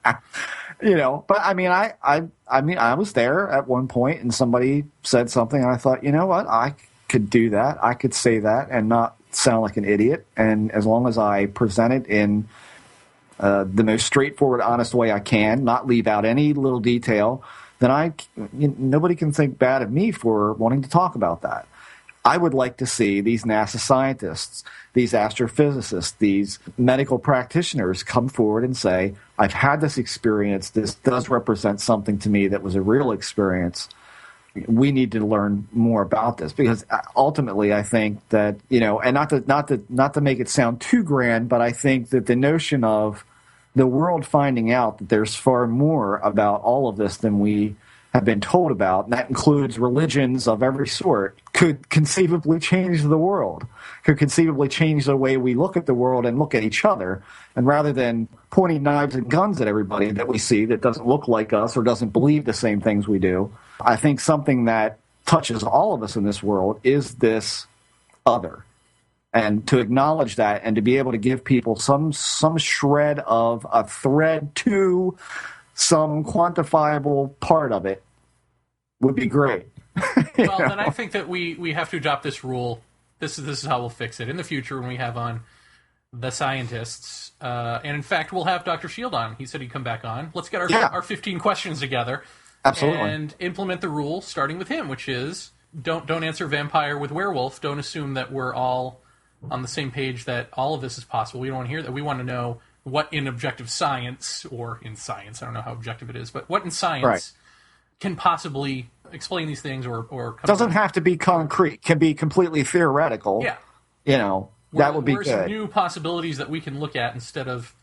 I mean, I was there at one point, and somebody said something, and I thought, you know what, I could do that, I could say that, and not sound like an idiot. And as long as I present it in the most straightforward, honest way I can, not leave out any little detail, then nobody can think bad of me for wanting to talk about that. I would like to see these NASA scientists, these astrophysicists, these medical practitioners come forward and say, I've had this experience. This does represent something to me that was a real experience. We need to learn more about this, because ultimately I think that, and not to make it sound too grand, but I think that the notion of the world finding out that there's far more about all of this than we have been told about, and that includes religions of every sort, could conceivably change the world, could conceivably change the way we look at the world and look at each other. And rather than pointing knives and guns at everybody that we see that doesn't look like us or doesn't believe the same things we do, I think something that touches all of us in this world is this other. And to acknowledge that, and to be able to give people some shred of a thread to some quantifiable part of it would be great. Well, then I think that we have to adopt this rule. This is how we'll fix it in the future when we have on the scientists. And in fact, we'll have Dr. Schild on. He said he'd come back on. Let's get our 15 questions together. Absolutely. And implement the rule starting with him, which is don't answer vampire with werewolf. Don't assume that we're all on the same page, that all of this is possible. We don't want to hear that. We want to know what in objective science, or in science, I don't know how objective it is, but what in science can possibly explain these things, or doesn't have to be concrete, can be completely theoretical. Yeah. That would be good. Some new possibilities that we can look at instead of,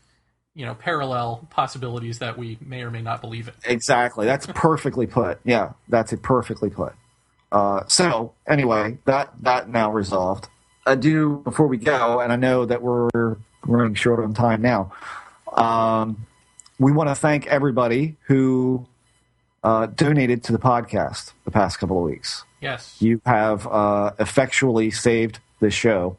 parallel possibilities that we may or may not believe in. Exactly. That's perfectly put. Yeah, that's it, perfectly put. So anyway, that now resolved. I do, before we go, and I know that we're running short on time now, we want to thank everybody who donated to the podcast the past couple of weeks. Yes. You have effectually saved the show,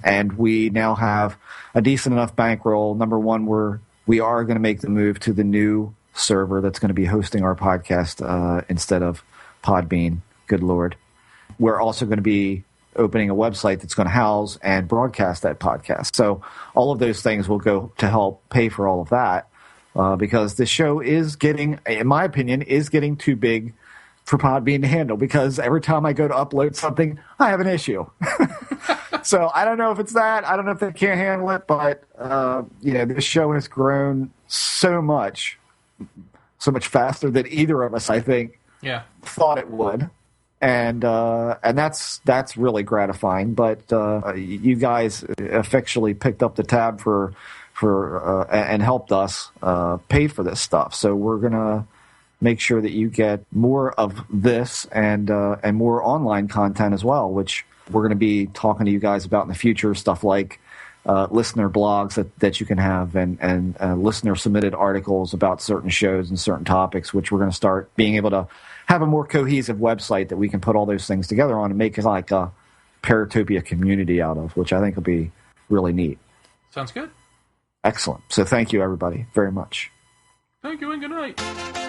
and we now have a decent enough bankroll. Number one, we are going to make the move to the new server that's going to be hosting our podcast instead of Podbean. Good Lord. We're also going to be opening a website that's going to house and broadcast that podcast. So all of those things will go to help pay for all of that, because the show is getting, in my opinion, getting too big for Podbean to handle, because every time I go to upload something, I have an issue. So I don't know if it's that. I don't know if they can't handle it, but this show has grown so much faster than either of us, I think, thought it would. And that's really gratifying. But you guys effectually picked up the tab for and helped us pay for this stuff. So we're gonna make sure that you get more of this and more online content as well, which we're going to be talking to you guys about in the future. Stuff like listener blogs that you can have, and listener submitted articles about certain shows and certain topics, which we're going to start being able to have a more cohesive website that we can put all those things together on and make it like a Paratopia community out of, which I think will be really neat. Sounds good. Excellent. So thank you, everybody, very much. Thank you, and good night.